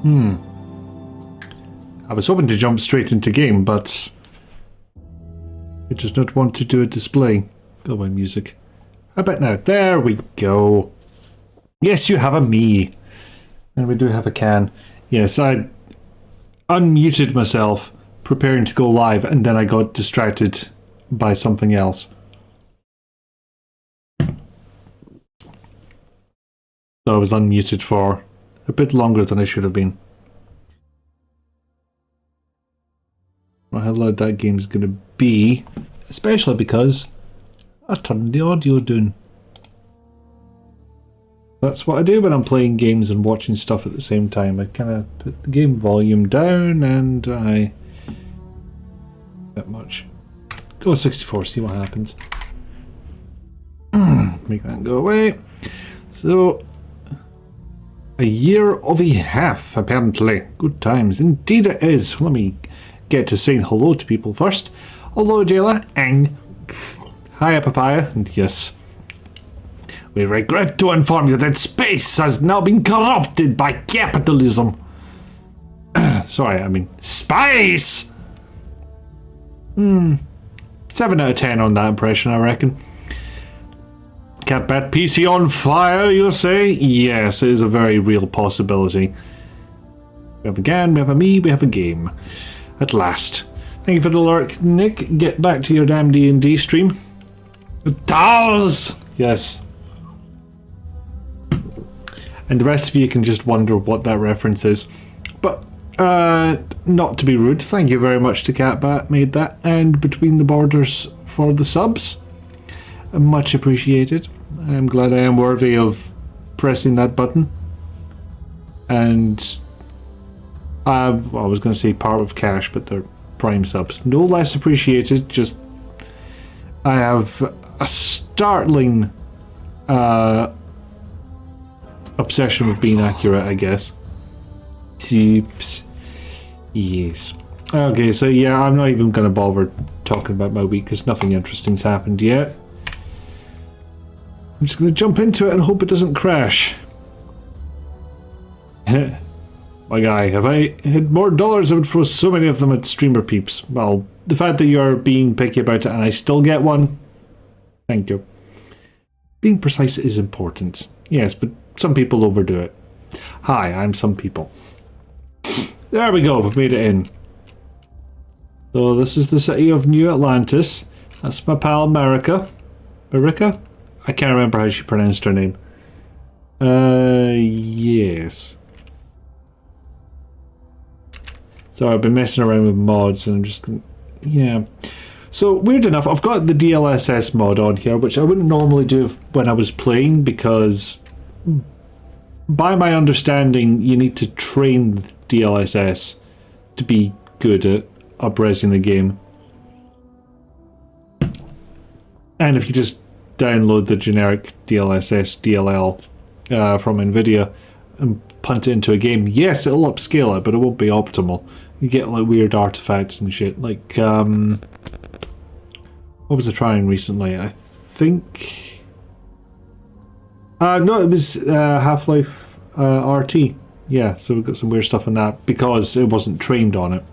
I was hoping to jump straight into game, but it does not want to do a display. Go away, music. How about now? There we go. Yes, you have a me. And we do have a can. Yes, I unmuted myself, preparing to go live, and then I got distracted by something else. So I was unmuted for a bit longer than I should have been. Well, how loud that game's going to be, especially because I turned the audio down. That's what I do when I'm playing games and watching stuff at the same time. I kind of put the game volume down and I... that much. Go 64, see what happens. Make that go away. So, a year of a half, apparently. Good times. Indeed it is. Let me get to saying hello to people first. Hello, Jayla. Ang. Hiya, Papaya. And yes. We regret to inform you that space has now been corrupted by capitalism. Sorry, I mean space! 7 out of 10 on that impression, I reckon. Catbat PC on fire, you say? Yes, it is a very real possibility. We have a GAN, we have a me, we have a game. At last. Thank you for the lurk, Nick. Get back to your damn D&D stream. It does! Yes. And the rest of you can just wonder what that reference is. But, not to be rude, thank you very much to Catbat, made that. And Between the Borders for the subs. Much appreciated. I'm glad I am worthy of pressing that button. And I was going to say part of cash, but they're Prime subs. No less appreciated, just I have a startling obsession with being accurate, I guess. Oops. Yes. Okay, so yeah, I'm not even going to bother talking about my week because nothing interesting's happened yet. I'm just going to jump into it and hope it doesn't crash. My guy, if I had more dollars, I would throw so many of them at streamer peeps. Well, the fact that you're being picky about it and I still get one, thank you. Being precise is important. Yes, but some people overdo it. Hi, I'm some people. There we go, we've made it in. So this is the city of New Atlantis. That's my pal Marika. Marika? I can't remember how she pronounced her name. Yes. So I've been messing around with mods and I'm just gonna, yeah. So weird enough, I've got the DLSS mod on here, which I wouldn't normally do when I was playing because by my understanding you need to train DLSS to be good at upresing the game. And if you just download the generic DLSS DLL from NVIDIA and punt it into a game, yes, it'll upscale it, but it won't be optimal. You get like weird artifacts and shit. Like, what was I trying recently? I think... no, it was Half-Life RT. Yeah, so we've got some weird stuff in that because it wasn't trained on it.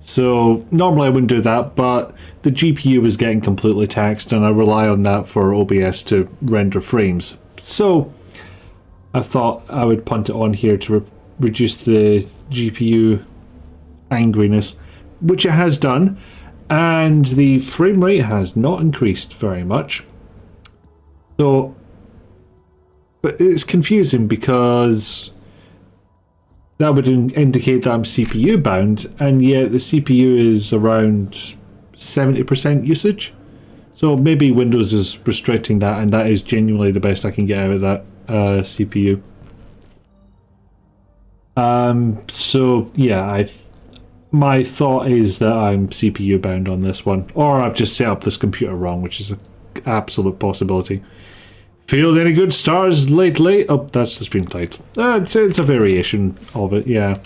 So normally I wouldn't do that, but the GPU was getting completely taxed and I rely on that for OBS to render frames. So I thought I would punt it on here to reduce the GPU angriness, which it has done, and the frame rate has not increased very much. So, but it's confusing because that would indicate that I'm CPU bound, and yet the CPU is around 70% usage. So maybe Windows is restricting that, and that is genuinely the best I can get out of that CPU. So yeah, my thought is that I'm CPU bound on this one, or I've just set up this computer wrong, which is an absolute possibility. Field any good stars lately? Oh, that's the stream title. It's a variation of it, yeah.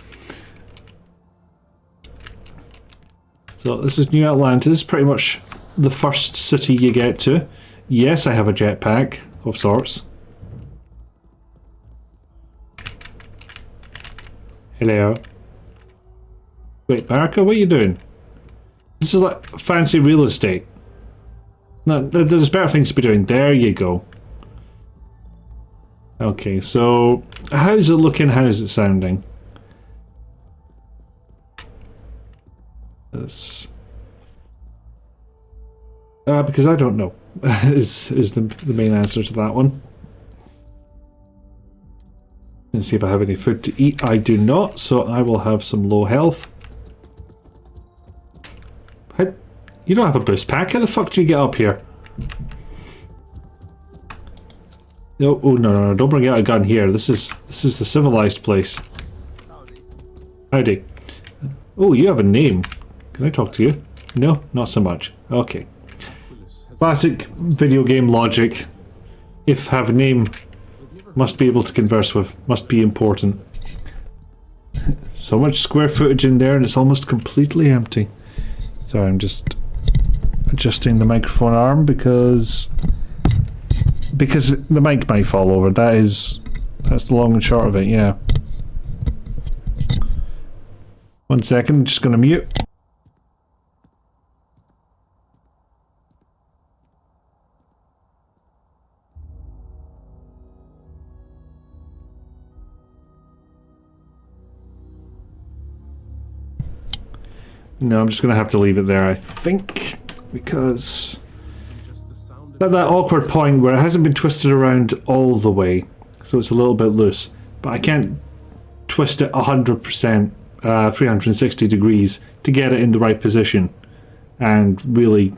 So this is New Atlantis, pretty much the first city you get to. Yes, I have a jetpack of sorts. Hello. Wait, Marika, what are you doing? This is like fancy real estate. No, there's better things to be doing. There you go. Okay, so how's it looking? How's it sounding? This, because I don't know, is the main answer to that one. Let's see if I have any food to eat. I do not, so I will have some low health. You don't have a boost pack? How the fuck do you get up here? No, oh no, don't bring out a gun here. This is the civilized place. Howdy. Oh, you have a name. Can I talk to you? No, not so much. Okay. Classic video game logic. If have a name, must be able to converse with, must be important. So much square footage in there and it's almost completely empty. Sorry, I'm just adjusting the microphone arm because the mic might fall over. That's the long and short of it, yeah. 1 second, I'm just gonna mute. No, I'm just gonna have to leave it there, I think, because at that awkward point where it hasn't been twisted around all the way, so it's a little bit loose, but I can't twist it 100%, 360 degrees to get it in the right position, and really,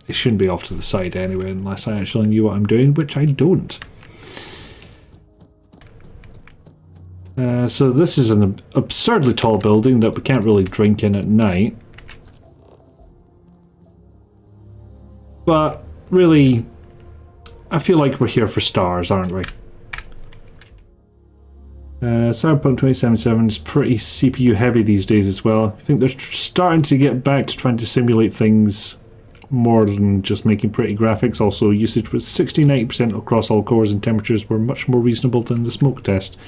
it shouldn't be off to the side anyway, unless I actually knew what I'm doing, which I don't. So this is an absurdly tall building that we can't really drink in at night. But really, I feel like we're here for stars, aren't we? Cyberpunk 2077 is pretty CPU heavy these days as well. I think they're starting to get back to trying to simulate things more than just making pretty graphics. Also, usage was 60-90% across all cores and temperatures were much more reasonable than the smoke test.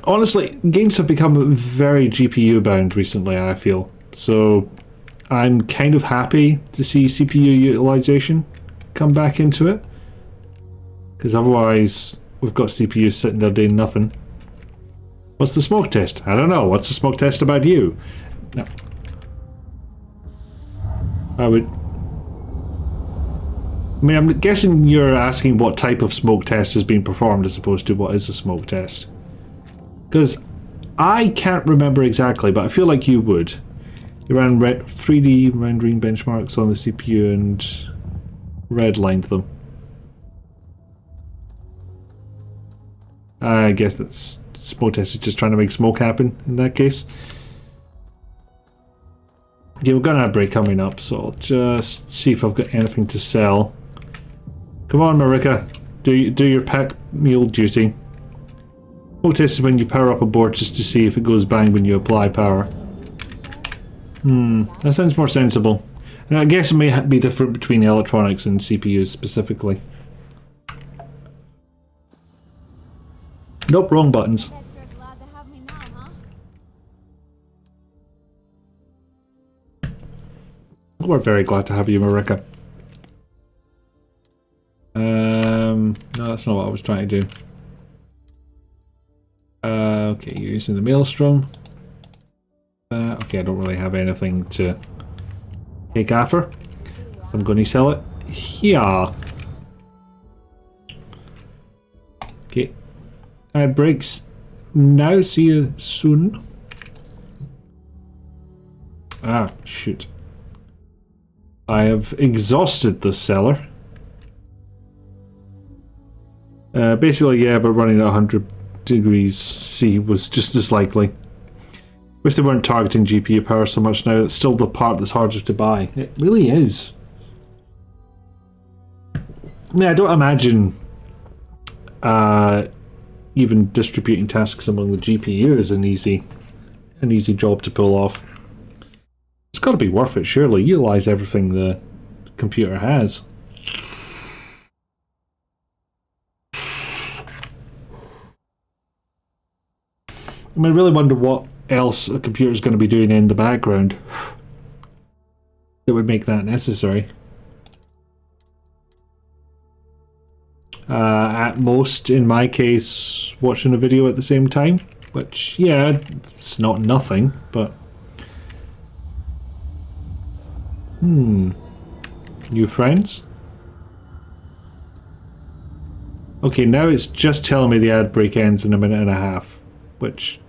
Honestly, games have become very GPU bound recently, I feel. So I'm kind of happy to see CPU utilization come back into it. Because otherwise, we've got CPUs sitting there doing nothing. What's the smoke test? I don't know. What's the smoke test about you? No. I mean, I'm guessing you're asking what type of smoke test is being performed as opposed to what is a smoke test. Because I can't remember exactly, but I feel like you would. You ran 3D rendering benchmarks on the CPU and redlined them. I guess that's smoke test is just trying to make smoke happen in that case. Okay, we're gonna have a break coming up, so I'll just see if I've got anything to sell. Come on, Marika, do your pack mule duty. Smoke test is when you power up a board just to see if it goes bang when you apply power. That sounds more sensible. And I guess it may be different between electronics and CPUs specifically. Nope, wrong buttons. We're very glad to have you, Marika. No, that's not what I was trying to do. Okay, you're using the maelstrom. Okay, I don't really have anything to take after, so I'm going to sell it here. Okay, breaks now. See you soon. Ah, shoot. I have exhausted the seller. Basically, yeah, but running at 100 degrees C was just as likely. Wish they weren't targeting GPU power so much now. It's still the part that's harder to buy. It really is. I mean, I don't imagine even distributing tasks among the GPU is an easy job to pull off. It's got to be worth it, surely. Utilize everything the computer has. I mean, I really wonder what else a computer is going to be doing in the background that would make that necessary. At most, in my case, watching a video at the same time, which, yeah, it's not nothing, but... New friends? Okay, now it's just telling me the ad break ends in a minute and a half, which...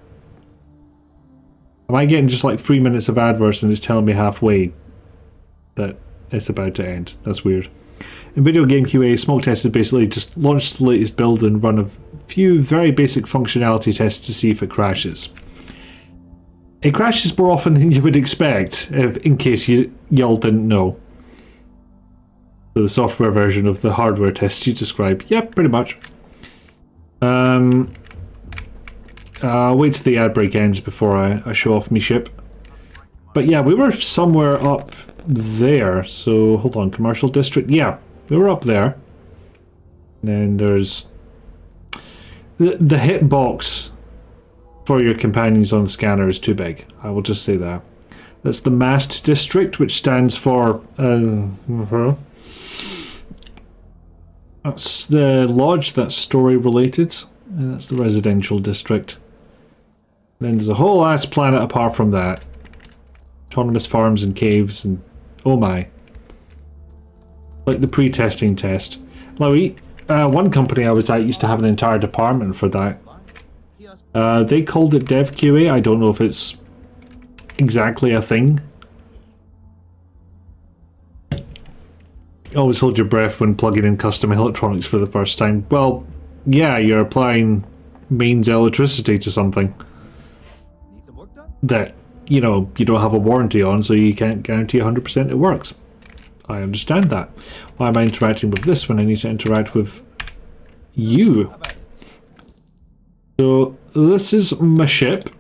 Am I getting just like 3 minutes of adverts and it's telling me halfway that it's about to end? That's weird. In Video Game QA, Smoke Test is basically just launch the latest build and run a few very basic functionality tests to see if it crashes. It crashes more often than you would expect, in case y'all didn't know. The software version of the hardware test you described. Yep, pretty much. Wait till the ad break ends before I show off me ship. But yeah, we were somewhere up there. So, hold on, Commercial District. Yeah, we were up there. And then there's... The hitbox for your companions on the scanner is too big. I will just say that. That's the Mast District, which stands for... That's the lodge, that's story related, and that's the residential district. Then there's a whole ass planet apart from that. Autonomous farms and caves and oh my. Like the pre-testing test. Like one company I was at used to have an entire department for that. They called it Dev QA. I don't know if it's exactly a thing. Always hold your breath when plugging in custom electronics for the first time. Well, yeah, you're applying mains electricity to something that, you know, you don't have a warranty on, so you can't guarantee 100% it works. I understand that. Why am I interacting with this when I need to interact with you? So, this is my ship.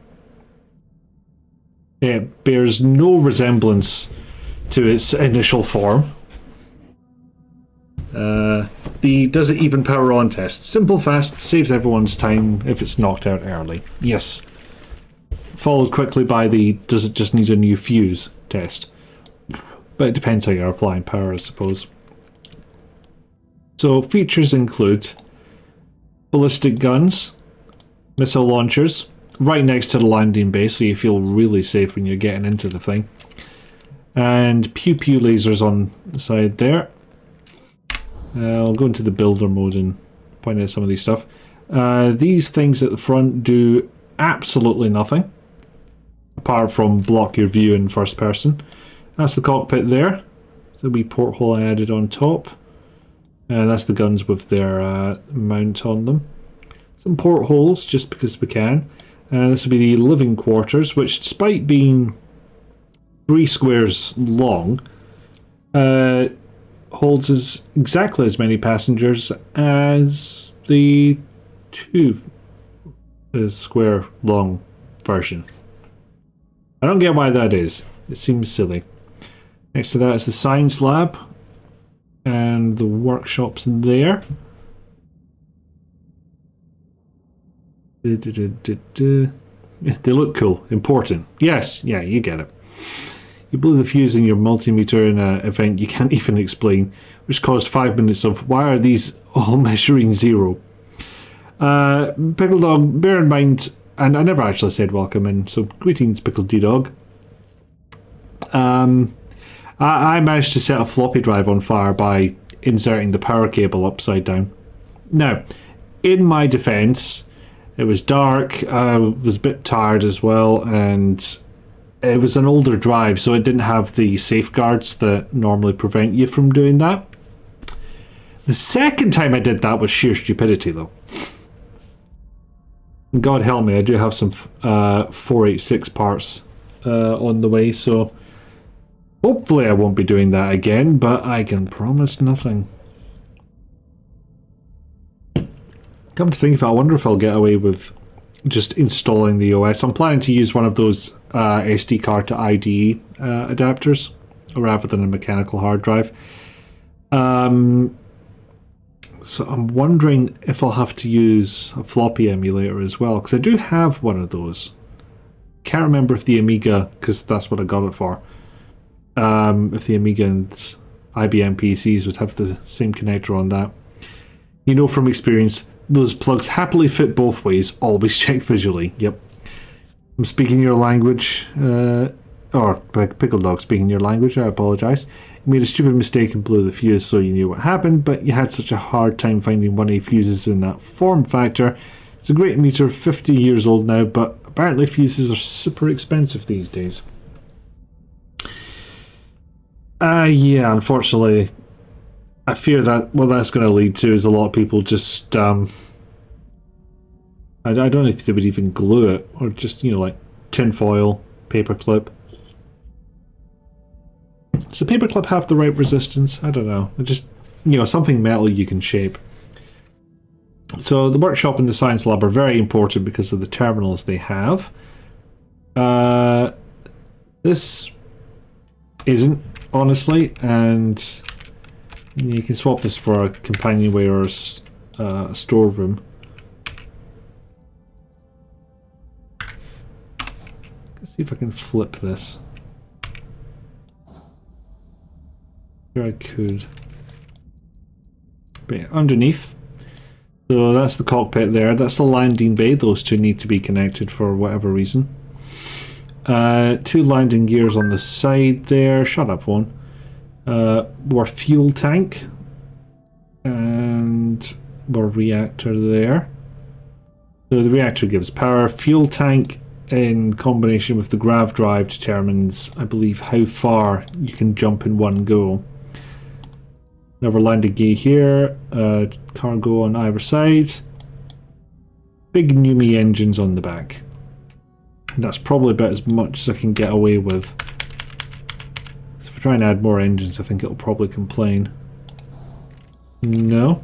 It bears no resemblance to its initial form. The does it even power on test. Simple, fast, saves everyone's time if it's knocked out early. Yes. Followed quickly by the does it just need a new fuse test. But it depends how you're applying power, I suppose. So features include ballistic guns, missile launchers, right next to the landing bay, so you feel really safe when you're getting into the thing. And pew-pew lasers on the side there. I'll go into the builder mode and point out some of these stuff. These things at the front do absolutely nothing, apart from block your view in first person. That's the cockpit there. There's a wee porthole I added on top. That's the guns with their mount on them. Some portholes, just because we can. This will be the living quarters, which despite being 3 squares long, holds exactly as many passengers as the 2 square long version. I don't get why that is. It seems silly. Next to that is the science lab and the workshops there. They look cool. Important. Yes, yeah, you get it. You blew the fuse in your multimeter in an event you can't even explain, which caused 5 minutes of why are these all measuring 0? Pickle Dog, bear in mind, and I never actually said welcome in, so greetings, Pickle D-Dog. I managed to set a floppy drive on fire by inserting the power cable upside down. Now, in my defense, it was dark, I was a bit tired as well, and it was an older drive, so it didn't have the safeguards that normally prevent you from doing that. The second time I did that was sheer stupidity, though. God help me, I do have some 486 parts on the way, so hopefully I won't be doing that again, but I can promise nothing. Come to think of it, I wonder if I'll get away with just installing the OS. I'm planning to use one of those SD card to IDE adapters rather than a mechanical hard drive. So I'm wondering if I'll have to use a floppy emulator as well, because I do have one of those. Can't remember if the Amiga, because that's what I got it for, if the Amiga and IBM PCs would have the same connector on that. You know from experience, those plugs happily fit both ways. Always check visually. Yep. I'm speaking your language, or Pickle Dog speaking your language, I apologise. You made a stupid mistake and blew the fuse, so you knew what happened, but you had such a hard time finding 1A fuses in that form factor. It's a great meter, 50 years old now, but apparently fuses are super expensive these days. Yeah, unfortunately, I fear that what that's going to lead to is a lot of people just, I don't know if they would even glue it, or just, like tin foil, paperclip. Does the paperclip have the right resistance? I don't know. It just, something metal you can shape. So the workshop and the science lab are very important because of the terminals they have. This isn't, honestly, and you can swap this for a companionway or a storeroom. Let's see if I can flip this. Sure I could. But underneath, so that's the cockpit there, that's the landing bay. Those two need to be connected for whatever reason. Two landing gears on the side there. Shut up, phone. More fuel tank. And more reactor there. So the reactor gives power. Fuel tank in combination with the grav drive determines, I believe, how far you can jump in one go. Another landing gear here. Cargo on either side. Big Numi engines on the back. And that's probably about as much as I can get away with. So if I try and add more engines, I think it'll probably complain. No.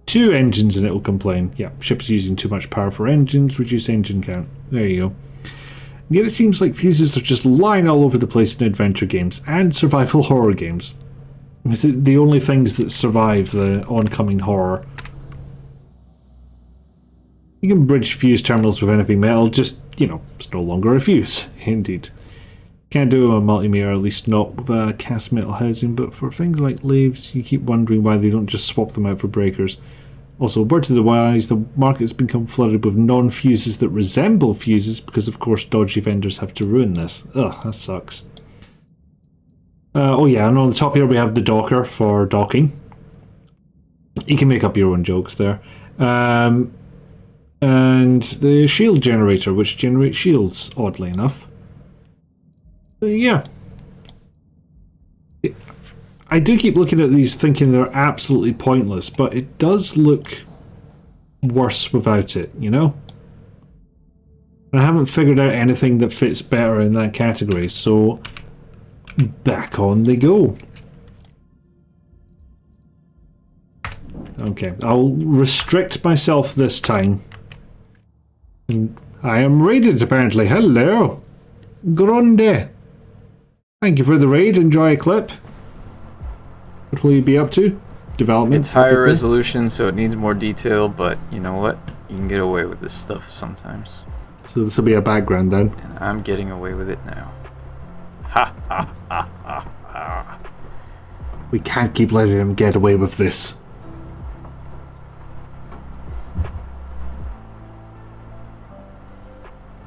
2 engines and it will complain. Yeah, ship's using too much power for engines. Reduce engine count. There you go. And yet it seems like fuses are just lying all over the place in adventure games and survival horror games. It's the only things that survive the oncoming horror. You can bridge fuse terminals with anything metal, just, it's no longer a fuse. Indeed. Can't do a multimeter, at least not with a cast metal housing, but for things like lathes, you keep wondering why they don't just swap them out for breakers. Also, word to the wise, the market's become flooded with non-fuses that resemble fuses because, of course, dodgy vendors have to ruin this. Ugh, that sucks. Oh yeah, and on the top here we have the docker for docking. You can make up your own jokes there. And the shield generator, which generates shields, oddly enough. So yeah. I do keep looking at these thinking they're absolutely pointless, but it does look worse without it, And I haven't figured out anything that fits better in that category, so back on they go. Okay, I'll restrict myself this time. And I am raided, apparently. Hello. Grande. Thank you for the raid. Enjoy a clip. What will you be up to? Development? It's higher resolution, so it needs more detail, but you know what? You can get away with this stuff sometimes. So this will be a background then? And I'm getting away with it now. Ha ha ha ha ha. We can't keep letting him get away with this.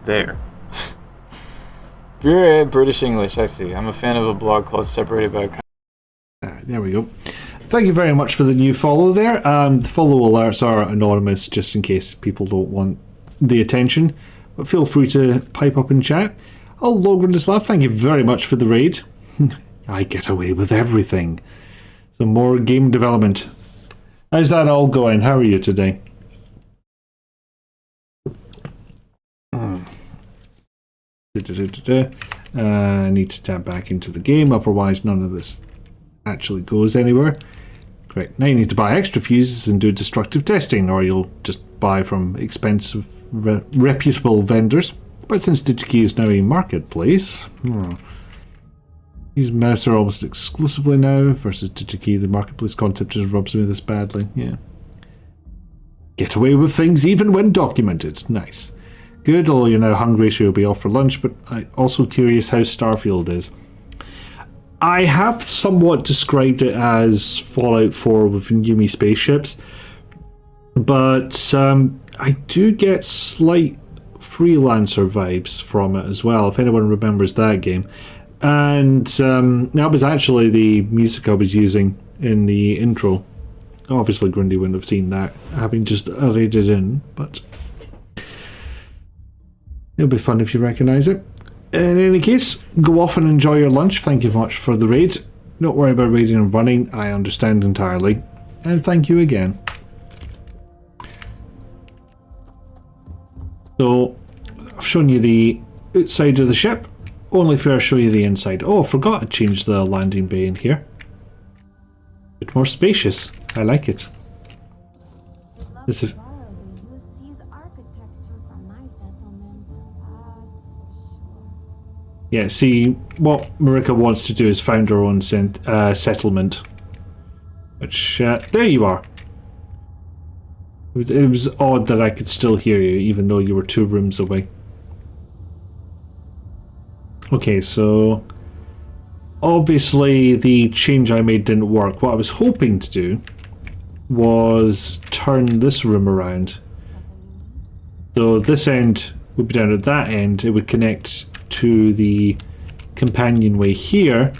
There. Pure British English, I see. I'm a fan of a blog called Separated by... There we go. Thank you very much for the new follow there. The follow alerts are anonymous just in case people don't want the attention. But feel free to pipe up in chat. Oh, Lograndislav, thank you very much for the raid. I get away with everything. Some more game development. How's that all going? How are you today? I need to tap back into the game, otherwise none of this actually goes anywhere. Great. Now you need to buy extra fuses and do destructive testing, or you'll just buy from expensive, reputable vendors. But since DigiKey is now a marketplace, Use Mercer almost exclusively now versus Digikey. The marketplace concept just rubs me this badly. Yeah. Get away with things even when documented. Nice. Good, although you're now hungry, so you'll be off for lunch, but I'm also curious how Starfield is. I have somewhat described it as Fallout 4 with Yumi spaceships, but I do get slight Freelancer vibes from it as well, if anyone remembers that game. And that was actually the music I was using in the intro. Obviously, Grundy wouldn't have seen that, having just read it in, but it'll be fun if you recognise it. In any case, go off and enjoy your lunch. Thank you very much for the raid. Don't worry about raiding and running, I understand entirely. And thank you again. So, I've shown you the outside of the ship. Only fair to show you the inside. Oh, I forgot to change the landing bay in here. A bit more spacious. I like it. This is... Yeah, see, what Marika wants to do is found her own settlement. Which, there you are. It was odd that I could still hear you, even though you were 2 rooms away. Okay, so... Obviously, the change I made didn't work. What I was hoping to do was turn this room around. So this end would be down at that end. It would connect to the companionway here,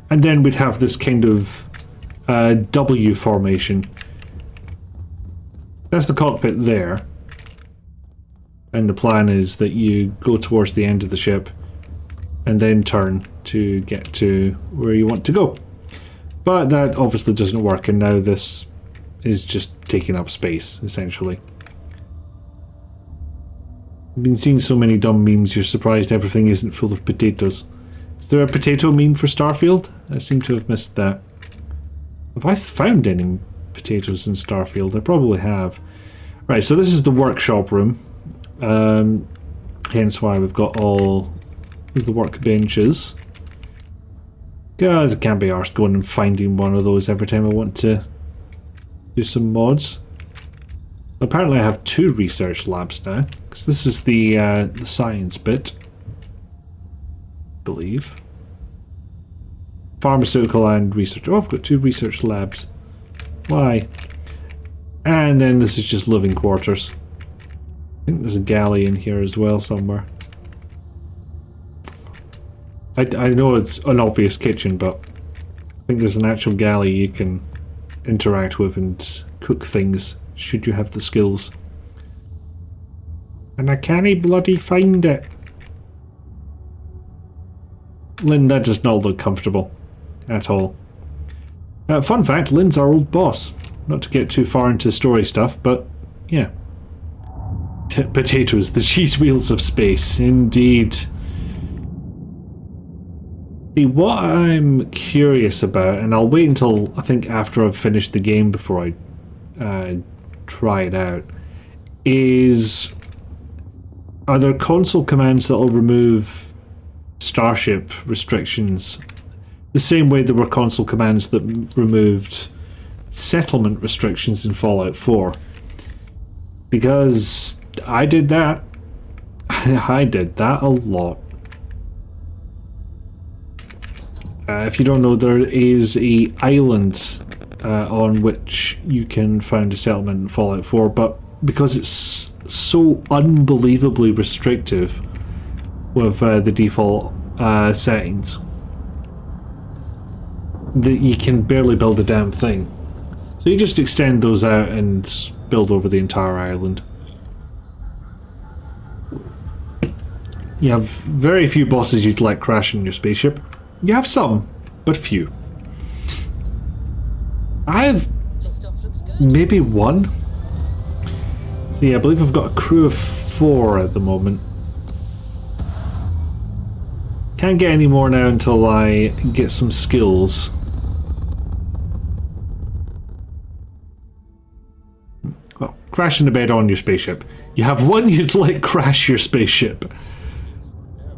and then we'd have this kind of W formation. That's the cockpit there, and the plan is that you go towards the end of the ship and then turn to get to where you want to go. But that obviously doesn't work, and now this is just taking up space, essentially. I've been seeing so many dumb memes, you're surprised everything isn't full of potatoes. Is there a potato meme for Starfield? I seem to have missed that. Have I found any potatoes in Starfield? I probably have. Right, so this is the workshop room. Hence why we've got all of the workbenches. Guys, I can't be arsed going and finding one of those every time I want to do some mods. Apparently I have 2 research labs now, because this is the science bit, I believe. Pharmaceutical and research. Oh, I've got 2 research labs. Why? And then this is just living quarters. I think there's a galley in here as well somewhere. I know it's an obvious kitchen, but I think there's an actual galley you can interact with and cook things, should you have the skills. And I can't bloody find it. Lynn, that does not look comfortable at all. Fun fact, Lynn's our old boss. Not to get too far into story stuff, but yeah. Potatoes, the cheese wheels of space, indeed. See, what I'm curious about, and I'll wait until I think after I've finished the game before I try it out, is are there console commands that will remove starship restrictions the same way there were console commands that removed settlement restrictions in Fallout 4? Because I did that. I did that a lot. If you don't know, there is a island on which you can find a settlement in Fallout 4, but because it's so unbelievably restrictive with the default settings, that you can barely build a damn thing. So you just extend those out and build over the entire island. You have very few bosses you'd let crash in your spaceship. You have some, but few. I have maybe 1. So yeah, I believe I've got a crew of 4 at the moment. Can't get any more now until I get some skills. Well, crash into bed on your spaceship. You have 1 you'd let crash your spaceship.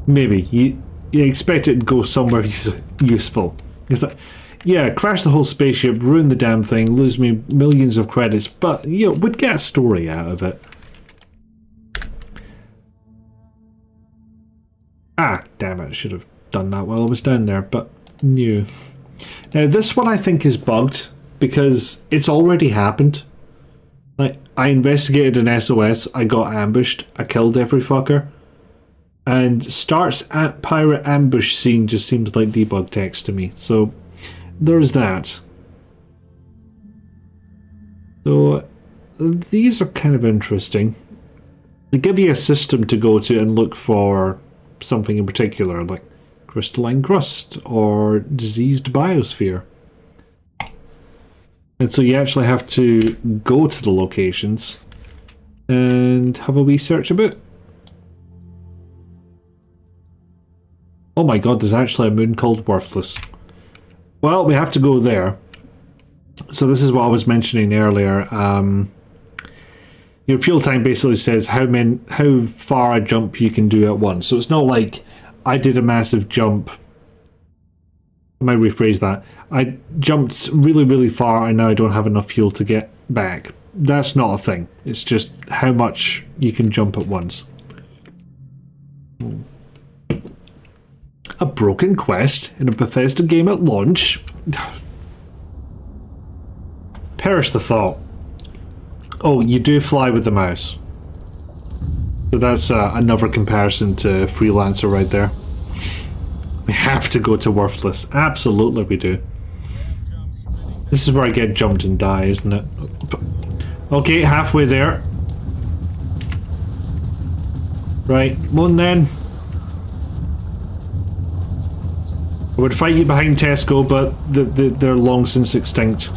Maybe. you expect it to go somewhere useful. It's like, yeah, crash the whole spaceship, ruin the damn thing, lose me millions of credits, but, you know, would get a story out of it. Ah, damn it, I should have done that while I was down there, but no. Now, this one I think is bugged, because it's already happened. Like, I investigated an SOS, I got ambushed, I killed every fucker. And starts at pirate ambush scene just seems like debug text to me. So there's that. So these are kind of interesting. They give you a system to go to and look for something in particular, like crystalline crust or diseased biosphere. And so you actually have to go to the locations and have a wee search about. Oh my god, there's actually a moon called Worthless. Well, we have to go there. So this is what I was mentioning earlier. Your fuel tank basically says how far a jump you can do at once. So it's not like I did a massive jump. I might rephrase that. I jumped really, really far and now I don't have enough fuel to get back. That's not a thing. It's just how much you can jump at once. A broken quest in a Bethesda game at launch. Perish the thought. Oh, you do fly with the mouse. So that's another comparison to Freelancer right there. We have to go to Worthless. Absolutely we do. This is where I get jumped and die, isn't it? Okay, halfway there. Right, come on then. I would fight you behind Tesco, but they're long since extinct.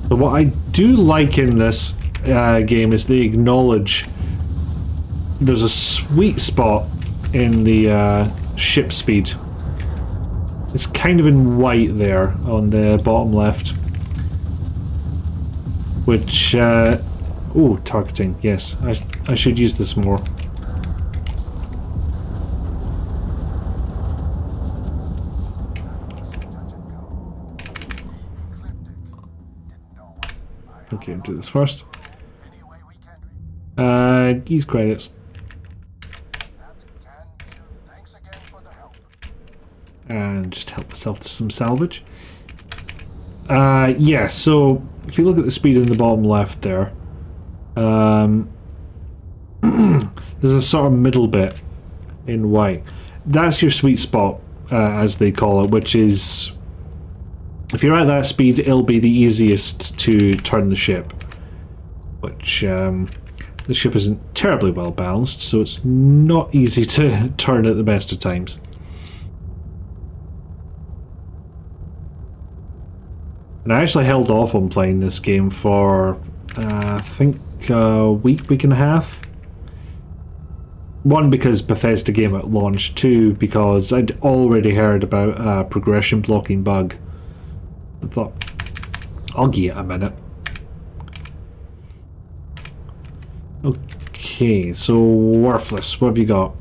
So what I do like in this game is they acknowledge there's a sweet spot in the ship speed. It's kind of in white there on the bottom left. Which, oh, targeting, yes. I should use this more. Okay, do this first. These credits. And just help myself to some salvage. Yeah, so if you look at the speed in the bottom left there, there's a sort of middle bit in white. That's your sweet spot, as they call it, which is, if you're at that speed, it'll be the easiest to turn the ship. Which, the ship isn't terribly well balanced, so it's not easy to turn at the best of times. And I actually held off on playing this game for, I think, a week and a half. One, because Bethesda game at launch. Two, because I'd already heard about a progression blocking bug. I thought, I'll give it a minute. Okay, so Worthless, what have you got?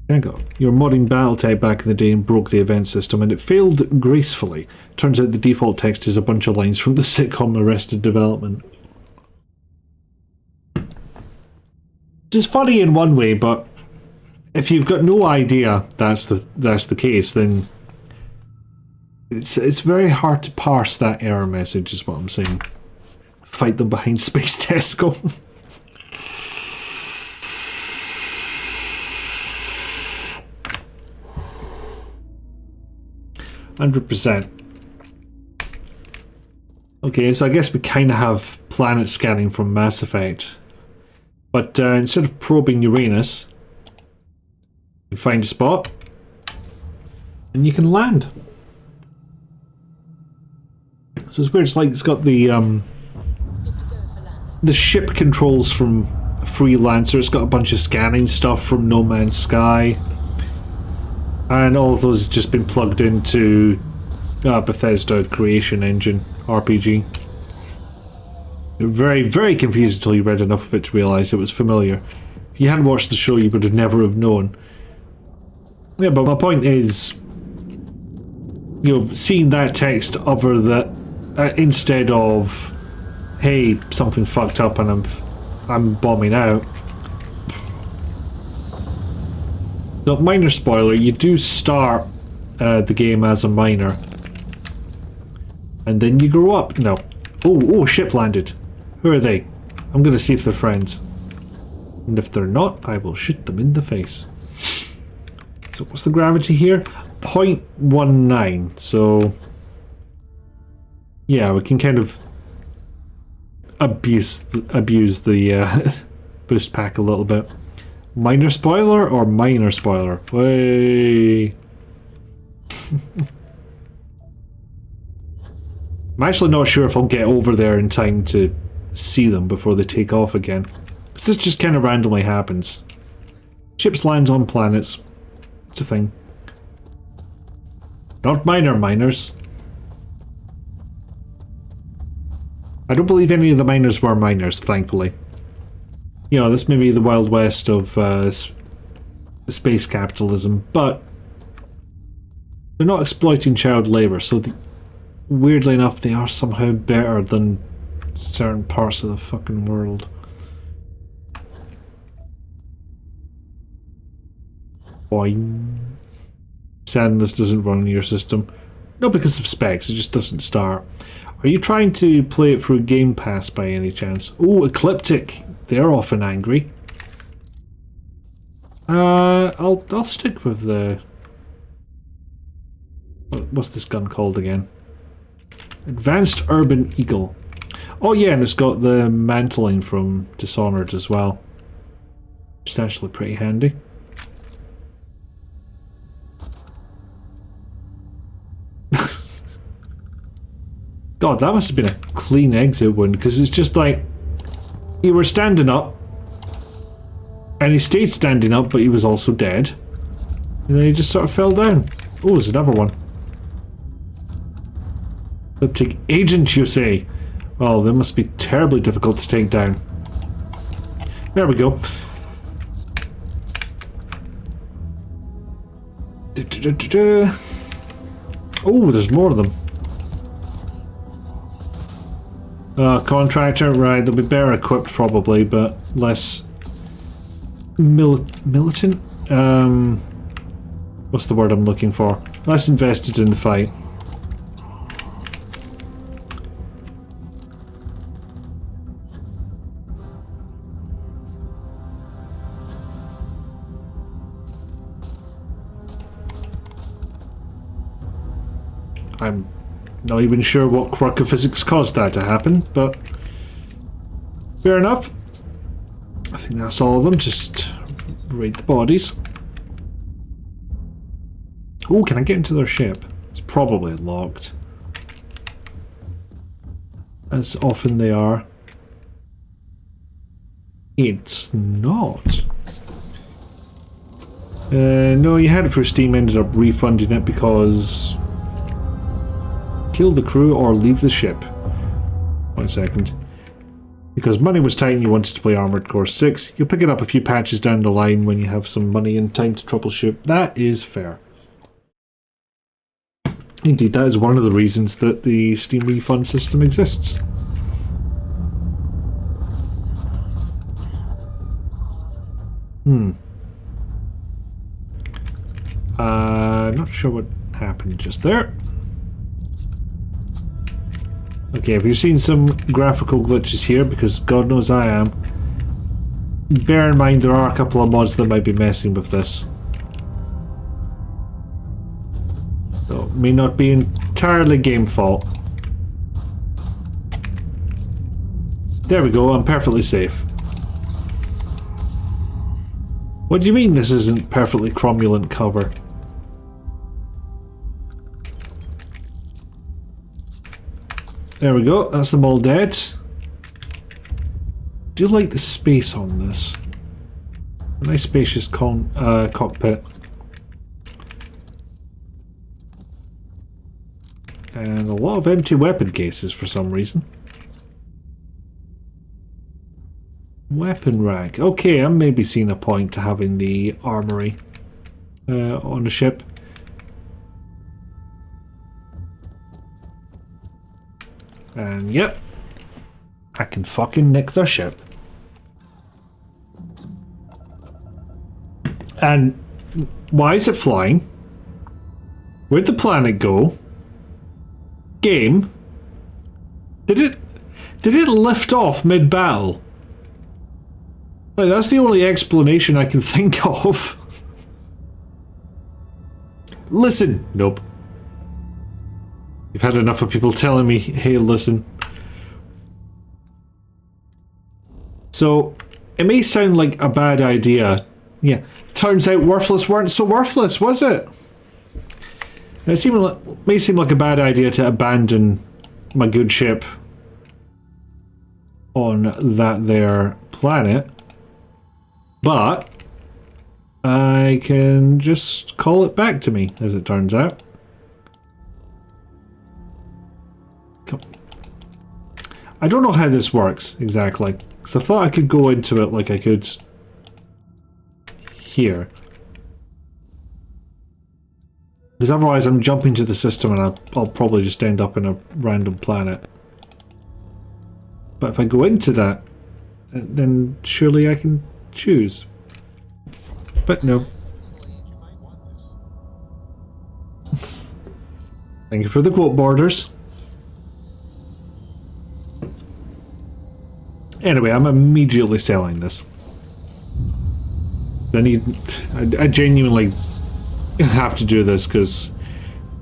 There you go. Your modding Battletech back in the day and broke the event system, and it failed gracefully. Turns out the default text is a bunch of lines from the sitcom Arrested Development. Which is funny in one way, but if you've got no idea that's the case, then it's very hard to parse that error message, is what I'm saying. Fight them behind Space Tesco. 100%. Okay, so I guess we kind of have planet scanning from Mass Effect. But instead of probing Uranus, you find a spot and you can land. So it's weird, it's like it's got the ship controls from Freelancer, it's got a bunch of scanning stuff from No Man's Sky. And all of those have just been plugged into Bethesda Creation Engine RPG. Very, very confused until you read enough of it to realise it was familiar. If you hadn't watched the show, you would have never have known. Yeah, but my point is, you know, seeing that text over that instead of, hey, something fucked up and I'm bombing out. So, minor spoiler, you do start the game as a miner. And then you grow up. No. Oh, ship landed. Who are they? I'm gonna see if they're friends. And if they're not, I will shoot them in the face. So what's the gravity here? 0.19. So yeah, we can kind of abuse the boost pack a little bit. Minor spoiler or minor spoiler? Way. I'm actually not sure if I'll get over there in time to see them before they take off again. This just kind of randomly happens. Ships land on planets. It's a thing. Not miners. I don't believe any of the miners were miners, thankfully. You know, this may be the Wild West of space capitalism, but they're not exploiting child labour, so weirdly enough, they are somehow better than certain parts of the fucking world. Boing. Sadly, this doesn't run on your system. Not because of specs, it just doesn't start. Are you trying to play it through Game Pass by any chance? Oh, Ecliptic. They're often angry. I'll stick with the... What's this gun called again? Advanced Urban Eagle. Oh yeah, and it's got the mantling from Dishonored as well. It's actually pretty handy. God, that must have been a clean exit one, because it's just like... You were standing up, and he stayed standing up, but he was also dead. And then he just sort of fell down. Oh, there's another one. Ecliptic Agent, you say? Well, they must be terribly difficult to take down. There we go. Oh, there's more of them. Contractor, right, they'll be better equipped probably, but less militant? What's the word I'm looking for? Less invested in the fight. I'm not even sure what quirk of physics caused that to happen, but fair enough. I think that's all of them. Just raid the bodies. Oh, can I get into their ship? It's probably locked. As often they are. It's not. No, you had it for Steam, ended up refunding it because... Kill the crew or leave the ship. 1 second. Because money was tight and you wanted to play Armored Core 6, you'll pick it up a few patches down the line when you have some money and time to troubleshoot. That is fair. Indeed, that is one of the reasons that the Steam refund system exists. Not sure what happened just there. Okay, if you've seen some graphical glitches here, because God knows I am, bear in mind there are a couple of mods that might be messing with this. So, it may not be entirely game fault. There we go, I'm perfectly safe. What do you mean this isn't perfectly cromulent cover? There we go, that's them all dead. Do you like the space on this? A nice spacious cockpit. And a lot of empty weapon cases for some reason. Weapon rack. Okay, I'm maybe seeing a point to having the armory on the ship. And yep, I can fucking nick their ship. And why is it flying? Where'd the planet go? Game? Did it lift off mid-battle? Like, that's the only explanation I can think of. Listen! Nope. You've had enough of people telling me, hey, listen. So, it may sound like a bad idea. Yeah, turns out worthless weren't so worthless, was it? It may seem like a bad idea to abandon my good ship on that there planet, but I can just call it back to me, as it turns out. I don't know how this works exactly, because I thought I could go into it like I could here. Because otherwise I'm jumping to the system and I'll probably just end up in a random planet. But if I go into that, then surely I can choose. But no. Thank you for the quote borders. Anyway, I'm immediately selling this. I genuinely have to do this because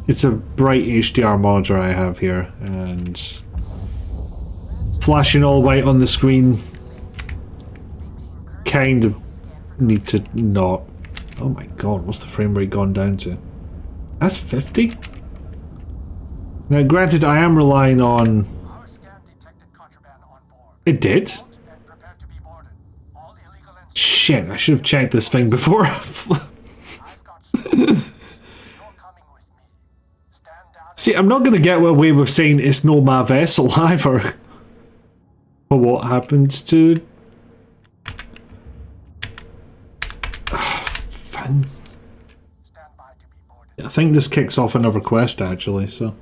it's a bright HDR monitor I have here, and flashing all white on the screen kind of need to not. Oh my god, what's the frame rate gone down to? That's 50? Now granted, I am relying on... It did? Shit, I should have checked this thing before. See, I'm not going to get away with saying it's no my vessel either. But what happens to... Fine. I think this kicks off another quest actually, so...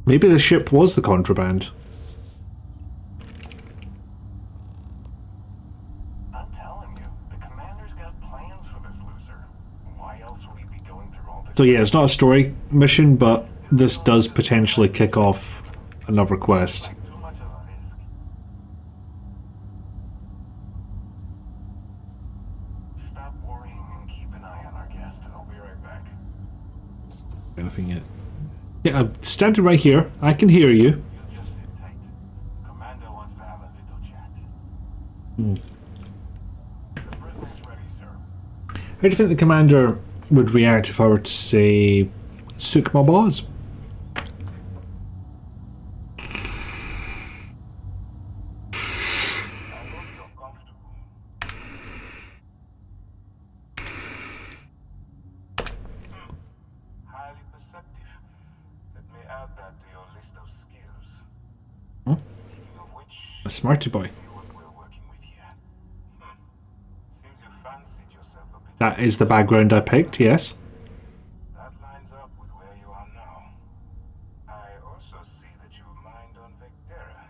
Maybe the ship was the contraband. I'm telling you, the commander's got plans for this loser. Why else would he be going through all this? So yeah, it's not a story mission, but this does potentially kick off another quest. Too much of a risk. Stop worrying and keep an eye on our guest. I'll be right back. Anything yet? Yeah, I'm standing right here. I can hear you. You just sit tight. Commander wants to have a little chat. The prisoner's ready, sir. How do you think the commander would react if I were to say, "Sook my boss"? Highly perceptive. Let me add that to your list of skills. Speaking of which, A smarty boy. see what we're working with here. Seems you fancied yourself a bit. That is the background I picked, yes. That lines up with where you are now. I also see that you mined on Vectera,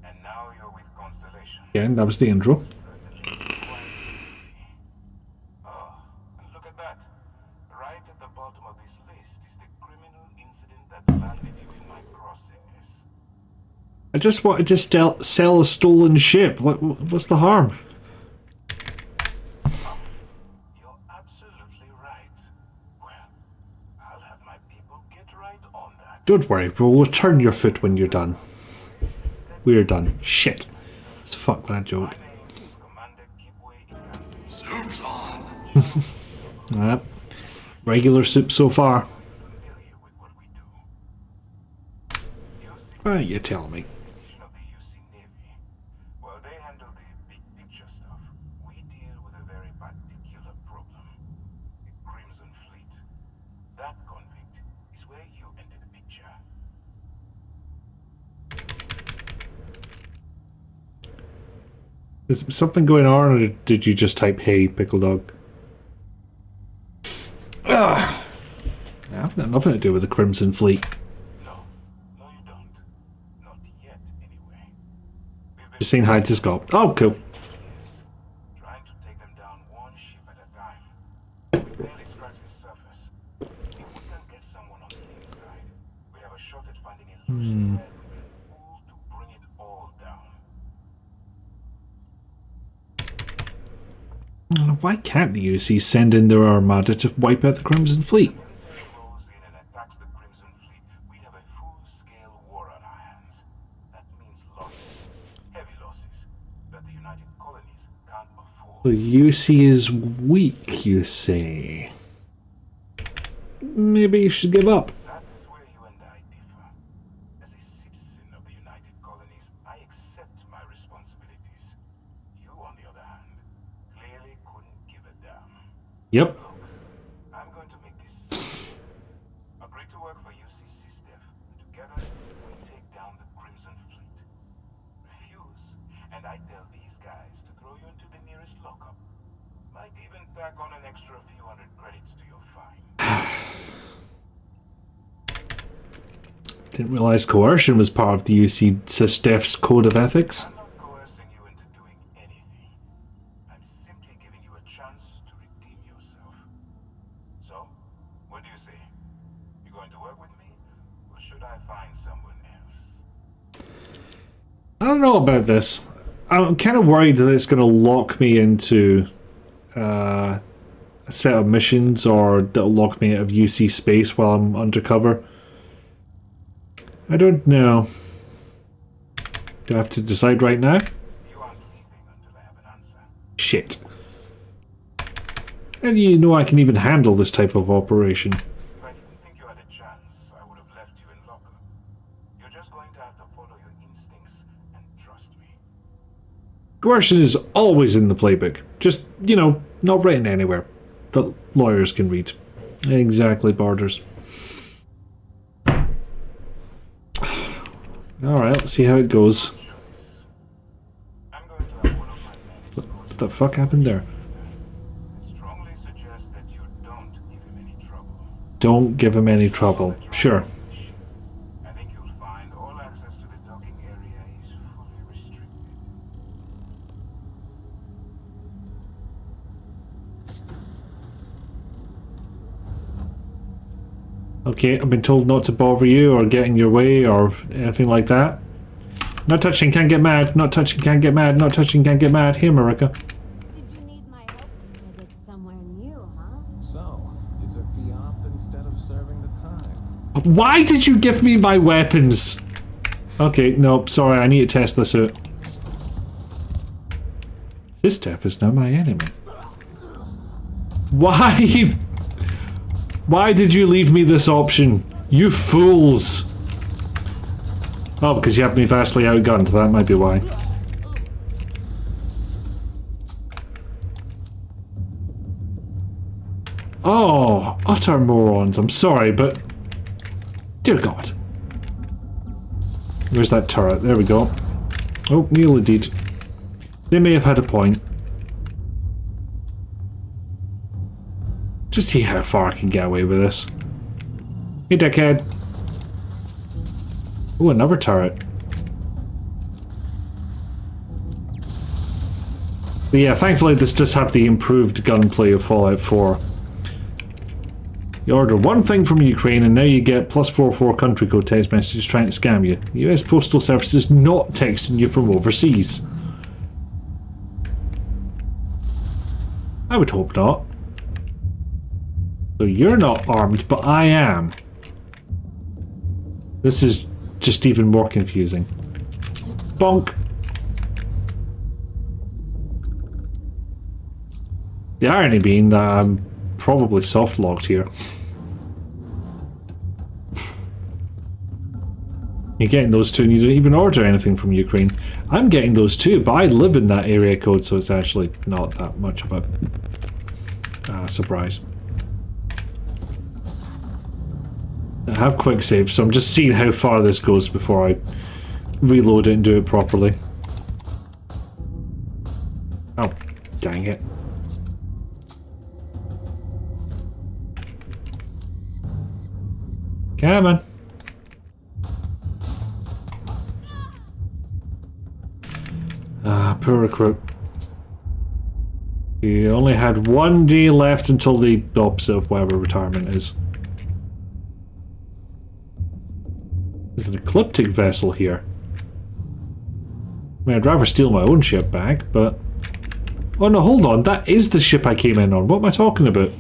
and now you're with Constellation. Yeah, that was the intro. Certainly quite easy. Oh, and look at that. Right at the bottom of this list is the criminal incident that landed you in my crossings. I just wanted to sell a stolen ship. What's the harm? You're absolutely right. Well, I'll have my people get right on that. Don't worry, we'll return your foot when you're done. We're done. Shit. Let's fuck that joke. My name is Commander Kipway Ikambe. Soup's on. Yep. Regular soup so far. Familiar with what we do. You tell me. Division of the UC Navy. Well, they handle the big picture stuff. We deal with a very particular problem. The Crimson Fleet. That convict is where you enter the picture. Is something going on, or did you just type "Hey, pickle dog"? Ugh. I've got nothing to do with the Crimson Fleet. No, no, you don't. Not yet, anyway. We've been Just saying hi to Scott. Oh, cool. years, trying to take them down one ship at a time. We barely scratched the surface. If we can get someone on the inside, we have a shot at finding a loose thread we can pull to bring it all down. Why can't the UC send in their armada to wipe out the Crimson Fleet? If the military rolls in and attacks the Crimson Fleet, we'd have a full-scale war on our hands. That means losses, heavy losses, that the United Colonies can't afford. The UC is weak, you say? Maybe you should give up. That's where you and I differ. As a citizen of the United Colonies, I accept my responsibilities. You, on the other hand, clearly couldn't give a damn. Yep. Look, I'm going to make this simple. Agree to work for UCC Steph. Together, we take down the Crimson Fleet. Refuse, and I tell these guys to throw you into the nearest lockup. Might even tack on an extra few hundred credits to your fine. Didn't realize coercion was part of the UC Steph's code of ethics. I'm not coercing you into doing anything. I'm simply giving you a chance to redeem yourself. So, what do you say? You going to work with me, or should I find someone else? I don't know about this. I'm kind of worried that it's going to lock me into a set of missions, or that'll lock me out of UC space while I'm undercover. I don't know. Do I have to decide right now? You aren't leaving until I have an answer. Shit. And you know I can even handle this type of operation. If I didn't think you had a chance, I would have left you in lockup. You're just going to have to follow your instincts and trust me. Coercion is always in the playbook. Just, you know, not written anywhere that lawyers can read. Exactly, Borders. Alright, let's see how it goes. I'm going to have one of my men escort What the fuck happened there? I strongly suggest that you don't give him any trouble. Don't give him any trouble. Sure. I think you'll find all access to the docking area is fully restricted. Okay, I've been told not to bother you or get in your way or anything like that. Not touching, can't get mad. Not touching, can't get mad. Not touching, can't get mad. Here, Marika. Did you need my help? Maybe it's somewhere new, huh? So, you took the op instead of serving the time. Why did you give me my weapons? Okay, no, sorry, I need to test this out. This Steph is now my enemy. Why? Why did you leave me this option? You fools! Oh, because you have me vastly outgunned, that might be why. Oh, utter morons, I'm sorry, but... Dear God. Where's that turret? There we go. Oh, Neil indeed. They may have had a point. Just see how far I can get away with this. Hey, dickhead. Oh, another turret. But yeah, thankfully this does have the improved gunplay of Fallout 4. You order one thing from Ukraine and now you get +44 country code text messages trying to scam you. The US Postal Service is not texting you from overseas. I would hope not. So you're not armed, but I am. This is just even more confusing. Bonk! The irony being that I'm probably soft-locked here. You're getting those two and you don't even order anything from Ukraine. I'm getting those too, but I live in that area code, so it's actually not that much of a surprise. I have quick save, so I'm just seeing how far this goes before I reload it and do it properly. Dang it. Come on. Ah, poor recruit. You only had 1 day left until the opposite of whatever retirement is. There's an ecliptic vessel here. I mean, I'd rather steal my own ship back, but... Oh no, hold on, that is the ship I came in on. What am I talking about?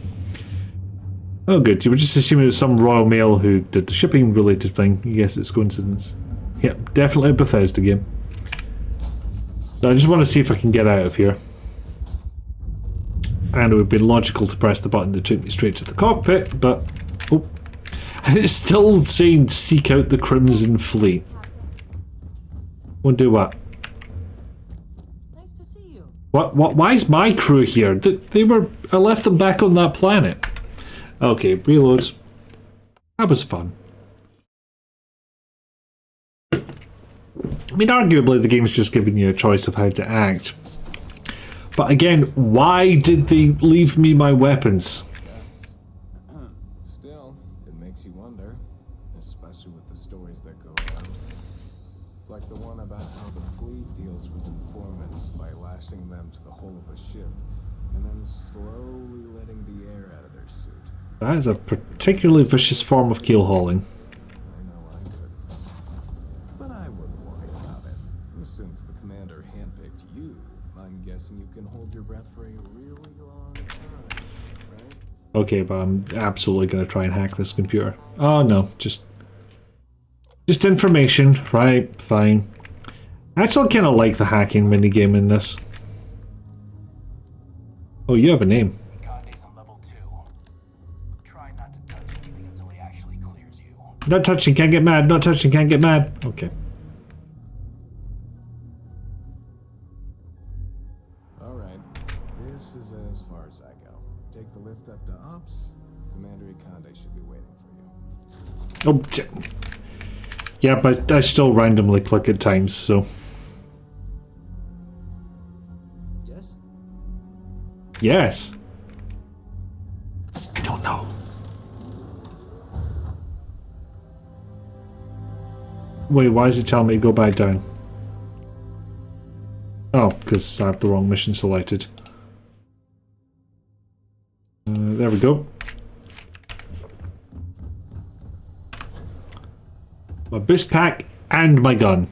Oh good, you were just assuming it was some Royal Mail who did the shipping related thing. Yes, it's coincidence. Yep, definitely a Bethesda game. I just want to see if I can get out of here. And it would be logical to press the button that took me straight to the cockpit, but... Oh. And it's still saying seek out the Crimson Fleet. Won't do what? Nice to see you. What? Why is my crew here? They were... I left them back on that planet. Okay, reloads. That was fun. I mean, arguably the game's just giving you a choice of how to act. But again, why did they leave me my weapons? Still, it makes you wonder, especially with the stories that go around. Like the one about how the fleet deals with informants by lashing them to the hull of a ship and then slowly letting the air out of their suit. That is a particularly vicious form of keel hauling. I know I could. But I wouldn't worry about it. Since the commander handpicked you, I'm guessing you can hold your breath for a really long time, right? Okay, but I'm absolutely going to try and hack this computer. Oh no, just information. Right, fine. I actually kind of like the hacking minigame in this. Oh, you have a name. Conde's on level 2. Try not to touch anything until he actually clears you. Not touching, can't get mad. Not touching, can't get mad. Okay. Alright, this is as far as I go. Take the lift up to Ops. Commander Conde should be waiting for you. Oh, yeah, but I still randomly click at times, so... Yes? Yes. I don't know. Wait, why is it telling me to go back down? Oh, because I have the wrong mission selected. There we go. My boost pack and my gun.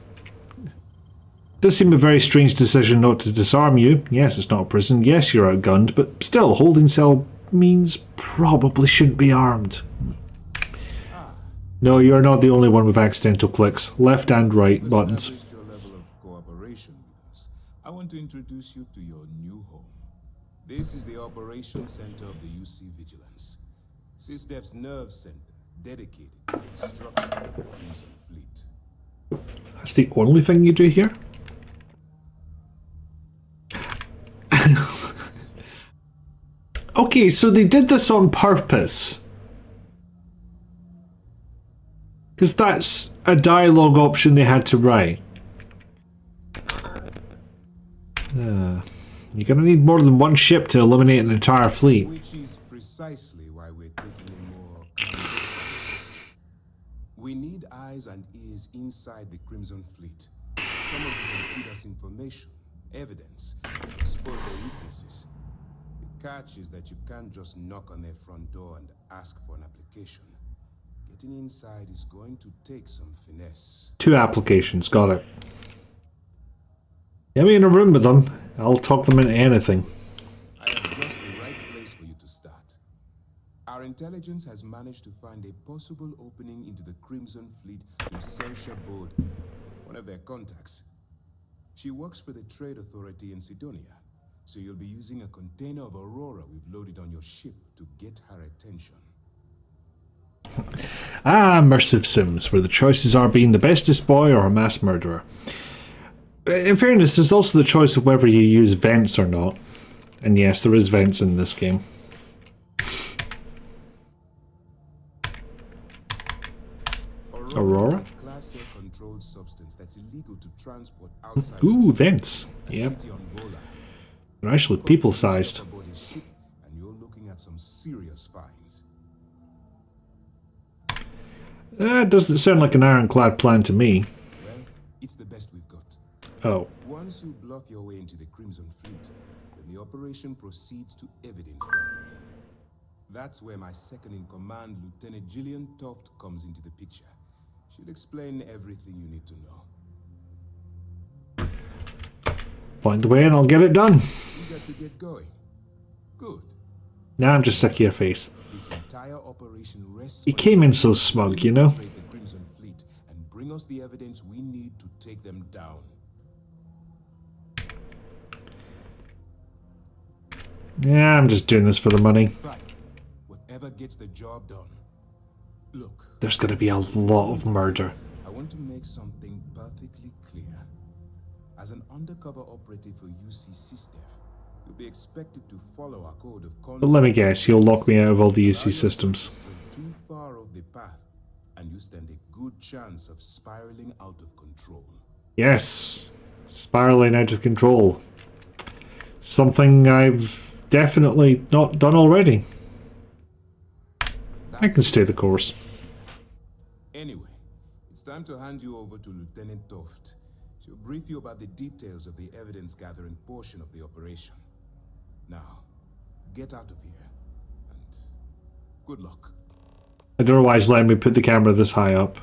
Does seem a very strange decision not to disarm you. Yes, it's not a prison. Yes, you're outgunned, but still, holding cell means probably shouldn't be armed. No, you're not the only one with accidental clicks. Left and right buttons. Established your level of cooperation with us. I want to introduce you to your new home. This is the Operations Center of the UC Vigilance. SysDef's nerve center, dedicated to the destruction of the Crimson Fleet. That's the only thing you do here? Okay, so they did this on purpose. Because that's a dialogue option they had to write. You're gonna need more than one ship to eliminate an entire fleet. Which is precisely why we're taking a more approach. We need eyes and ears inside the Crimson Fleet. Someone who can feed us information, evidence, expose their weaknesses. The catch is that you can't just knock on their front door and ask for an application. Getting inside is going to take some finesse. 2 applications, got it. Get me in a room with them. I'll talk them into anything. I have just the right place for you to start. Our intelligence has managed to find a possible opening into the Crimson Fleet through Selsha Bode, one of their contacts. She works for the Trade Authority in Sidonia, so you'll be using a container of Aurora we've loaded on your ship to get her attention. Ah, immersive sims, where the choices are being the bestest boy or a mass murderer. In fairness, there's also the choice of whether you use vents or not. And yes, there is vents in this game. Aurora? Is a Class A controlled substance that's illegal to transport outside Ooh, vents. the Yep. city on Vola. They're actually people-sized. Aboard his ship, and you're looking at some serious finds. That doesn't sound like an ironclad plan to me. Well, it's the best we've got. Oh. Once you bluff your way into the Crimson Fleet, then the operation proceeds to evidence gathering. That's where my second-in-command, Lieutenant Gillian Toft, comes into the picture. She'll explain everything you need to know. Point the way and I'll get it done. Eager to get going? Good. Now I'm just sick of your face. This entire operation rests He on came in so smug, you know? infiltrate the Crimson Fleet and bring us the evidence we need to take them down. Yeah, I'm just doing this for the money. Right. Whatever gets the job done. Look, There's gonna be a lot of murder. I want to make something perfectly clear. As an undercover operative for UC SysDef, you'll be expected to follow our code of conduct. But let me guess, you'll lock me out of all the UC systems. Stray too far off the path, and you stand a good chance of spiraling out of control. Yes. Spiraling out of control. Something I've definitely not done already. I can stay the course. Anyway, it's time to hand you over to Lieutenant Toft. She'll brief you about the details of the evidence-gathering portion of the operation. Now, get out of here, and good luck. I don't know why he's letting me put the camera this high up.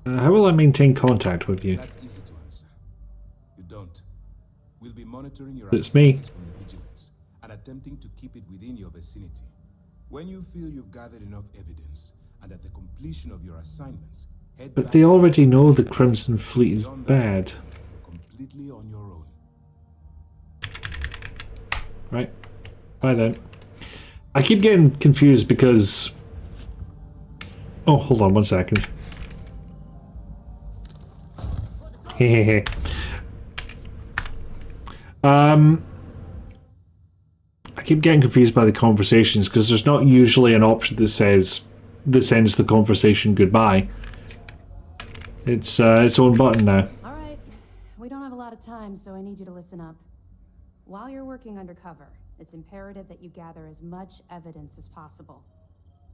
How will I maintain contact with you? That's easy to answer. You don't. We'll be monitoring your It's me. activities from the vigilance and attempting to keep it within your vicinity. When you feel you've gathered enough evidence, and at the completion of your assignments, head But back they to already the know the Crimson Fleet is Beyond that, bad. completely on your own. Right. Bye then. I keep getting confused because... Oh, hold on 1 second. Hehehe. I keep getting confused by the conversations because there's not usually an option that says this ends the conversation goodbye. It's its own button now. All right. We don't have a lot of time, so I need you to listen up. While you're working undercover, it's imperative that you gather as much evidence as possible.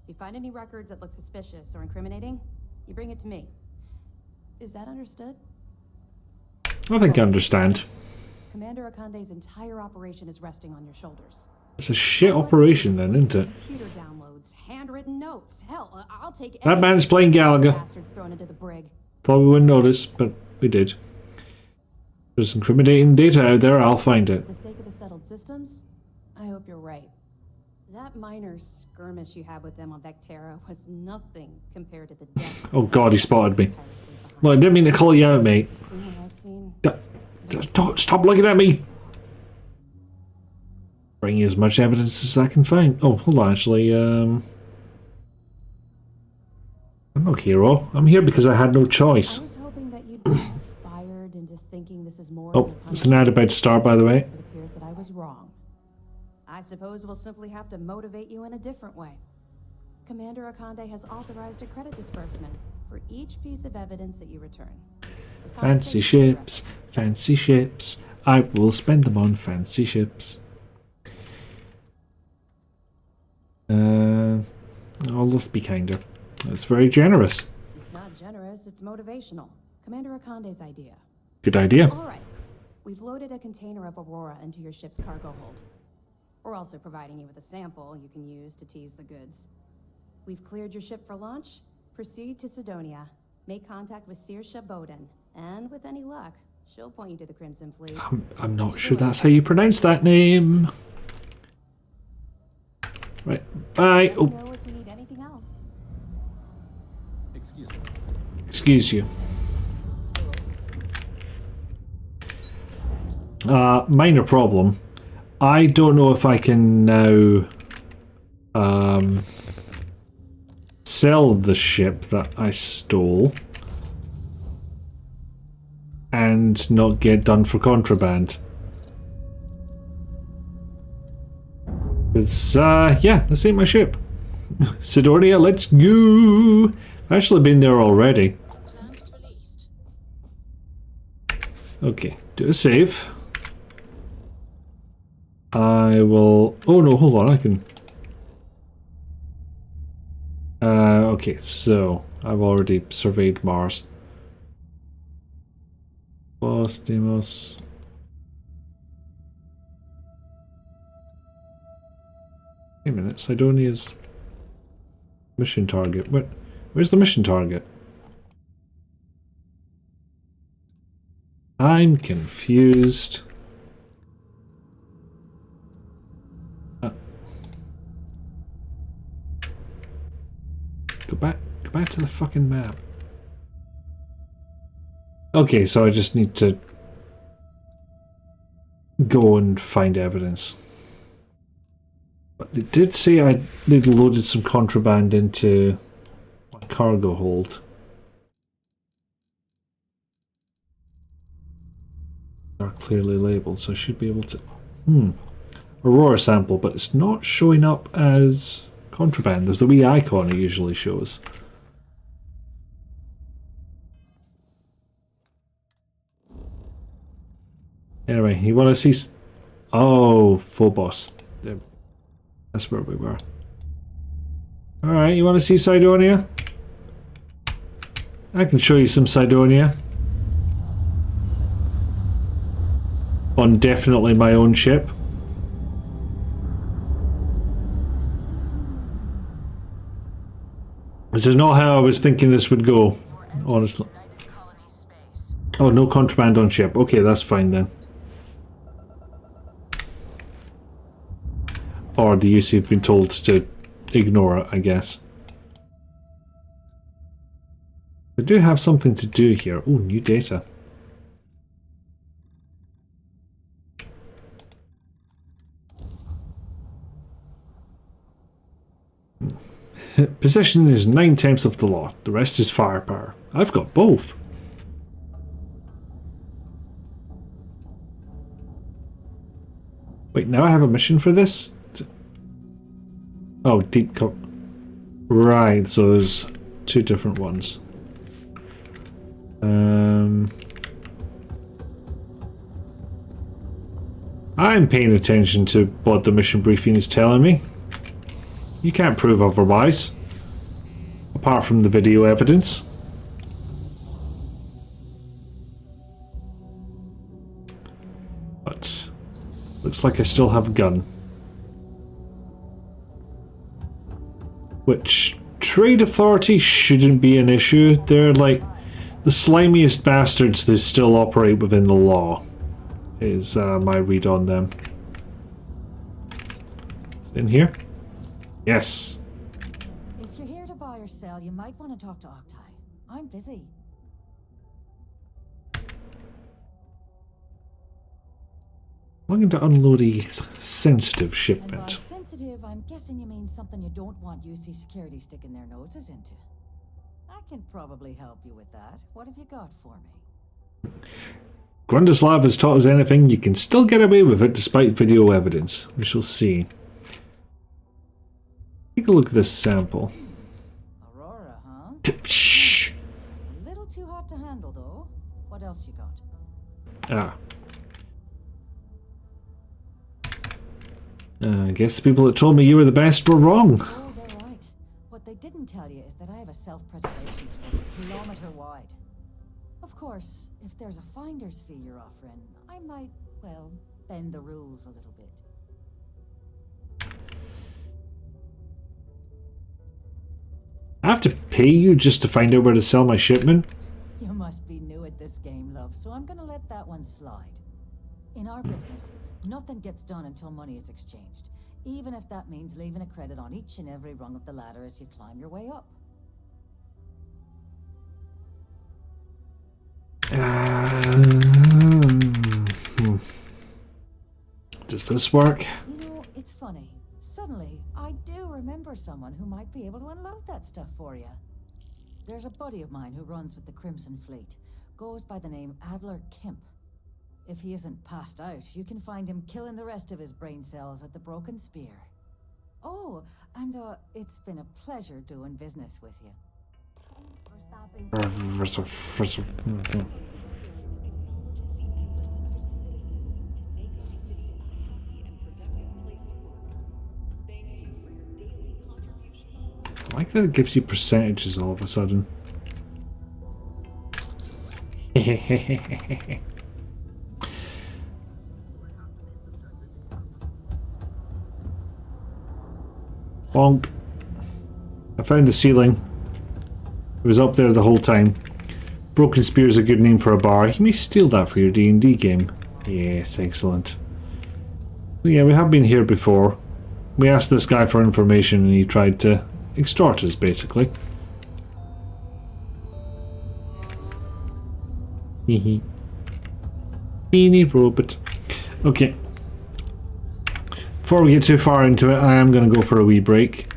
If you find any records that look suspicious or incriminating, you bring it to me. Is that understood? I think I understand. Commander Akande's entire operation is resting on your shoulders. It's a shit operation then, isn't it? Computer downloads, handwritten notes. Hell, I'll take That man's playing Gallagher. bastards thrown into the brig. Thought we wouldn't notice, but we did. There's incriminating data out there, I'll find it. For the sake of the settled systems, I hope you're right. That minor skirmish you had with them on Vectera was nothing compared to the death. Oh god, he spotted me. Well, I didn't mean to call you out, mate. You've seen what I've seen. Don't stop looking at me! Bring you as much evidence as I can find. Oh, hold on, actually, I'm not hero. I'm here because I had no choice. I was hoping that you'd be inspired into thinking this is more Oh, than a it's an ad about to start, by the way. It appears that I was wrong. I suppose we'll simply have to motivate you in a different way. Commander Akande has authorized a credit disbursement for each piece of evidence that you return. As Fancy compensation for ships, your efforts. fancy ships. I will spend them on fancy ships. Oh, let's be kinder. That's very generous. It's not generous, it's motivational. Commander Akande's idea. Good idea. All right. We've loaded a container of Aurora into your ship's cargo hold. We're also providing you with a sample you can use to tease the goods. We've cleared your ship for launch. Proceed to Sidonia. Make contact with Saoirse Bowden. And with any luck, she'll point you to the Crimson Fleet. I'm not sure that's how you pronounce that name. Right. Bye. Let me Oh, know if you need anything else. Excuse me. excuse you. Minor problem. I don't know if I can now sell the ship that I stole and not get done for contraband. It's yeah, this ain't my ship. Sidonia, let's go. I've actually been there already. Alarms released. Okay, do a save. I will... Oh no, hold on, I can... okay, so I've already surveyed Mars. Boss, Deimos... Wait a minute, Sidonia's mission target. Where's the mission target? I'm confused. Go back to the fucking map. Okay, so I just need to go and find evidence. But they did say they'd loaded some contraband into my cargo hold. They're clearly labeled, so I should be able to... Aurora sample, but it's not showing up as contraband. There's the wee icon it usually shows. Anyway, you want to see... Oh, Phobos. There. That's where we were. Alright, you want to see Sidonia? I can show you some Sidonia. On definitely my own ship. This is not how I was thinking this would go, honestly. Oh, no contraband on ship. Okay, that's fine then. Or the UC have been told to ignore it, I guess. I do have something to do here. Oh, new data. Possession is 9/10 of the law. The rest is firepower. I've got both. Wait, now I have a mission for this? Oh, deep cut. Right, so there's two different ones. I'm paying attention to what the mission briefing is telling me. You can't prove otherwise. Apart from the video evidence. But looks like I still have a gun. Which trade authority shouldn't be an issue. They're like the slimiest bastards that still operate within the law. Is my read on them. In here? Yes. If you're here to buy or sell, you might want to talk to Octai. I'm busy. Looking to unload a sensitive And by shipment. sensitive, I'm guessing you mean something you don't want UC security sticking their noses into. I can probably help you with that. What have you got for me? Grundislav has taught us anything, you can still get away with it despite video evidence. We shall see. Take a look at this sample. Aurora, huh? Shh! A little too hot to handle, though. What else you got? Ah. I guess the people that told me you were the best were wrong. Oh, they're right. What they didn't tell you is that I have a self-preservation scope a kilometer wide. Of course, if there's a finder's fee you're offering, I might, well, bend the rules a little bit. I have to pay you just to find out where to sell my shipment? You must be new at this game, love, so I'm gonna let that one slide. In our business, nothing gets done until money is exchanged, even if that means leaving a credit on each and every rung of the ladder as you climb your way up. Does this work? You know, it's funny. Suddenly, I do remember someone who might be able to unload that stuff for you. There's a buddy of mine who runs with the Crimson Fleet. Goes by the name Adler Kemp. If he isn't passed out, you can find him killing the rest of his brain cells at the Broken Spear. Oh, and it's been a pleasure doing business with you. like that it gives you percentages all of a sudden. Bonk. I found the ceiling. It was up there the whole time. Broken Spear is a good name for a bar. You may steal that for your D&D game. Yes, excellent. So yeah, we have been here before. We asked this guy for information and he tried to extort us, basically. Hehe. Teeny robot. Okay. Before we get too far into it, I am going to go for a wee break.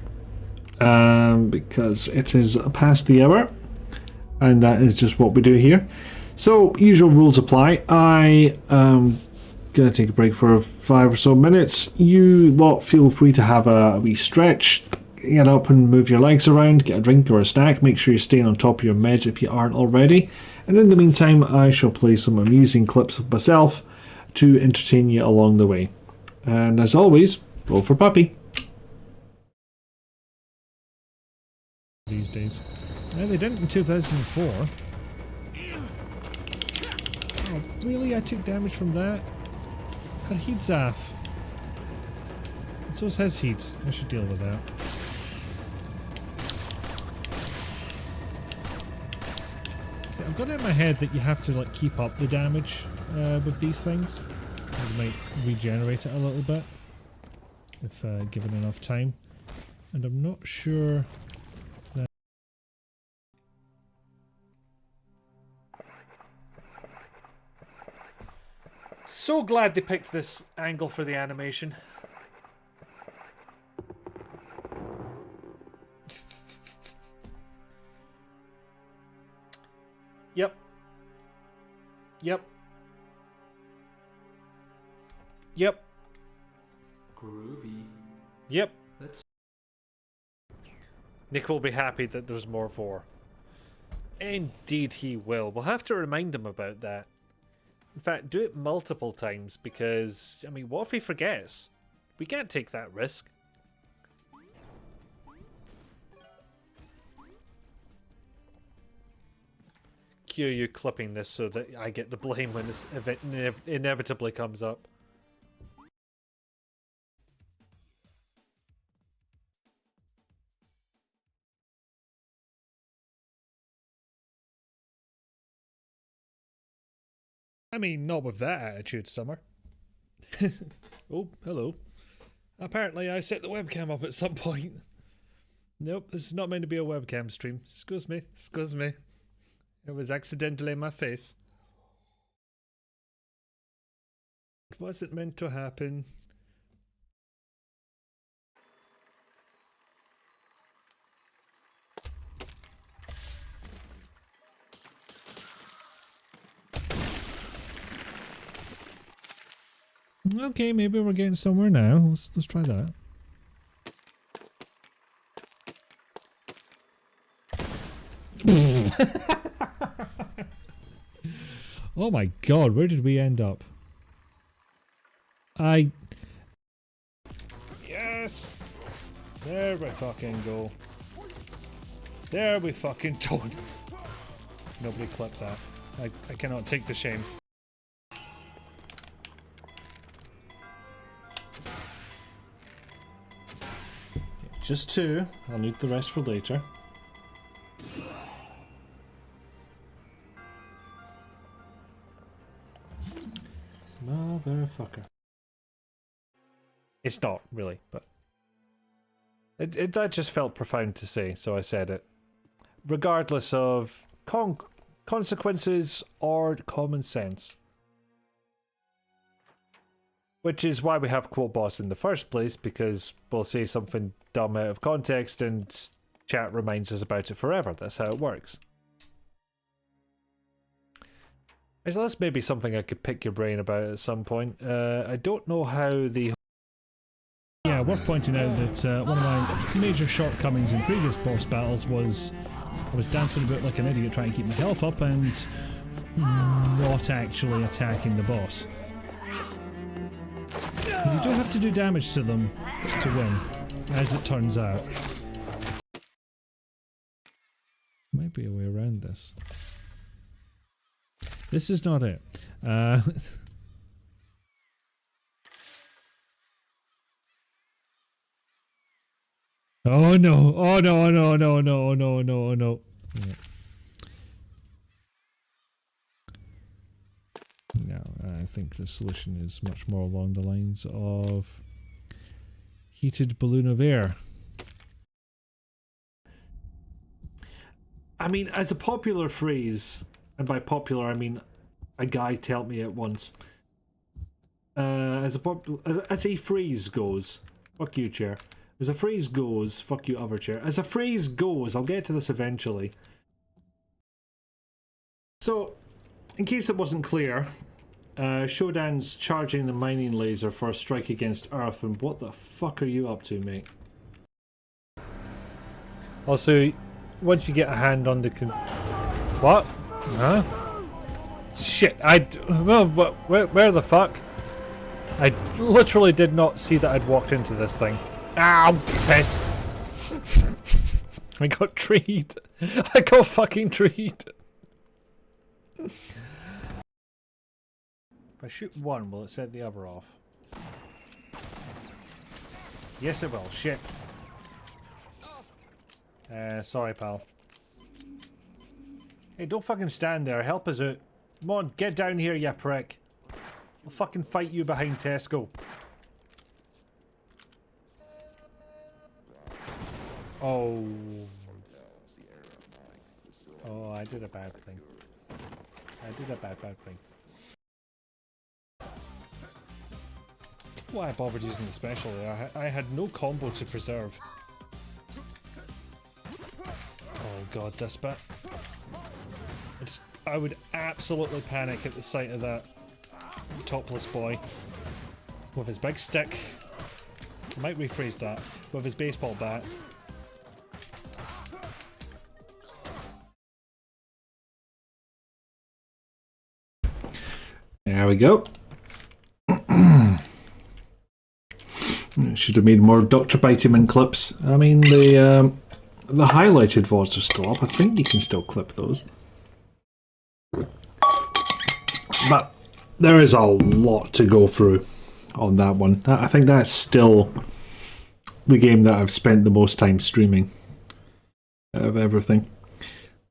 Because it is past the hour. And that is just what we do here. So, usual rules apply. I am going to take a break for 5 or so minutes. You lot feel free to have a wee stretch. Get up and move your legs around. Get a drink or a snack. Make sure you're staying on top of your meds if you aren't already. And in the meantime, I shall play some amusing clips of myself to entertain you along the way. And as always, roll for puppy. These days. No, they didn't in 2004. Oh, really? I took damage from that? Her heat's off. And so's his heat. I should deal with that. See, I've got it in my head that you have to like keep up the damage with these things. It might regenerate it a little bit if given enough time. And I'm not sure that... So glad they picked this angle for the animation. Yep. Yep. Yep. Groovy. Yep. Let's... Nick will be happy that there's more for. Indeed he will. We'll have to remind him about that. In fact, do it multiple times because, I mean, what if he forgets? We can't take that risk. Cue you clipping this so that I get the blame when this event inevitably comes up. I mean, not with that attitude, Summer. Oh, hello. Apparently I set the webcam up at some point. Nope, this is not meant to be a webcam stream. Excuse me, excuse me. It was accidentally in my face. It wasn't meant to happen. Okay, maybe we're getting somewhere now. Let's try that. Oh my god, where did we end up? Yes! There we fucking go. There we fucking don't. Nobody clips that. I cannot take the shame. Just 2. I'll need the rest for later. Motherfucker. It's not, really, but... That just felt profound to say, so I said it. Regardless of consequences or common sense. Which is why we have Quote Boss in the first place, because we'll say something dumb out of context and chat reminds us about it forever. That's how it works. So that's maybe something I could pick your brain about at some point. I don't know how the... Yeah, worth pointing out that one of my major shortcomings in previous boss battles was I was dancing about like an idiot trying to keep my health up and not actually attacking the boss. You don't have to do damage to them to win, as it turns out. might be a way around this. This is not it. Oh no! Oh no! No! No! No! No! No! No! Yeah. No, I think the solution is much more along the lines of heated balloon of air. I mean, as a popular phrase, and by popular I mean a guy told me it once. As a phrase goes, fuck you, chair. As a phrase goes, fuck you, other chair. As a phrase goes, I'll get to this eventually. So, in case it wasn't clear, Shodan's charging the mining laser for a strike against Earth, and what the fuck are you up to, mate? Also, once you get a hand on the what? Huh? Shit, well, where the fuck? I literally did not see that I'd walked into this thing. Ow, piss! I got treed. I got fucking treed. If I shoot one, will it set the other off? Yes it will, shit. Sorry pal. Hey, don't fucking stand there, help us out. Come on, get down here, you prick. I'll fucking fight you behind Tesco. Oh. Oh, I did a bad thing. I did a bad thing. Why I bothered using the special there? I had no combo to preserve. Oh god, this bit. I would absolutely panic at the sight of that topless boy with his big stick. I might rephrase that. With his baseball bat. There we go. Should have made more Dr. Biteman clips. I mean, the highlighted VODs are still up. I think you can still clip those. But there is a lot to go through on that one. I think that's still the game that I've spent the most time streaming out of everything.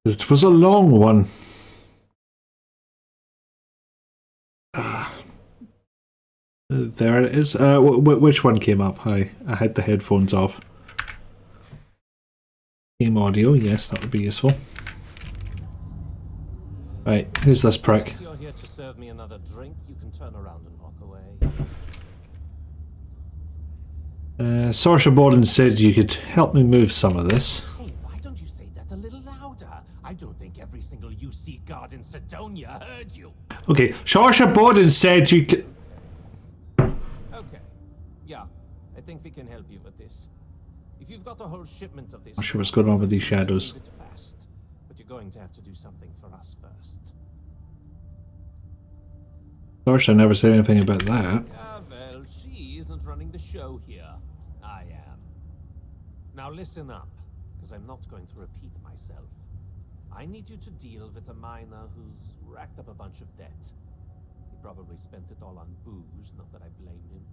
It was a long one. There it is. Which one came up? I had the headphones off. Game audio, yes, that would be useful. Right, who's this prick? You're here to serve me another drink. You can turn around and walk away. Saoirse Borden said you could help me move some of this. Hey, why don't you say that a little louder? I don't think every single UC guard in Sidonia heard you. Okay, Saoirse Borden said you could. Okay, yeah, I think we can help you with this. If you've got a whole shipment of this, Not sure what's going on with these shadows. move it fast, but you're going to have to do something for us first. Saoirse never said anything about that. Yeah, well, she isn't running the show here. I am. Now listen up, because I'm not going to repeat myself. I need you to deal with a miner who's racked up a bunch of debt. He probably spent it all on booze, not that I blame him.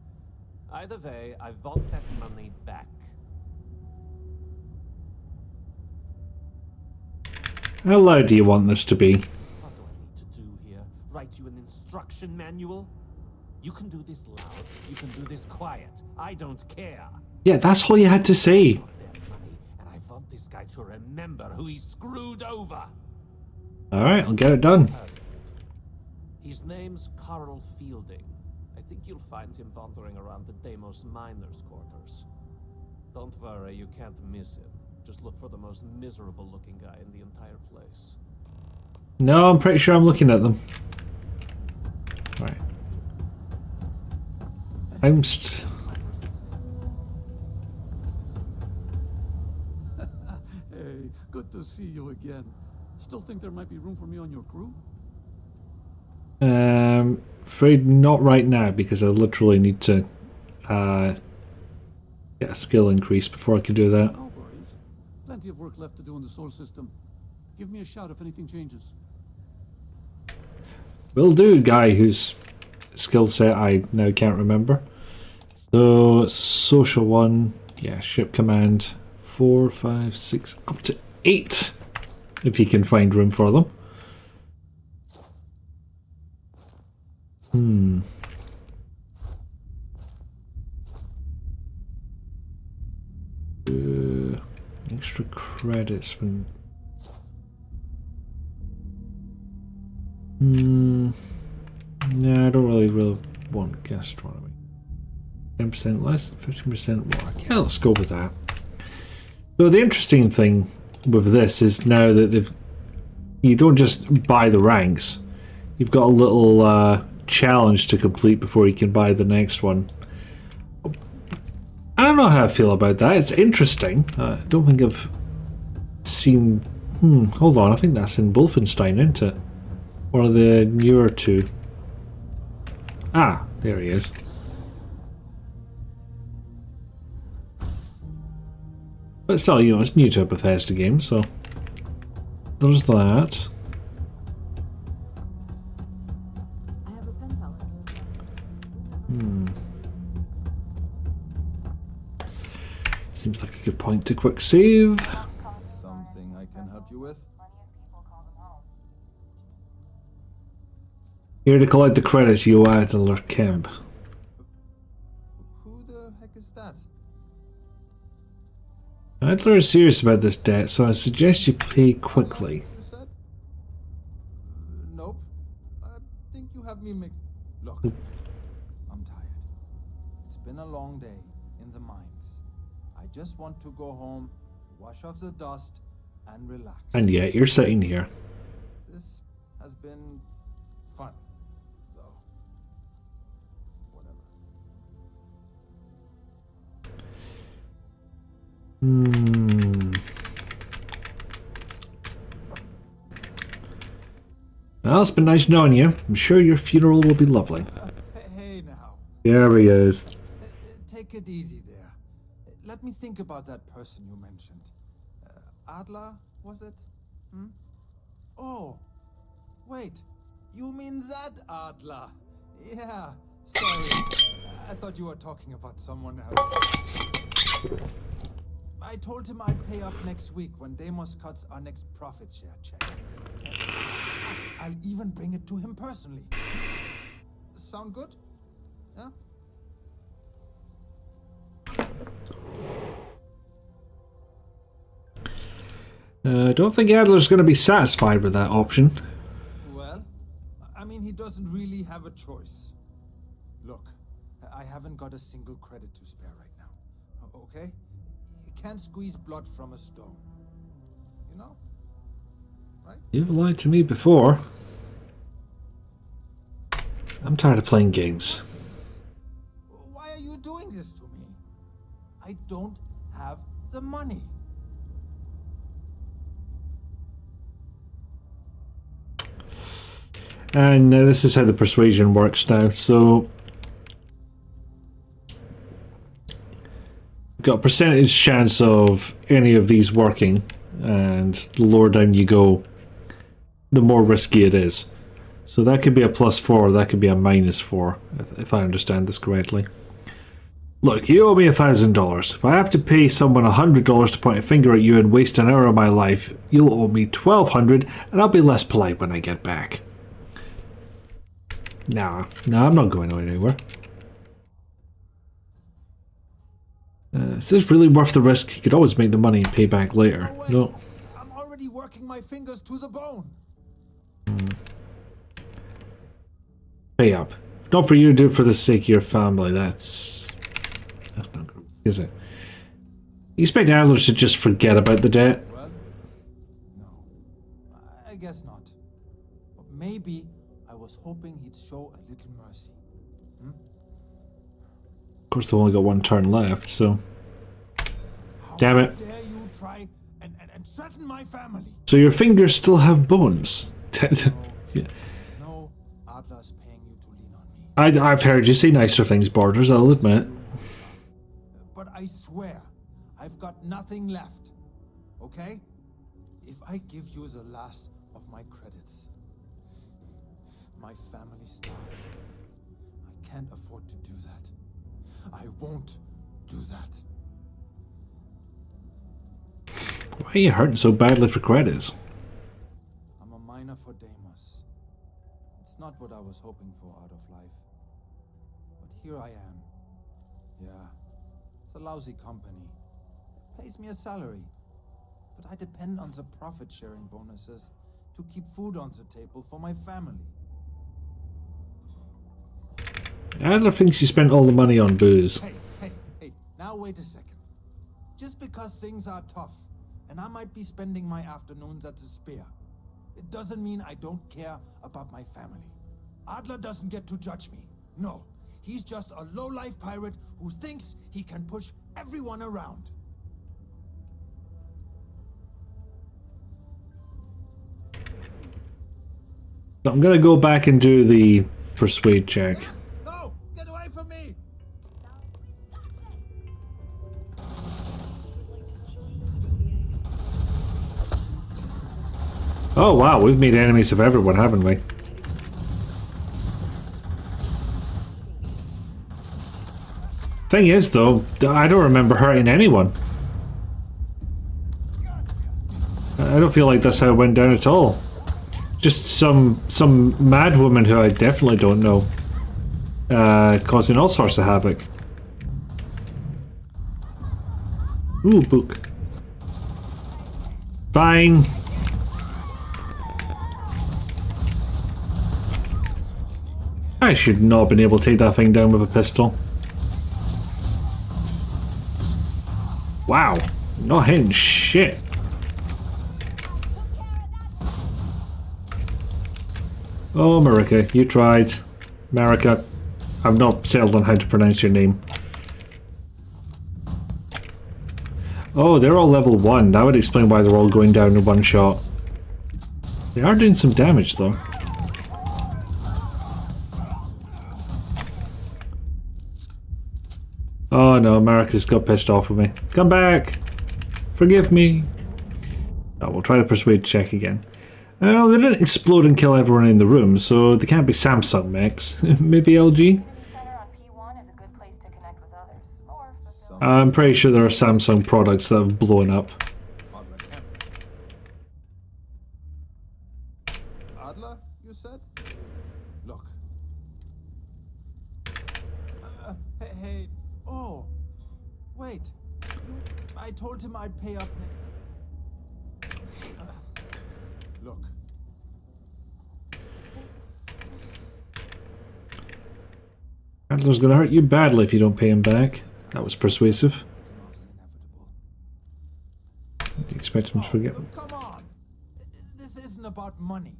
Either way, I want that money back. How loud do you want this to be? What do I need to do here? Write you an instruction manual? You can do this loud, you can do this quiet. I don't care. Yeah, that's all you had to say. Their money, and I want this guy to remember who he screwed over. Alright, I'll get it done. Perfect. His name's Carl Fielding. I think you'll find him wandering around the Deimos miners' quarters. Don't worry, you can't miss him. Just look for the most miserable looking guy in the entire place. No, I'm pretty sure I'm looking at them. Right. Hey, good to see you again. Still think there might be room for me on your crew? Afraid not right now because I literally need to get a skill increase before I can do that. No worries. Plenty of work left to do in the solar system. Give me a shout if anything changes. Will do, guy whose skill set I now can't remember. So, social one, yeah, ship command 4, 5, 6, up to 8, if you can find room for them. Extra credits when. No, I don't really want gastronomy. 10% less, 15% more. Yeah, let's go with that. So the interesting thing with this is now that you don't just buy the ranks. You've got a little challenge to complete before you can buy the next one. I don't know how I feel about that. It's interesting. I don't think I've seen... hold on, I think that's in Wolfenstein, isn't it? One of the newer two. Ah, there he is. But still, you know, it's new to a Bethesda game, so... There's that. I have a pen pal. Seems like a good point to quick save. Something I can help you with? Here to collect the credits you owe Adler Kemp. Who the heck is that? Adler is serious about this debt, so I suggest you pay quickly. You said? Nope. I think you have me mixed. Look, I'm tired. It's been a long day in the mines. I just want to go home, wash off the dust, and relax. And yet, you're sitting here. This has been fun, though. Whatever. Well, it's been nice knowing you. I'm sure your funeral will be lovely. Hey now. There he is. Take it easy there. Let me think about that person you mentioned. Adler, was it? Oh, wait. You mean that Adler? Yeah, sorry. I thought you were talking about someone else. I told him I'd pay up next week when Deimos cuts our next profit share check. I'll even bring it to him personally. Sound good? Yeah? I don't think Adler's going to be satisfied with that option. Well, I mean, he doesn't really have a choice. Look, I haven't got a single credit to spare right now. Okay? You can't squeeze blood from a stone. You know? Right? You've lied to me before. I'm tired of playing games. Why are you doing this to me? I don't have the money. And this is how the persuasion works now. So, got a percentage chance of any of these working, and the lower down you go, the more risky it is. So that could be a +4, that could be a -4, if I understand this correctly. Look, you owe me $1,000. If I have to pay someone $100 to point a finger at you and waste an hour of my life, you'll owe me $1,200, and I'll be less polite when I get back. Nah, I'm not going anywhere. Is this really worth the risk? You could always make the money and pay back later. No. I'm already working my fingers to the bone. Pay up. If not for you, do it for the sake of your family. That's not good, is it? You expect Adler to just forget about the debt? Well, no. I guess not. But maybe I was hoping he'd show a little mercy. Of course, they've only got one turn left, so... Damn it. How dare you try and threaten my family? So your fingers still have bones? Yeah. No, Adler's paying you to lean on me. I've heard you say nicer things, Borders, I'll admit. But I swear, I've got nothing left. Okay? If I give you the last of my credits, my family starves. I can't afford to do that. I won't do that. Why are you hurting so badly for credits? I'm a miner for Deimos. It's not what I was hoping for out of life. But here I am. Yeah, it's a lousy company. Pays me a salary. But I depend on the profit-sharing bonuses to keep food on the table for my family. Adler thinks you spent all the money on booze. Hey, now wait a second. Just because things are tough, and I might be spending my afternoons at the Spear, it doesn't mean I don't care about my family. Adler doesn't get to judge me. No, he's just a low-life pirate who thinks he can push everyone around. I'm gonna go back and do the persuade check. No! Get away from me! Oh wow, we've made enemies of everyone, haven't we? Thing is though, I don't remember hurting anyone. I don't feel like that's how it went down at all. Just some mad woman who I definitely don't know, causing all sorts of havoc. Ooh, book. Fine. I should not have been able to take that thing down with a pistol. Wow, not hitting shit. Oh, Marika, you tried. Marika, I've not settled on how to pronounce your name. Oh, they're all level 1. That would explain why they're all going down in one shot. They are doing some damage, though. Oh no, Marika's got pissed off with me. Come back! Forgive me! Oh, we'll try the persuade check again. Well, they didn't explode and kill everyone in the room, so they can't be Samsung mechs. Maybe LG? I'm pretty sure there are Samsung products that have blown up. Adler, you said? Look. Hey. Oh. Wait. I told him I'd pay up look. Adler's gonna hurt you badly if you don't pay him back. That was persuasive. You expect him to forget? Come on. This isn't about money.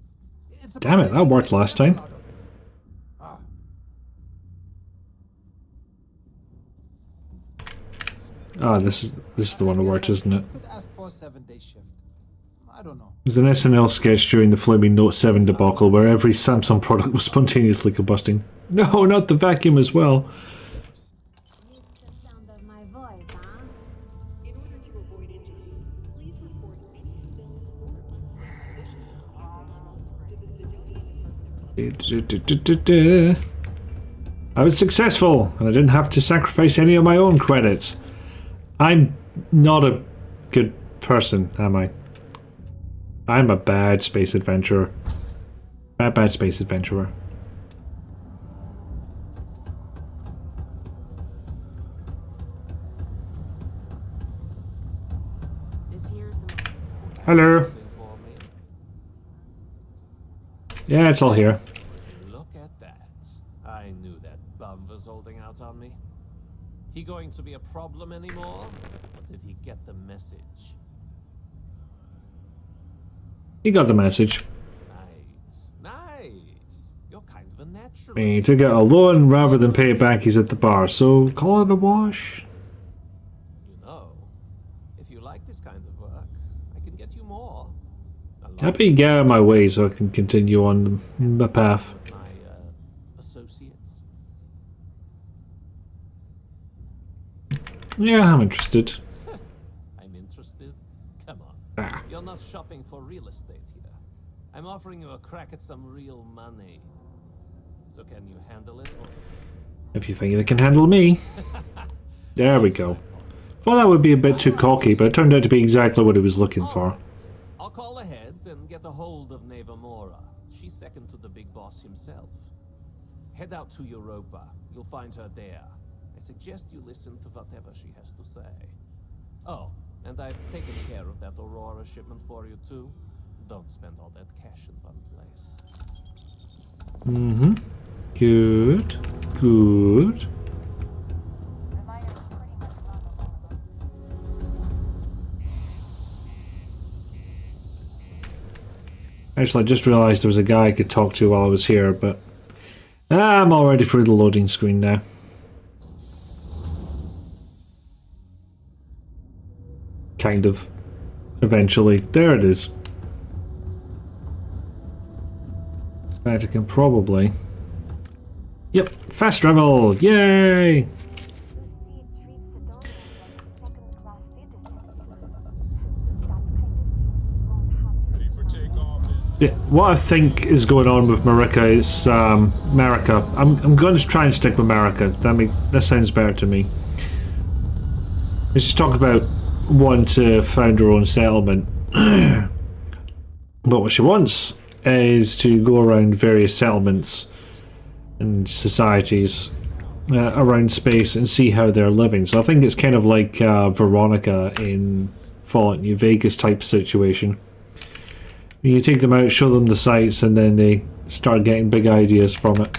It's about Damn it, that worked last time. Ah, this is the one that works, isn't it? Could ask for a 7-day shift. I don't know. There's an SNL sketch during the flaming Note 7 debacle where every Samsung product was spontaneously combusting. No, not the vacuum as well. I was successful, and I didn't have to sacrifice any of my own credits. I'm not a good person, am I? I'm a bad space adventurer. Bad space adventurer. Hello. Yeah, it's all here. Look at that. I knew that bum was holding out on me. He going to be a problem anymore? Or did he get the message? He got the message. Nice. You're kind of a natural. He took out a loan rather than pay it back. He's at the bar, so call it a wash. You know, if you like this kind of work, I can get you more. How about you get out of my way so I can continue on the path? My associates. Yeah, I'm interested. I'm interested. Come on, Ah. You're not shopping for real estate here. I'm offering you a crack at some real money. So can you handle it? Or... If you think they can handle me. There we go. Well, that would be a bit too cocky, but it turned out to be exactly what he was looking for. I'll call ahead and get a hold of Nevamora. She's second to the big boss himself. Head out to Europa. You'll find her there. I suggest you listen to whatever she has to say. Oh, and I've taken care of that Aurora shipment for you too. Don't spend all that cash in one place. Mm-hmm. Good. Good. Actually, I just realised there was a guy I could talk to while I was here, but I'm already through the loading screen now. Kind of. Eventually. There it is. In fact, I can probably... Yep, fast travel! Yay! Yeah, what I think is going on with Marika is Marika. I'm going to try and stick with Marika. That sounds better to me. Let's just talk about wanting to found her own settlement. But what she wants is to go around various settlements and societies around space and see how they're living. So I think it's kind of like Veronica in Fallout New Vegas type situation. You take them out, show them the sights, and then they start getting big ideas from it.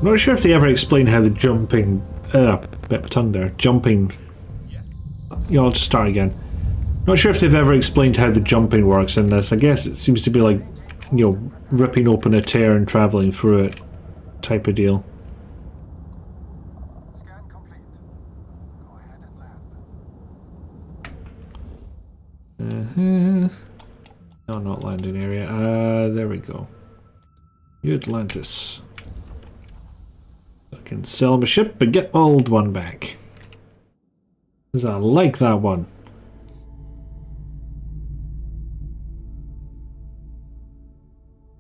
Not sure if they ever explain how the jumping... bit of a tongue there. Jumping... Yeah, I'll just start again. Not sure if they've ever explained how the jumping works in this. I guess it seems to be like, you know, ripping open a tear and travelling through it type of deal. Scan complete. Go ahead and land. No, not landing area. There we go. New Atlantis. I can sell my ship and get my old one back. Because I like that one.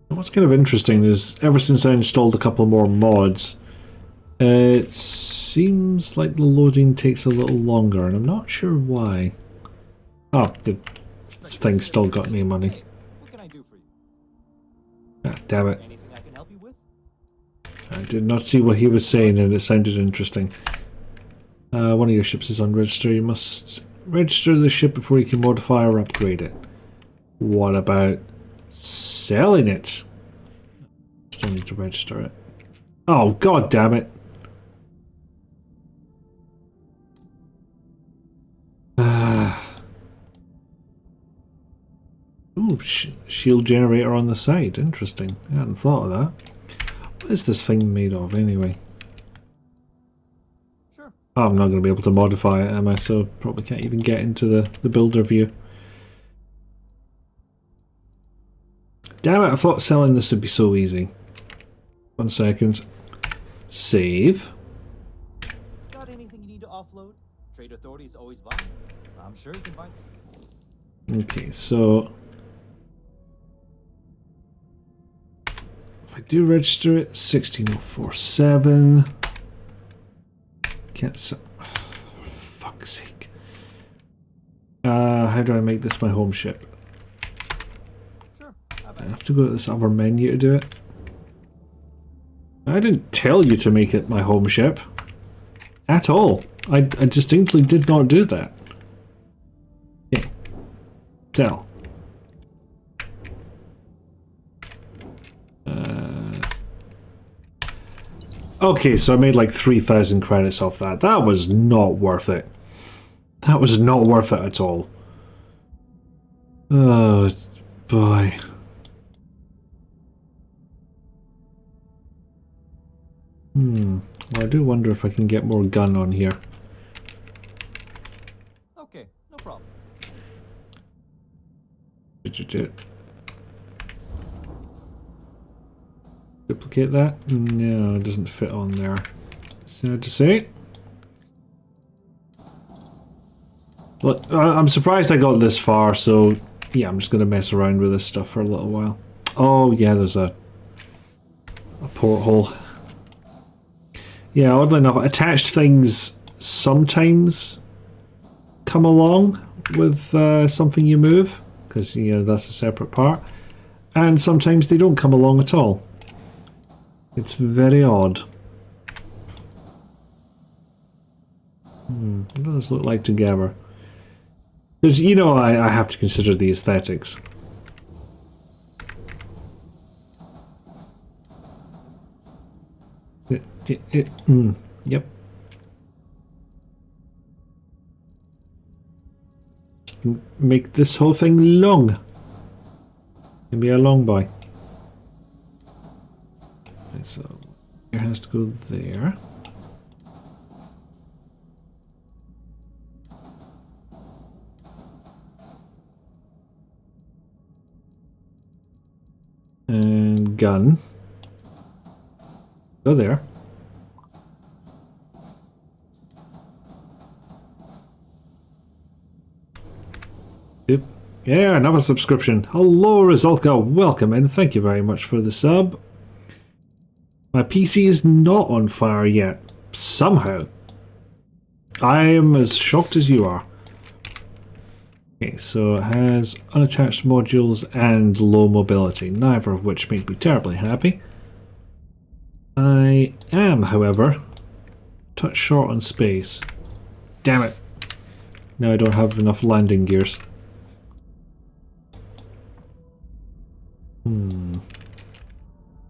What's kind of interesting is, ever since I installed a couple more mods, it seems like the loading takes a little longer, and I'm not sure why. Oh, the thing still got me money. What can I do for you? Ah, damn it. Anything I can help you with? I did not see what he was saying, and it sounded interesting. One of your ships is unregistered. You must register the ship before you can modify or upgrade it. What about selling it? Still need to register it. Oh, god damn it. Ooh, shield generator on the side. Interesting. I hadn't thought of that. What is this thing made of anyway? Sure. Oh, I'm not going to be able to modify it, am I? So probably can't even get into the builder view. Damn it, I thought selling this would be so easy. 1 second. Save. Got anything you need to offload? Trade authorities always buy. I'm sure you can find it. Okay, so if I do register it, 16047. Can't sell. For fuck's sake. How do I make this my home ship? Sure. I have to go to this other menu to do it. I didn't tell you to make it my home ship. At all. I distinctly did not do that. Okay. Tell. Okay, so I made like 3,000 credits off that. That was not worth it. That was not worth it at all. Oh, boy. Well, I do wonder if I can get more gun on here. Okay, no problem. duplicate that? No, it doesn't fit on there. Sad to say. Look, I'm surprised I got this far, so yeah, I'm just going to mess around with this stuff for a little while. Oh yeah, there's a porthole. Yeah, oddly enough, attached things sometimes come along with something you move, because you know that's a separate part, and sometimes they don't come along at all. It's very odd. What does this look like together? Because you know I have to consider the aesthetics. Yep. Make this whole thing long. Can be a long boy. Okay, so it has to go there. And gun. Go there. Yep. Yeah, another subscription. Hello, Rizalka. Welcome and thank you very much for the sub. My PC is not on fire yet. Somehow. I am as shocked as you are. Okay, so it has unattached modules and low mobility, neither of which make me terribly happy. I am, however, touch short on space. Damn it. Now I don't have enough landing gears.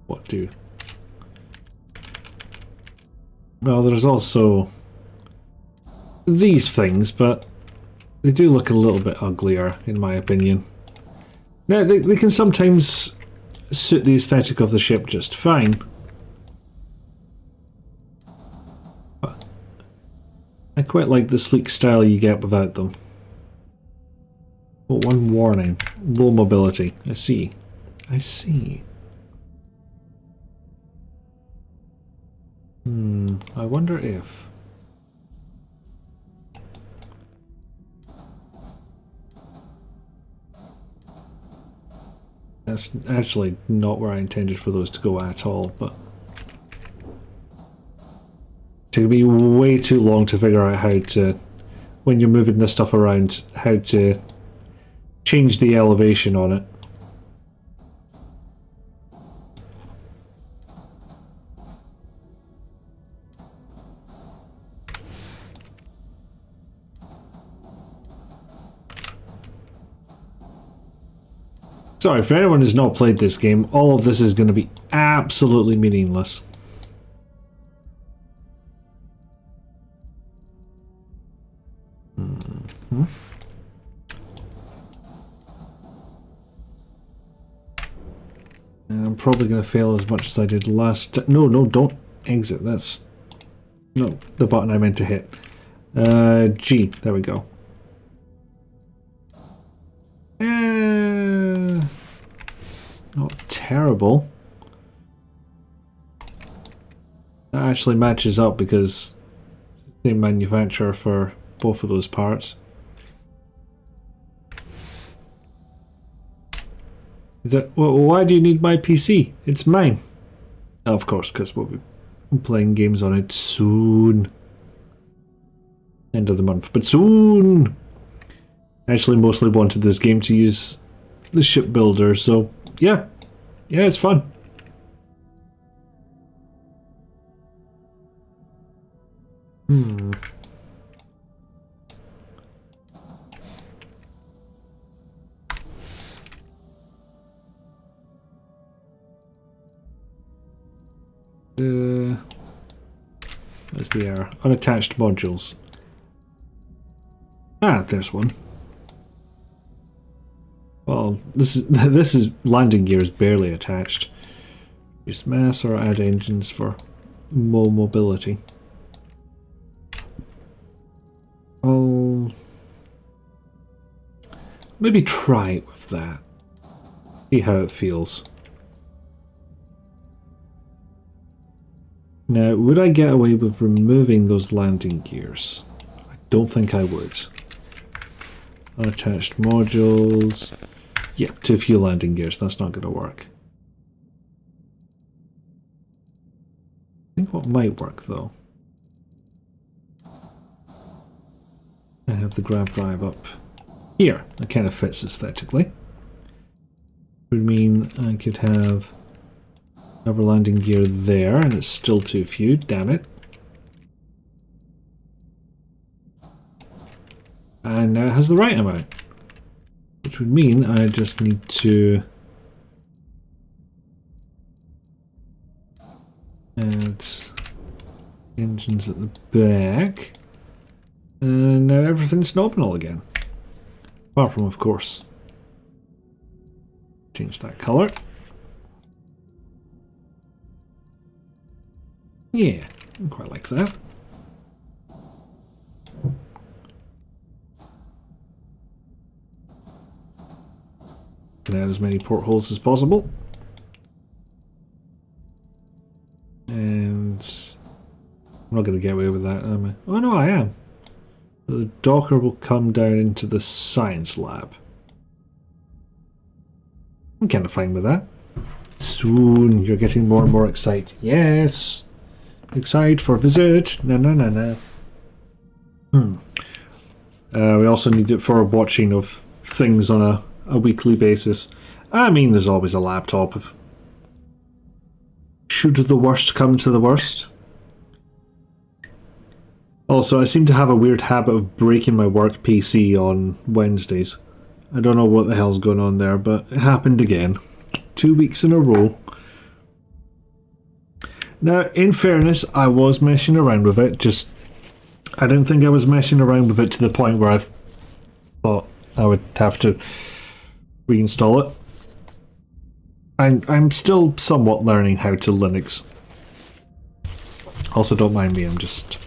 What do? Well, there's also these things, but they do look a little bit uglier, in my opinion. Now, they can sometimes suit the aesthetic of the ship just fine. But I quite like the sleek style you get without them. Oh, one warning. Low mobility. I see. I see. I wonder if... That's actually not where I intended for those to go at all, but... It took me way too long to figure out how to... When you're moving this stuff around, how to change the elevation on it. Sorry, for anyone who's not played this game, all of this is going to be absolutely meaningless. And I'm probably going to fail as much as I did last... No, don't exit. That's... No, the button I meant to hit. G. There we go. It's not terrible. That actually matches up because it's the same manufacturer for both of those parts. Is that, well, why do you need my PC? It's mine. Of course, because we'll be playing games on it soon. End of the month, but soon! I actually mostly wanted this game to use the ship builder, so yeah. Yeah, it's fun. Where's the error? Unattached modules. Ah, there's one. Well, this is landing gears barely attached. Use mass or add engines for more mobility. I'll maybe try it with that. See how it feels. Now, would I get away with removing those landing gears? I don't think I would. Unattached modules. Yeah, too few landing gears. That's not going to work. I think what might work, though. I have the grav drive up here. That kind of fits aesthetically. Would mean I could have another landing gear there, and it's still too few. Damn it. And now it has the right amount. Which would mean I just need to add engines at the back. And now everything's nominal again. Apart from, of course, change that colour. Yeah, I quite like that. Can add as many portholes as possible. And I'm not going to get away with that, am I? Oh no, I am. The Docker will come down into the science lab. I'm kind of fine with that. Soon, you're getting more and more excited. Yes! Excited for visit. No. We also need it for watching of things on a weekly basis. I mean, there's always a laptop. Should the worst come to the worst. Also, I seem to have a weird habit of breaking my work PC on Wednesdays. I don't know what the hell's going on there, but it happened again. 2 weeks in a row. Now, in fairness, I was messing around with it, just I didn't think I was messing around with it to the point where I thought I would have to reinstall it. I'm still somewhat learning how to Linux. Also, don't mind me, I'm just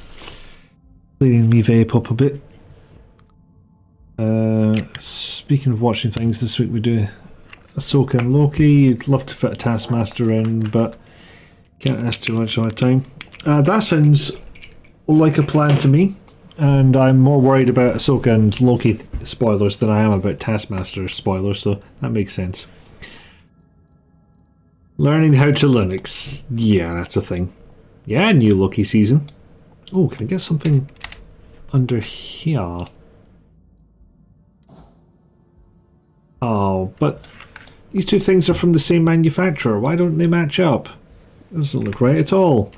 cleaning me vape up a bit. Speaking of watching things, this week we do Ahsoka and Loki. You'd love to fit a Taskmaster in, but can't ask too much of my time. That sounds like a plan to me, and I'm more worried about Ahsoka and Loki spoilers than I am about Taskmaster spoilers, so that makes sense. Learning how to Linux. Yeah, that's a thing. Yeah, new Loki season. Oh, can I get something under here? Oh, but these two things are from the same manufacturer. Why don't they match up? It doesn't look right at all.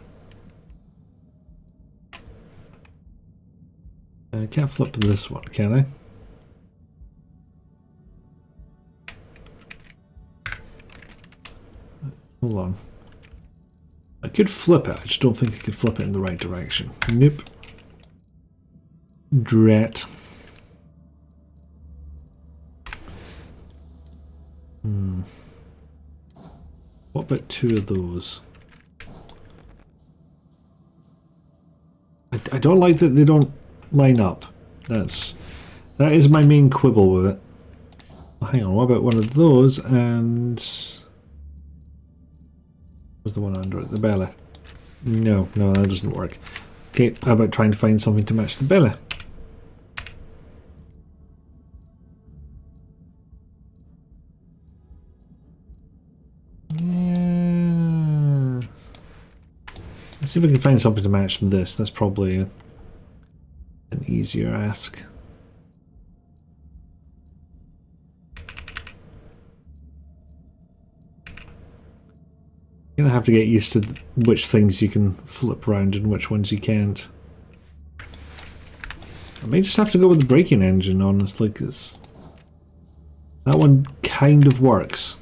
I can't flip this one, can I? Hold on. I could flip it, I just don't think I could flip it in the right direction. Nope. Drat. What about two of those? I don't like that they don't line up. That is my main quibble with it. Oh, hang on, what about one of those and where's the one under it? The belly. No, that doesn't work. Okay, how about trying to find something to match the belly? Yeah. Let's see if we can find something to match this. That's probably an easier ask. You're gonna have to get used to which things you can flip around and which ones you can't. I may just have to go with the braking engine, honestly, because that one kind of works.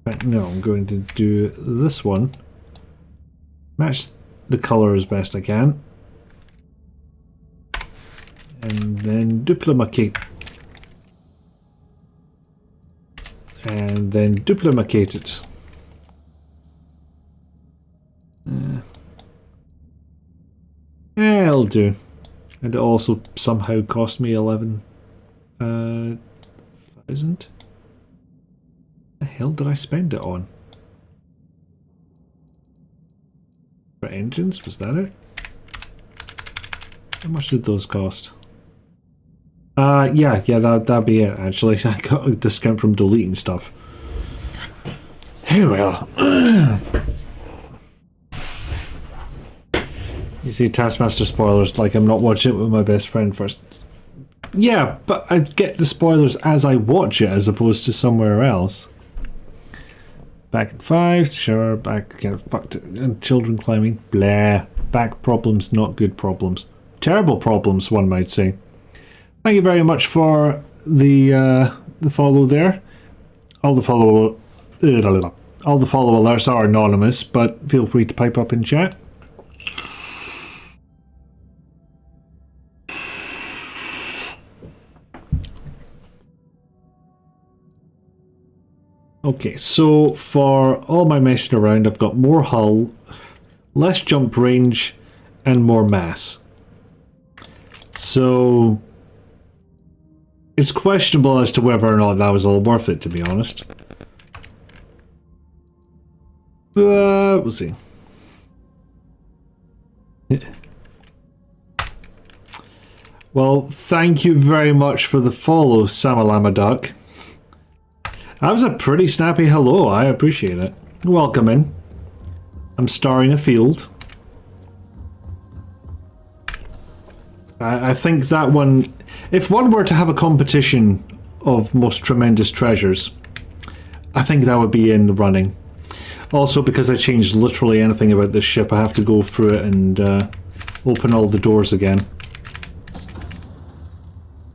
But no, I'm going to do this one. Match the colour as best I can. And then duplicate. And then duplicate it. It'll do. And it also somehow cost me 11,000. The hell did I spend it on? For engines, was that it? How much did those cost? Yeah, that'd be it, actually. I got a discount from deleting stuff. Here we are. You see, Taskmaster spoilers, like I'm not watching it with my best friend first. Yeah, but I get the spoilers as I watch it, as opposed to somewhere else. Back at 5, sure, back kind of fucked it, and children climbing, blah. Back problems, not good problems. Terrible problems, one might say. Thank you very much for the follow there. All the follow alerts are anonymous, but feel free to pipe up in chat. Okay, so for all my messing around, I've got more hull, less jump range, and more mass. So it's questionable as to whether or not that was all worth it, to be honest. We'll see. Well, thank you very much for the follow, Samalama Duck. That was a pretty snappy hello, I appreciate it. Welcome in. I'm starring a field. I think that one, if one were to have a competition of most tremendous treasures, I think that would be in the running. Also, because I changed literally anything about this ship, I have to go through it and open all the doors again.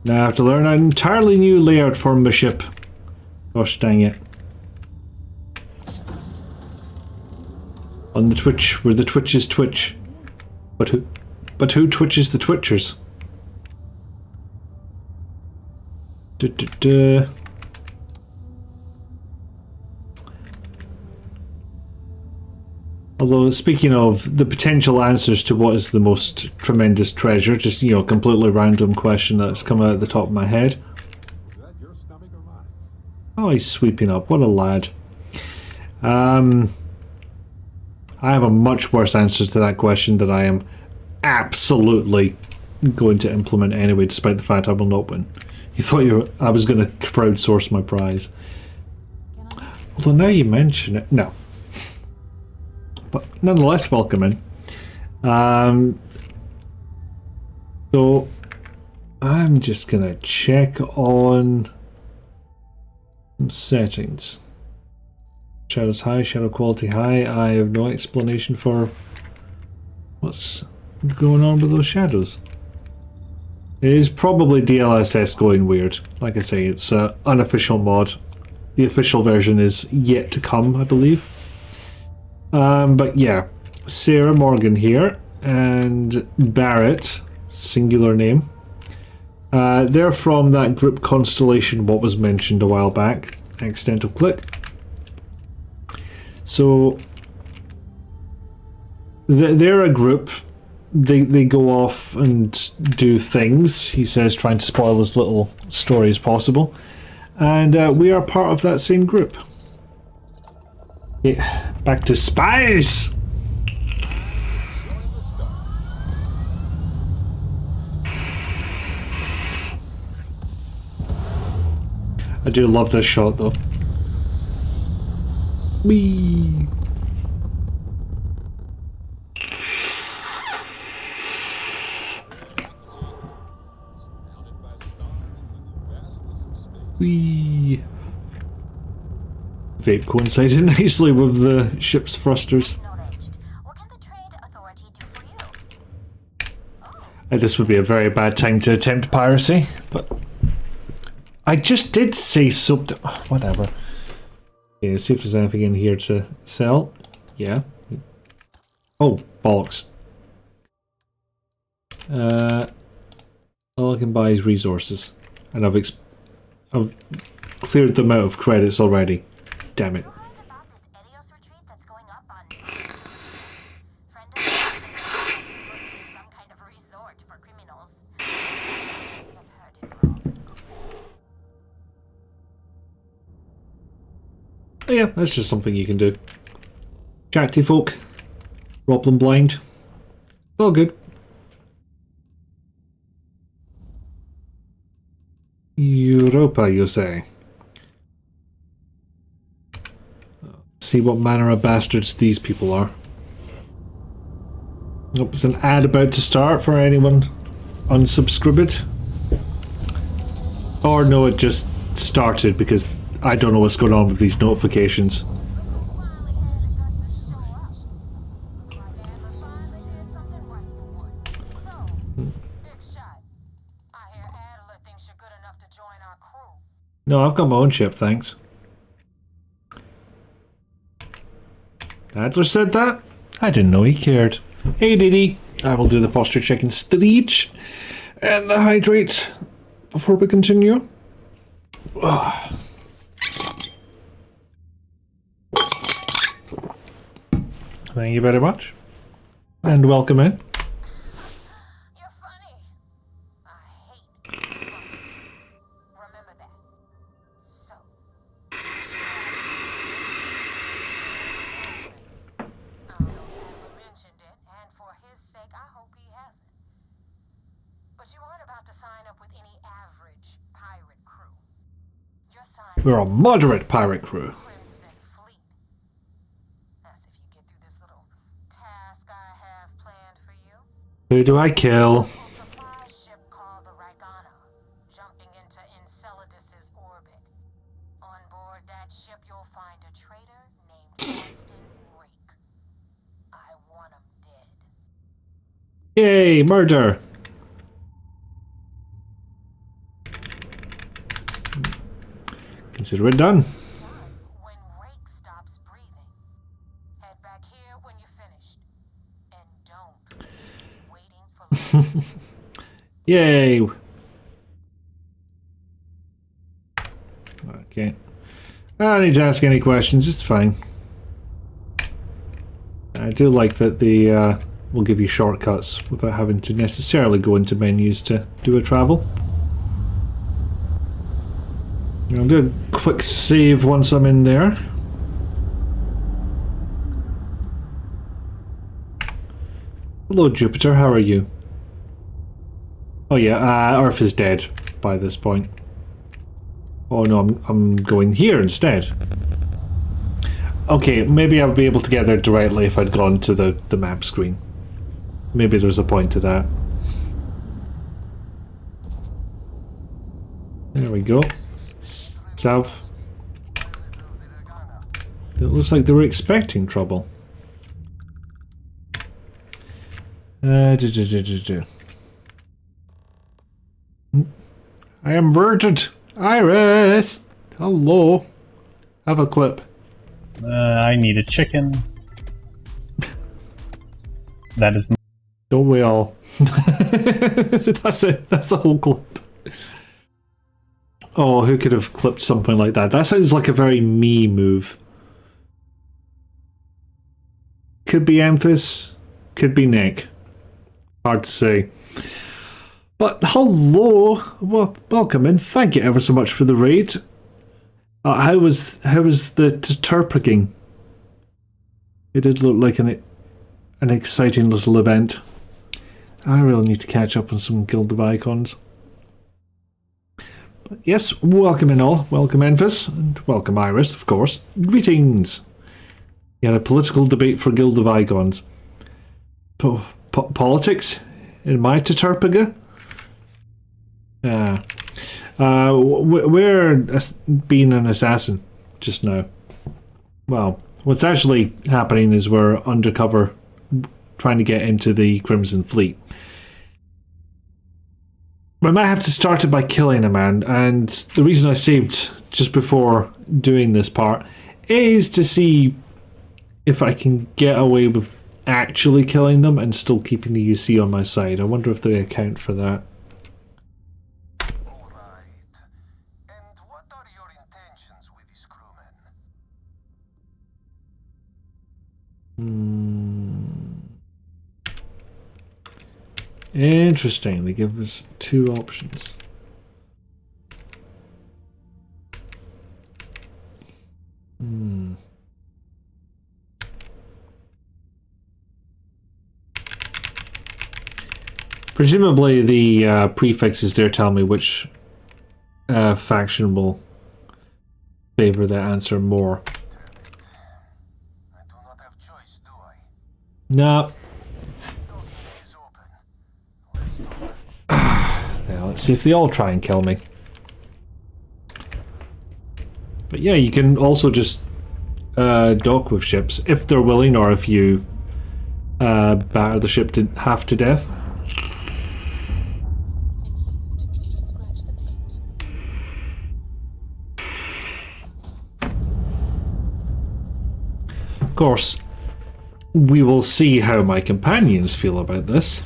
Now I have to learn an entirely new layout for my ship. Gosh dang it. On the Twitch, where the Twitches twitch. But who twitches the Twitchers? Although, speaking of the potential answers to what is the most tremendous treasure, just, you know, completely random question that's come out at the top of my head. Oh, he's sweeping up. What a lad. I have a much worse answer to that question that I am absolutely going to implement anyway, despite the fact I will not win. You thought I was going to crowdsource my prize. Although now you mention it, no. But nonetheless, welcome in. So I'm just going to check on some settings. Shadows high, shadow quality high. I have no explanation for what's going on with those shadows. It is probably DLSS going weird. Like I say, it's an unofficial mod. The official version is yet to come, I believe. But yeah, Sarah Morgan here and Barrett, singular name. They're from that group Constellation, what was mentioned a while back, Accidental Click. So they're a group. They go off and do things, he says, trying to spoil as little story as possible. And we are part of that same group. Yeah, back to spies! I do love this shot though. Whee! Whee! Vape coincided nicely with the ship's thrusters. This would be a very bad time to attempt piracy, but I just did say something. Whatever. Okay, let's see if there's anything in here to sell. Yeah. Oh, bollocks. All I can buy is resources, and I've cleared them out of credits already. Damn it. Yeah, that's just something you can do. Chat to folk. Rob them blind. All good. Europa, you say? See what manner of bastards these people are. Oh, there's an ad about to start for anyone unsubscribed. Or no, it just started because I don't know what's going on with these notifications. No, I've got my own ship, thanks. Adler said that? I didn't know he cared. Hey, Diddy. I will do the posture check and stretch and the hydrate before we continue. Ugh. Thank you very much. And welcome in. We're a moderate pirate crew. Who do I kill? Yay, murder! Consider it done. Yay! Okay. I don't need to ask any questions, it's fine. I do like that the will give you shortcuts without having to necessarily go into menus to do a travel. I'll do a quick save once I'm in there. Hello, Jupiter, how are you? Oh yeah, Earth is dead by this point. Oh no, I'm going here instead. Okay, maybe I'll be able to get there directly if I'd gone to the map screen. Maybe there's a point to that. There we go. South. It looks like they were expecting trouble. I am verted. Iris! Hello. Have a clip. I need a chicken. That is... Don't we all? That's it. That's the whole clip. Oh, who could have clipped something like that? That sounds like a very me move. Could be Emphas, could be Nick. Hard to say. But hello, well, welcome in. Thank you ever so much for the raid. How was the Terpaging? It did look like an exciting little event. I really need to catch up on some Guild of Icons. But yes, welcome in all. Welcome Enfys, and welcome Iris, of course. Greetings. You had a political debate for Guild of Icons. Politics? In my Tatarpaga? We're being an assassin just now. Well, what's actually happening is we're undercover trying to get into the Crimson Fleet. I might have to start it by killing a man, and the reason I saved just before doing this part is to see if I can get away with actually killing them and still keeping the UC on my side. I wonder if they account for that. Interesting, they give us two options. Presumably the prefixes there tell me which faction will favor the answer more. I do not have choice, do I? No. Document is open. Yeah, let's see if they all try and kill me. But yeah, you can also just dock with ships if they're willing, or if you batter the ship to half to death. Of course, we will see how my companions feel about this.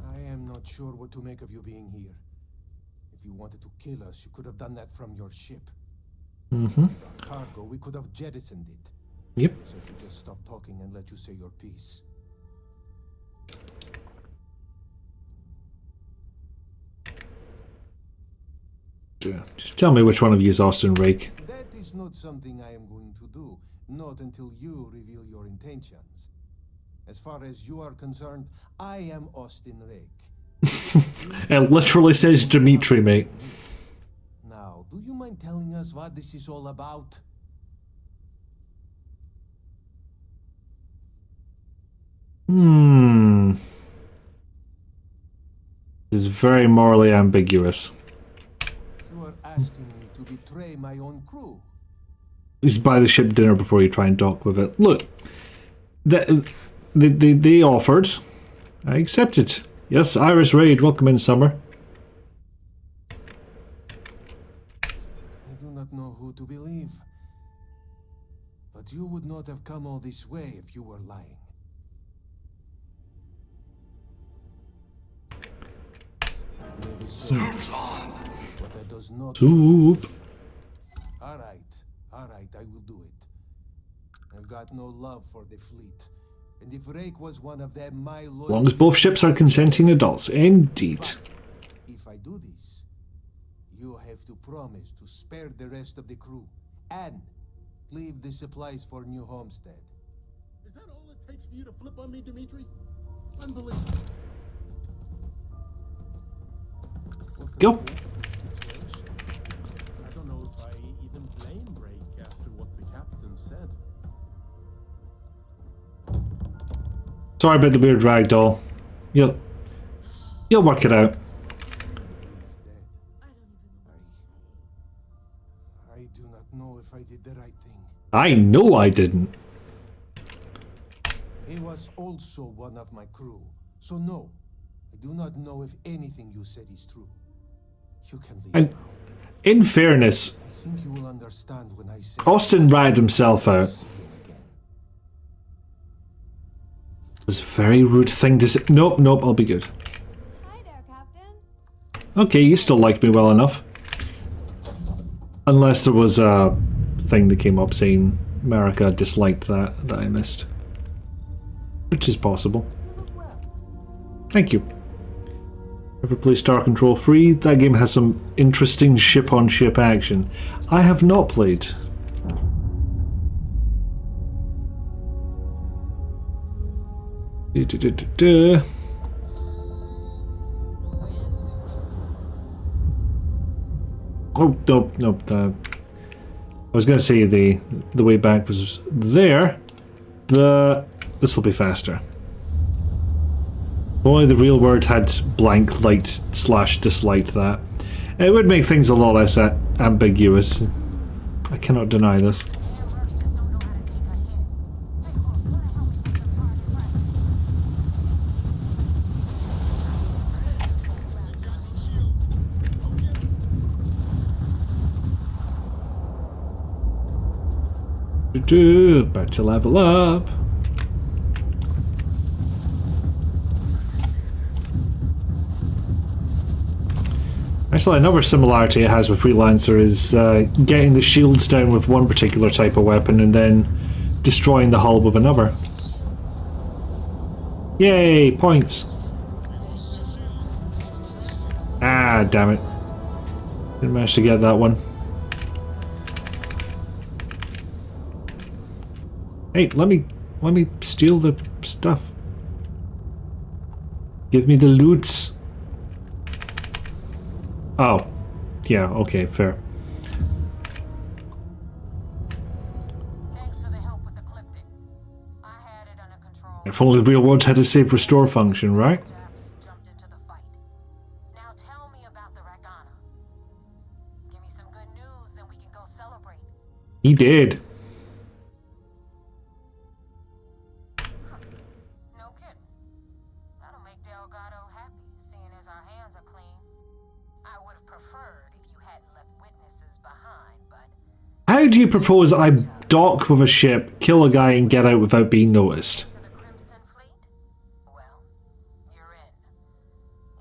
I am not sure what to make of you being here. If you wanted to kill us, you could have done that from your ship. Mm-hmm. Our cargo, we could have jettisoned it. Yep. So if we just stop talking and let you say your piece. Just tell me which one of you is Austin Rake. That is not something I am going to do. Not until you reveal your intentions. As far as you are concerned, I am Austin Rake. It literally says Dimitri, mate. Now, do you mind telling us what this is all about? This is very morally ambiguous. You are asking me to betray my own crew. Is buy the ship dinner before you try and dock with it. Look, they offered. I accepted. Yes, Iris Raid, welcome in, Summer. I do not know who to believe. But you would not have come all this way if you were lying. Maybe so. Soup's on. But that does not. Soup. All right, I will do it. I've got no love for the fleet. And if Rake was one of them, my loyalty... As long as both ships are consenting adults, indeed. But if I do this, you have to promise to spare the rest of the crew and leave the supplies for New Homestead. Is that all it takes for you to flip on me, Dimitri? Unbelievable. Go. I don't know if I even blame Rake after what the captain said. Sorry about the weird ragdoll. You'll work it out. I do not know if I did the right thing. I know I didn't. He was also one of my crew. So no, I do not know if anything you said is true. You can leave. And in fairness, I think you will understand when I say Austin ratted himself out. It was a very rude thing to say. Nope, I'll be good. Hi there, Captain. Okay, you still like me well enough. Unless there was a thing that came up saying America disliked that I missed. Which is possible. Thank you. Ever play Star Control 3? That game has some interesting ship-on-ship action. I have not played. Oh, nope. I was going to say the way back was there, but this will be faster. If only the real world had blank liked / disliked that. It would make things a lot less ambiguous. I cannot deny this. About to level up. Actually, another similarity it has with Freelancer is getting the shields down with one particular type of weapon and then destroying the hull with another. Yay, points! Ah, damn it. Didn't manage to get that one. Hey, let me steal the stuff. Give me the loots. Oh. Yeah, okay, fair. Thanks for the help with the Cliptic. I had it under control. If only the real world had a save restore function, right? After you jumped into the fight. Now tell me about the Ragana. Give me some good news, then we can go celebrate. He did. No kidding. That'll make Delgado happy, seeing as our hands are clean. I would have preferred if you hadn't left witnesses behind, but How do you propose I dock with a ship, kill a guy, and get out without being noticed? to the Crimson Fleet? Well, you're in.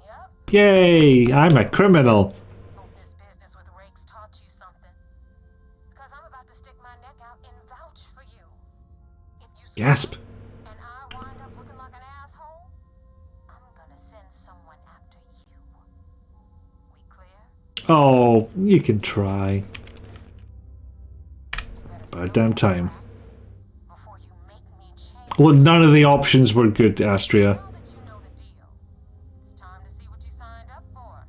Yep. Yay! I'm a criminal. Hope this business with rakes taught you something. Because I'm about to stick my neck out and vouch for you. If you Gasp. and I wind up looking like an asshole, I'm gonna send someone after you. We clear? Oh, you can try. About damn time. Before you make me change. Well, none of the options were good, Astria. Now that you know the deal, it's time to see what you signed up for.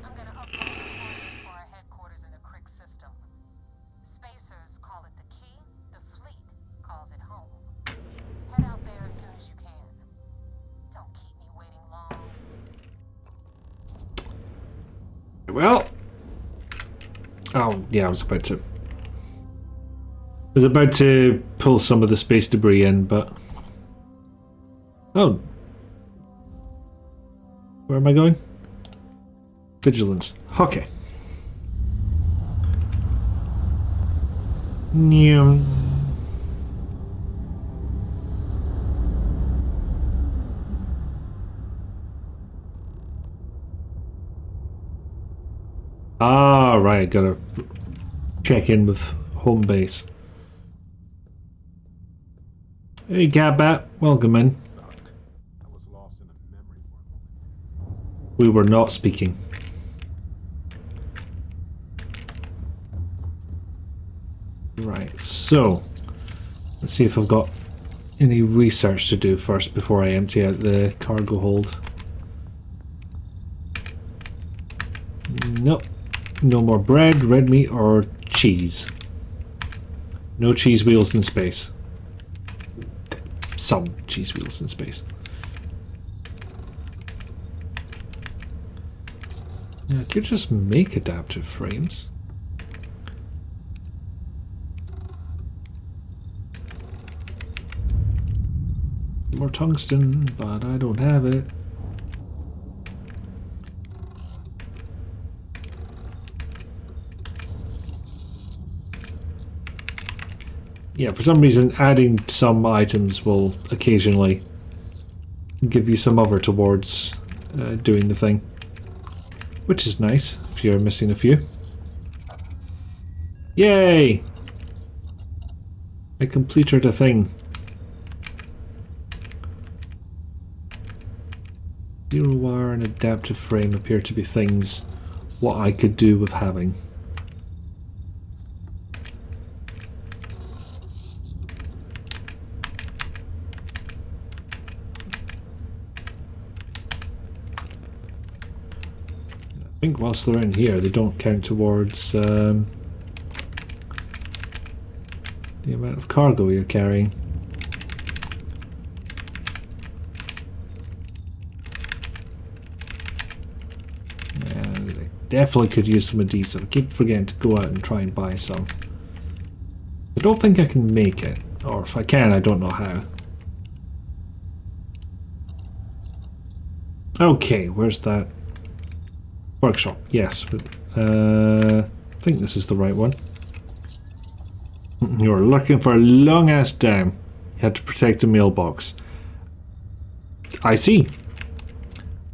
I'm gonna upload the coordinates for our headquarters in the Crick system. Spacers call it the key, the fleet calls it home. Head out there as soon as you can. Don't keep me waiting long. Well. Oh, yeah, I was about to pull some of the space debris in, but... Oh. Where am I going? Vigilance. Okay. Nyum. Ah, right, gotta check in with home base. Hey, Catbat, welcome in. I was lost in a memory for a moment. We were not speaking. Right, so let's see if I've got any research to do first before I empty out the cargo hold. Nope. No more bread, red meat, or cheese. No cheese wheels in space. Some cheese wheels in space. Yeah, I could just make adaptive frames. More tungsten, but I don't have it. Yeah, for some reason adding some items will occasionally give you some other towards doing the thing. Which is nice, if you're missing a few. Yay! I completed a thing. Zero wire and adaptive frame appear to be things what I could do with having. I think whilst they're in here, they don't count towards the amount of cargo you're carrying. Yeah, they definitely could use some adhesive. I keep forgetting to go out and try and buy some. I don't think I can make it, or if I can, I don't know how. Okay, where's that? Workshop, yes. I think this is the right one. You're looking for a long ass dam. You had to protect a mailbox. I see.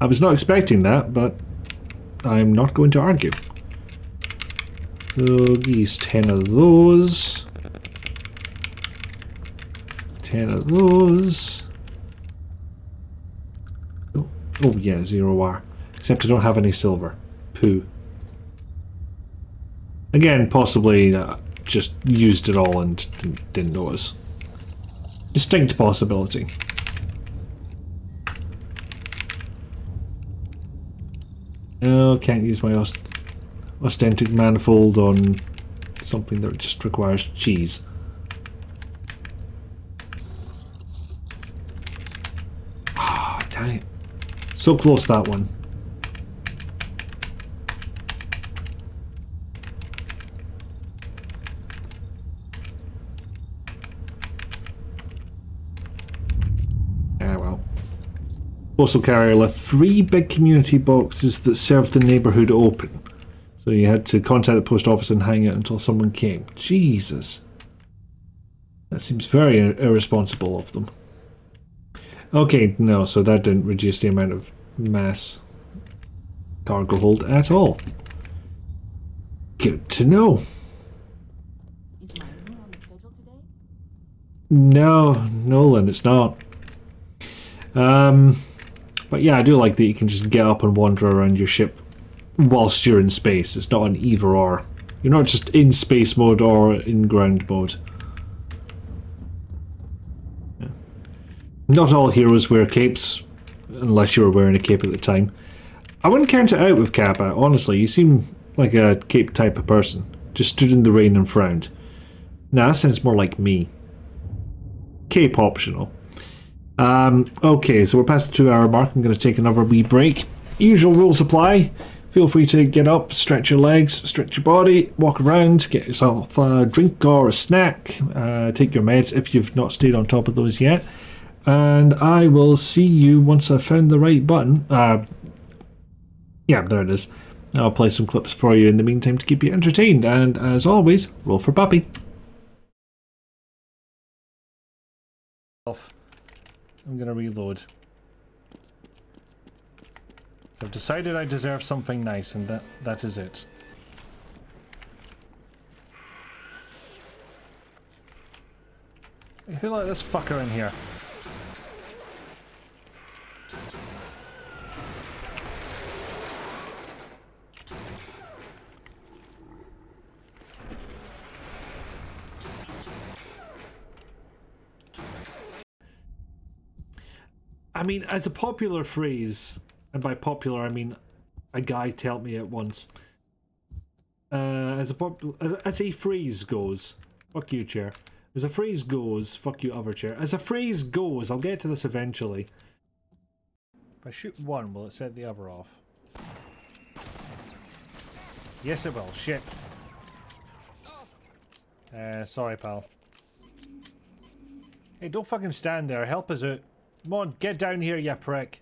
I was not expecting that, but I'm not going to argue. So these 10 of those. 10 of those. Oh yeah, 0 wire. Except I don't have any silver. Poo. Again, possibly just used it all and didn't notice. Distinct possibility. No, can't use my ostensic manifold on something that just requires cheese. Ah, oh, dang it. So close, that one. Ah, well. Postal carrier left 3 big community boxes that served the neighbourhood open. So you had to contact the post office and hang out until someone came. Jesus. That seems very irresponsible of them. Okay, no, so that didn't reduce the amount of mass cargo hold at all. Good to know. Is my room on the schedule today? No, Nolan, it's not. But yeah, I do like that you can just get up and wander around your ship whilst you're in space. It's not an either or. You're not just in space mode or in ground mode. Yeah. Not all heroes wear capes, unless you were wearing a cape at the time. I wouldn't count it out with Kappa, honestly. You seem like a cape type of person. Just stood in the rain and frowned. Nah, that sounds more like me. Cape optional. Okay, so we're past the 2-hour mark. I'm going to take another wee break. Usual rules apply. Feel free to get up, stretch your legs, stretch your body, walk around, get yourself a drink or a snack, take your meds if you've not stayed on top of those yet. And I will see you once I've found the right button. Yeah, there it is. I'll play some clips for you in the meantime to keep you entertained. And as always, roll for puppy. I'm gonna reload. I've decided I deserve something nice, and that is it. Who let this fucker in here? I mean, as a popular phrase, and by popular I mean a guy told me it once. As a phrase goes, fuck you, chair. As a phrase goes, fuck you, other chair. As a phrase goes, I'll get to this eventually. If I shoot one, will it set the other off? Yes, it will. Shit. Sorry, pal. Hey, don't fucking stand there. Help us out. Come on, get down here, you prick.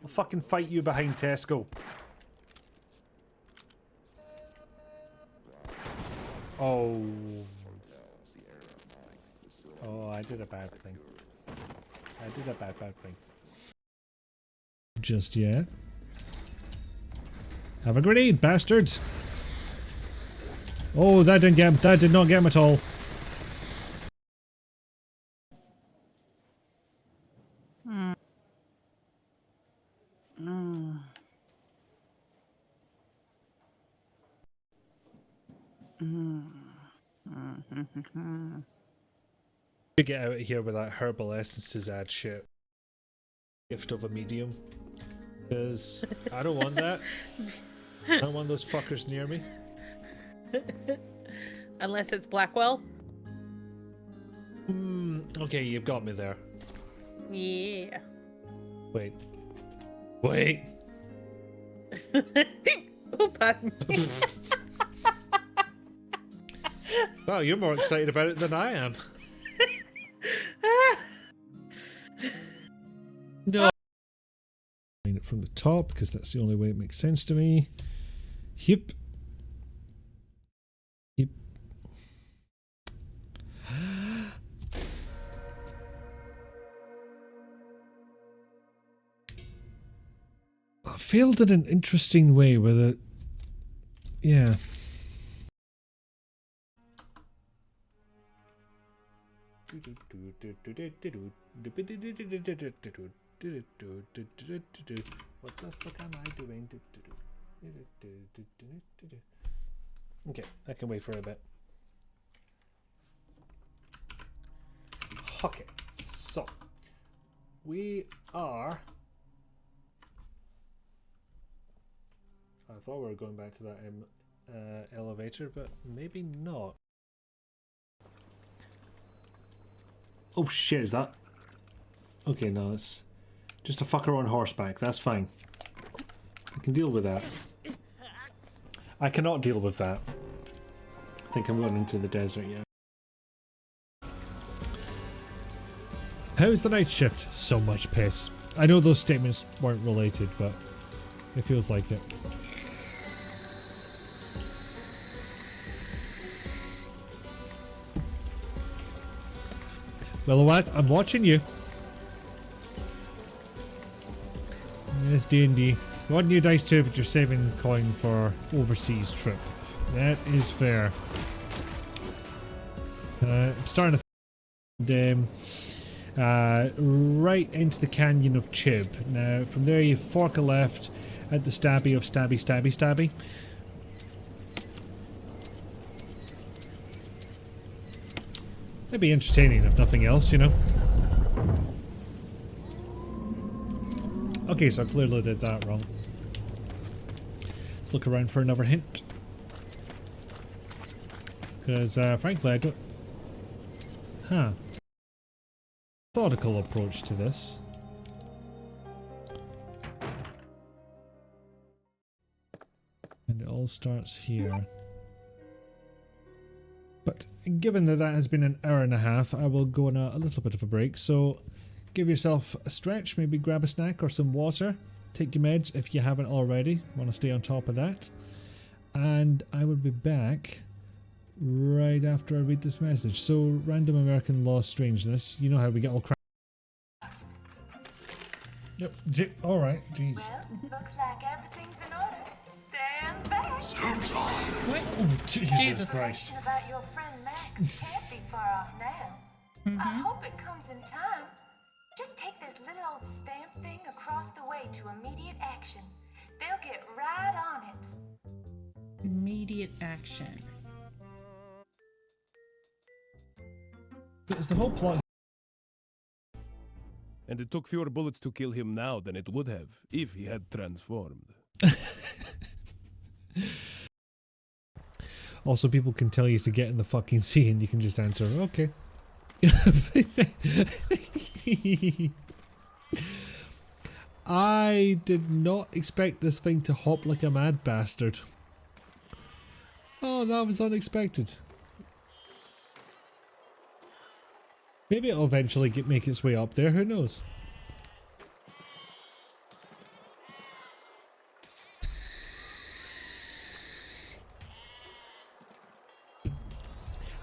I'll fucking fight you behind Tesco. Oh. Oh, I did a bad thing. I did a bad thing. Just yet. Have a grenade, bastards! Oh, that did not get him at all. To get out of here with that herbal essences ad shit. Gift of a medium. Because I don't want that. I don't want those fuckers near me. Unless it's Blackwell. Okay, you've got me there. Yeah. Wait. Wait. Oh, pardon me. Wow, you're more excited about it than I am. No. It from the top because that's the only way it makes sense to me. Yep. Yep. I failed in an interesting way with it. Yeah. What the fuck am I doing? Okay, I can wait for a bit. Okay, so we are thought we were going back to that elevator, but maybe not. Oh shit, is that? Okay, no, it's just a fucker on horseback. That's fine. I can deal with that. I cannot deal with that. I think I'm going into the desert, yeah. How's the night shift? So much piss. I know those statements weren't related, but it feels like it. Well, what? I'm watching you. Yes, D&D. You want new dice too, but you're saving coin for overseas trip. That is fair. I'm starting to right into the canyon of Chib. Now, from there you fork a left at the stabby of Stabby Stabby Stabby. That'd be entertaining if nothing else, you know. Okay, so I clearly did that wrong. Let's look around for another hint. Because, frankly, I don't... Huh. Methodical approach to this. And it all starts here. But given that that has been an hour and a half, I will go on a little bit of a break. So give yourself a stretch, maybe grab a snack or some water. Take your meds if you haven't already. Want to stay on top of that. And I will be back right after I read this message. So, Random American Law Strangeness. You know how we get all crap. Yep. Alright, jeez. Well, looks like everything's in order. Stand back. Soup's on. Oh, Jesus Christ. About your friend Max can't be far off now. I hope it comes in time. Just take this little old stamp thing across the way to immediate action. They'll get right on it. Immediate action. It's the whole plot. And it took fewer bullets to kill him now than it would have if he had transformed. Also, people can tell you to get in the fucking sea and you can just answer, okay. I did not expect this thing to hop like a mad bastard. Oh, that was unexpected. Maybe it'll eventually make its way up there, who knows?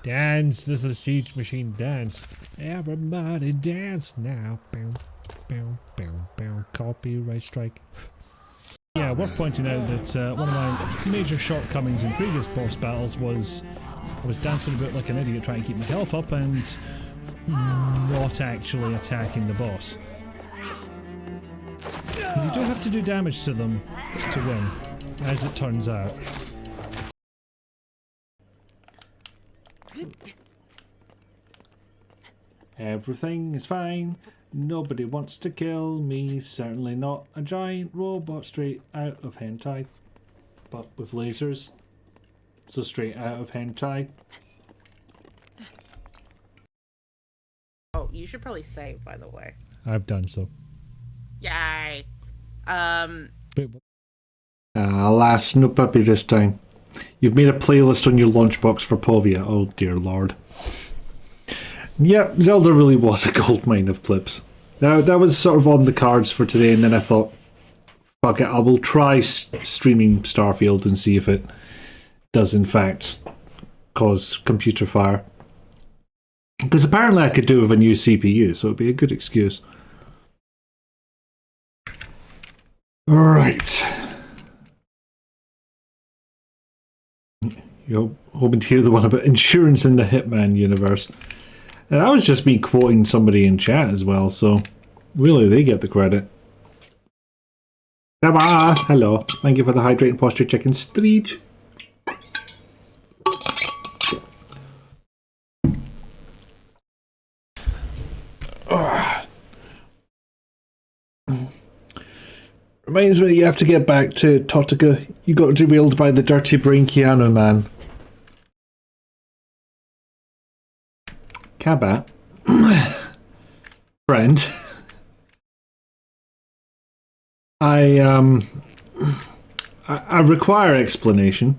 Dance, this is a siege machine dance. Everybody dance now. Bow, bow, bow, bow. Copyright strike. Yeah, worth pointing out that one of my major shortcomings in previous boss battles was I was dancing about like an idiot trying to keep my health up and not actually attacking the boss. You do have to do damage to them to win, as it turns out. Everything is fine. Nobody wants to kill me. Certainly not a giant robot straight out of hentai. But with lasers. So straight out of hentai. Oh, you should probably save, by the way. I've done so. Yay. Alas, no puppy this time. You've made a playlist on your lunchbox for Povia. Oh dear lord. Yep, Zelda really was a goldmine of clips. Now, that was sort of on the cards for today, and then I thought, fuck it, I will try streaming Starfield and see if it does in fact cause computer fire. Because apparently I could do with a new CPU, so it'd be a good excuse. Right. You're hoping to hear the one about insurance in the Hitman universe. And that was just me quoting somebody in chat as well, so really they get the credit. Hello. Thank you for the hydrating posture chicken street. Reminds me, you have to get back to Totica. You got derailed by the dirty brain Keanu man. Kabat. Friend. I require explanation.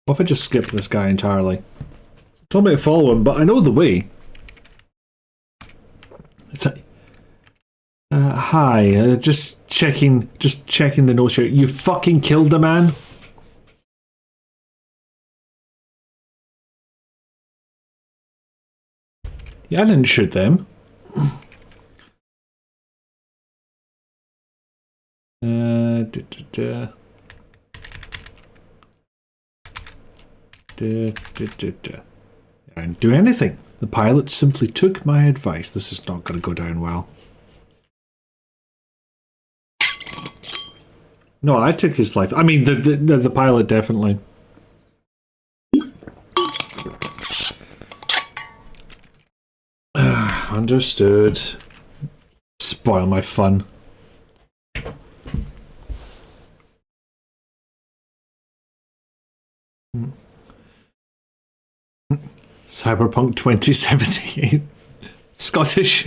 What if I just skip this guy entirely? Told me to follow him, but I know the way. It's a, hi, just checking the notes here. You fucking killed the man? Yeah, I didn't shoot them. I didn't do anything. The pilot simply took my advice. This is not going to go down well. No, I took his life. I mean, the pilot definitely. Understood. Spoil my fun. Cyberpunk 2078. Scottish.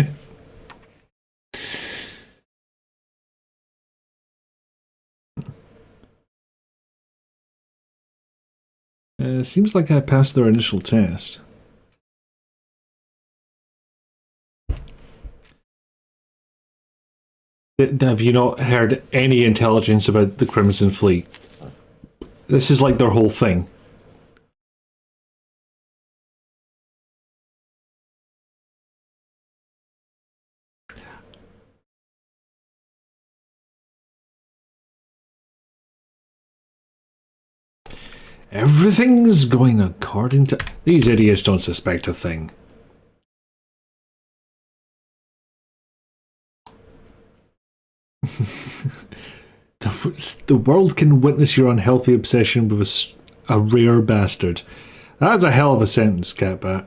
Seems like I passed their initial test. Have you not heard any intelligence about the Crimson Fleet? This is like their whole thing. Everything's going according to... These idiots don't suspect a thing. The world can witness your unhealthy obsession with a rare bastard. That's a hell of a sentence, Catbat.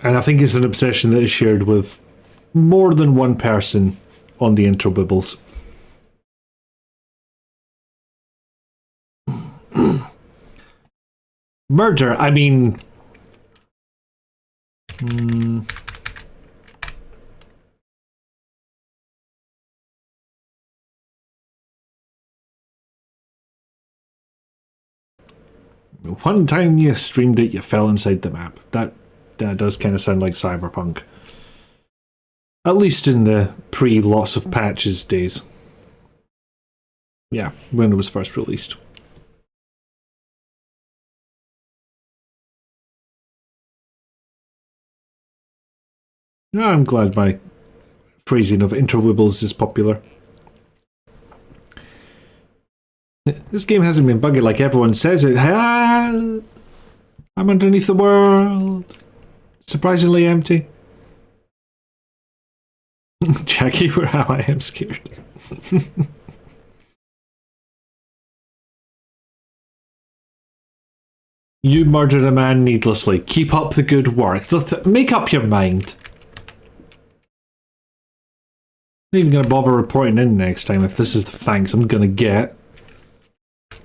And I think it's an obsession that is shared with more than one person on the interwebbles. Murder, I mean... One time you streamed it, you fell inside the map. That does kind of sound like Cyberpunk. At least in the pre-lots of patches days. Yeah, when it was first released. I'm glad my phrasing of interwebbles is popular. This game hasn't been buggy like everyone says it. I'm underneath the world. Surprisingly empty. Jackie, where am I? I'm scared. You murdered a man needlessly. Keep up the good work. Make up your mind. I'm not even going to bother reporting in next time if this is the thanks I'm going to get.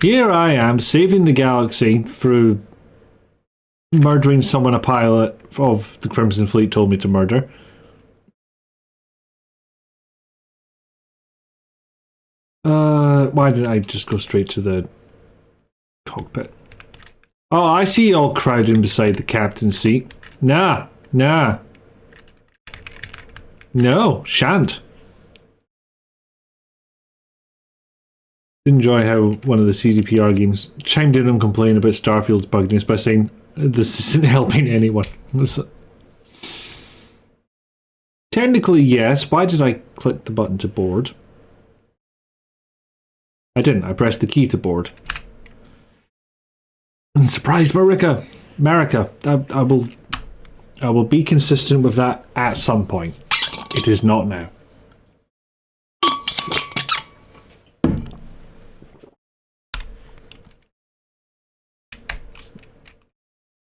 Here I am, saving the galaxy through murdering someone a pilot of the Crimson Fleet told me to murder. Why didn't I just go straight to the cockpit? Oh, I see you all crowding beside the captain's seat. Nah. No, shan't. Enjoy how one of the CDPR games chimed in and complained about Starfield's bugginess by saying, this isn't helping anyone. Technically, yes. Why did I click the button to board? I didn't. I pressed the key to board. And surprise, Marika! I will be consistent with that at some point. It is not now.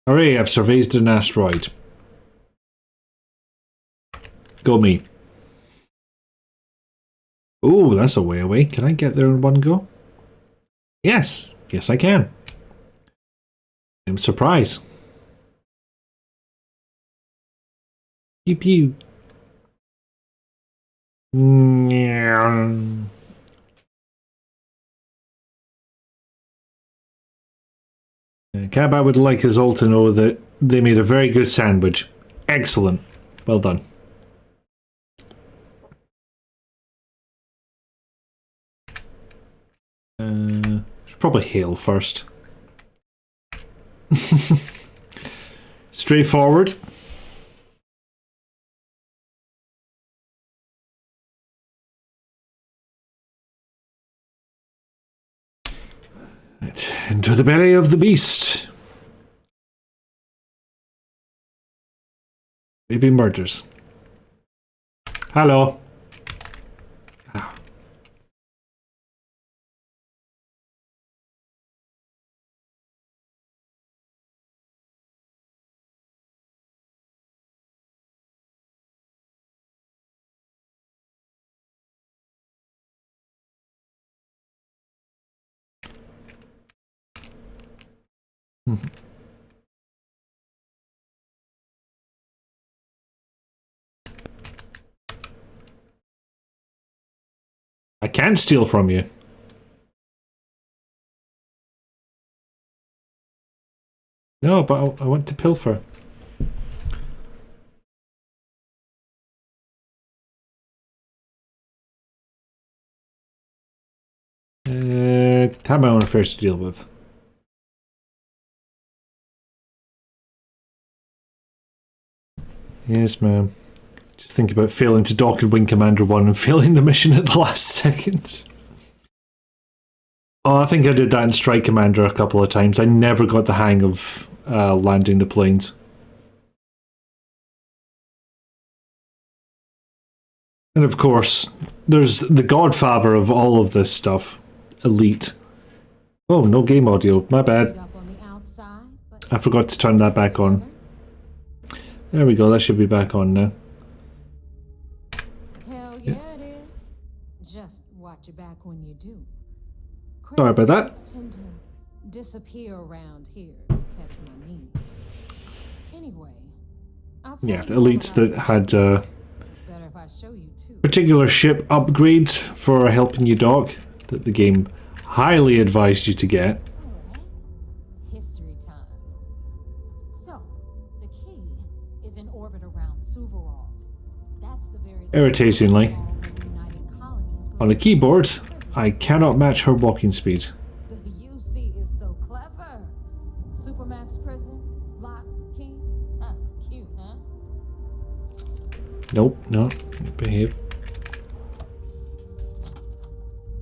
Hooray, I've surveyed an asteroid. Go me. Oh, that's a way away. Can I get there in one go? Yes. Yes, I can. I'm surprised. Pew pew. Cabot would like us all to know that they made a very good sandwich. Excellent. Well done. It's probably hail first. Straightforward. Right, into the belly of the beast. Maybe murders. Hello. Ah. I can't steal from you. No, but I want to pilfer. Have my own affairs to deal with. Yes, ma'am. Just think about failing to dock in Wing Commander 1 and failing the mission at the last second. Oh, I think I did that in Strike Commander a couple of times. I never got the hang of landing the planes. And of course, there's the godfather of all of this stuff, Elite. Oh, no game audio. My bad. I forgot to turn that back on. There we go. That should be back on now. Hell yeah, it is. Just watch your back when you do. Sorry about that. Tend to disappear around here. If you catch my meaning. Anyway, Yeah, the elites that had better if I show you too. particular ship upgrades for helping you dock that the game highly advised you to get. History time. So, the key is in orbit around Suvorov. That's the very Irritatingly, on a keyboard, I cannot match her walking speed. The UC is so clever. Supermax prison, lock, key. Cute, huh? Nope, no, behave.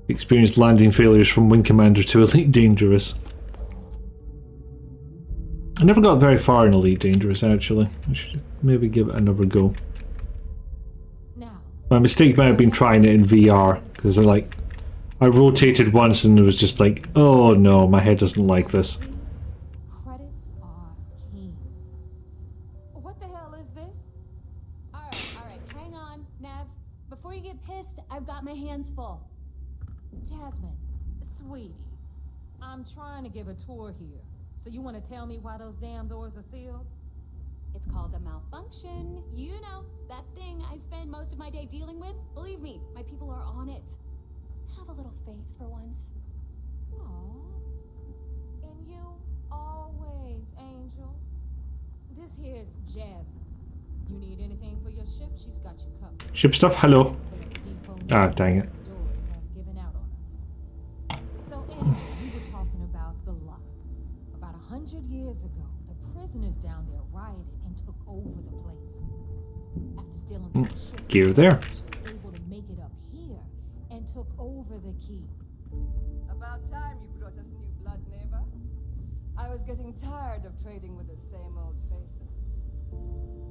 Experienced landing failures from Wing Commander to Elite Dangerous. I never got very far in Elite Dangerous, actually. I should maybe give it another go. My mistake might have been trying it in VR, because I rotated once and it was just like, oh no, my head doesn't like this. Credits are king. What the hell is this? Alright, hang on, Nav. Before you get pissed, I've got my hands full. Jasmine, sweetie, I'm trying to give a tour here. So you want to tell me why those damn doors are sealed? It's called a malfunction. You know, that thing I spend most of my day dealing with. Believe me, my people are on it. Have a little faith for once. Aww. And you always, Angel. This here's Jasmine. You need anything for your ship, she's got you covered. Ship stuff, hello. Ah, dang it. So anyway, we were talking about the luck. About 100 years ago, the prisoners down there rioted and took over the place. After stealing some ships, Gear there. they were able to make it up here and took over the key. About time you brought us new blood, neighbor. I was getting tired of trading with the same old faces.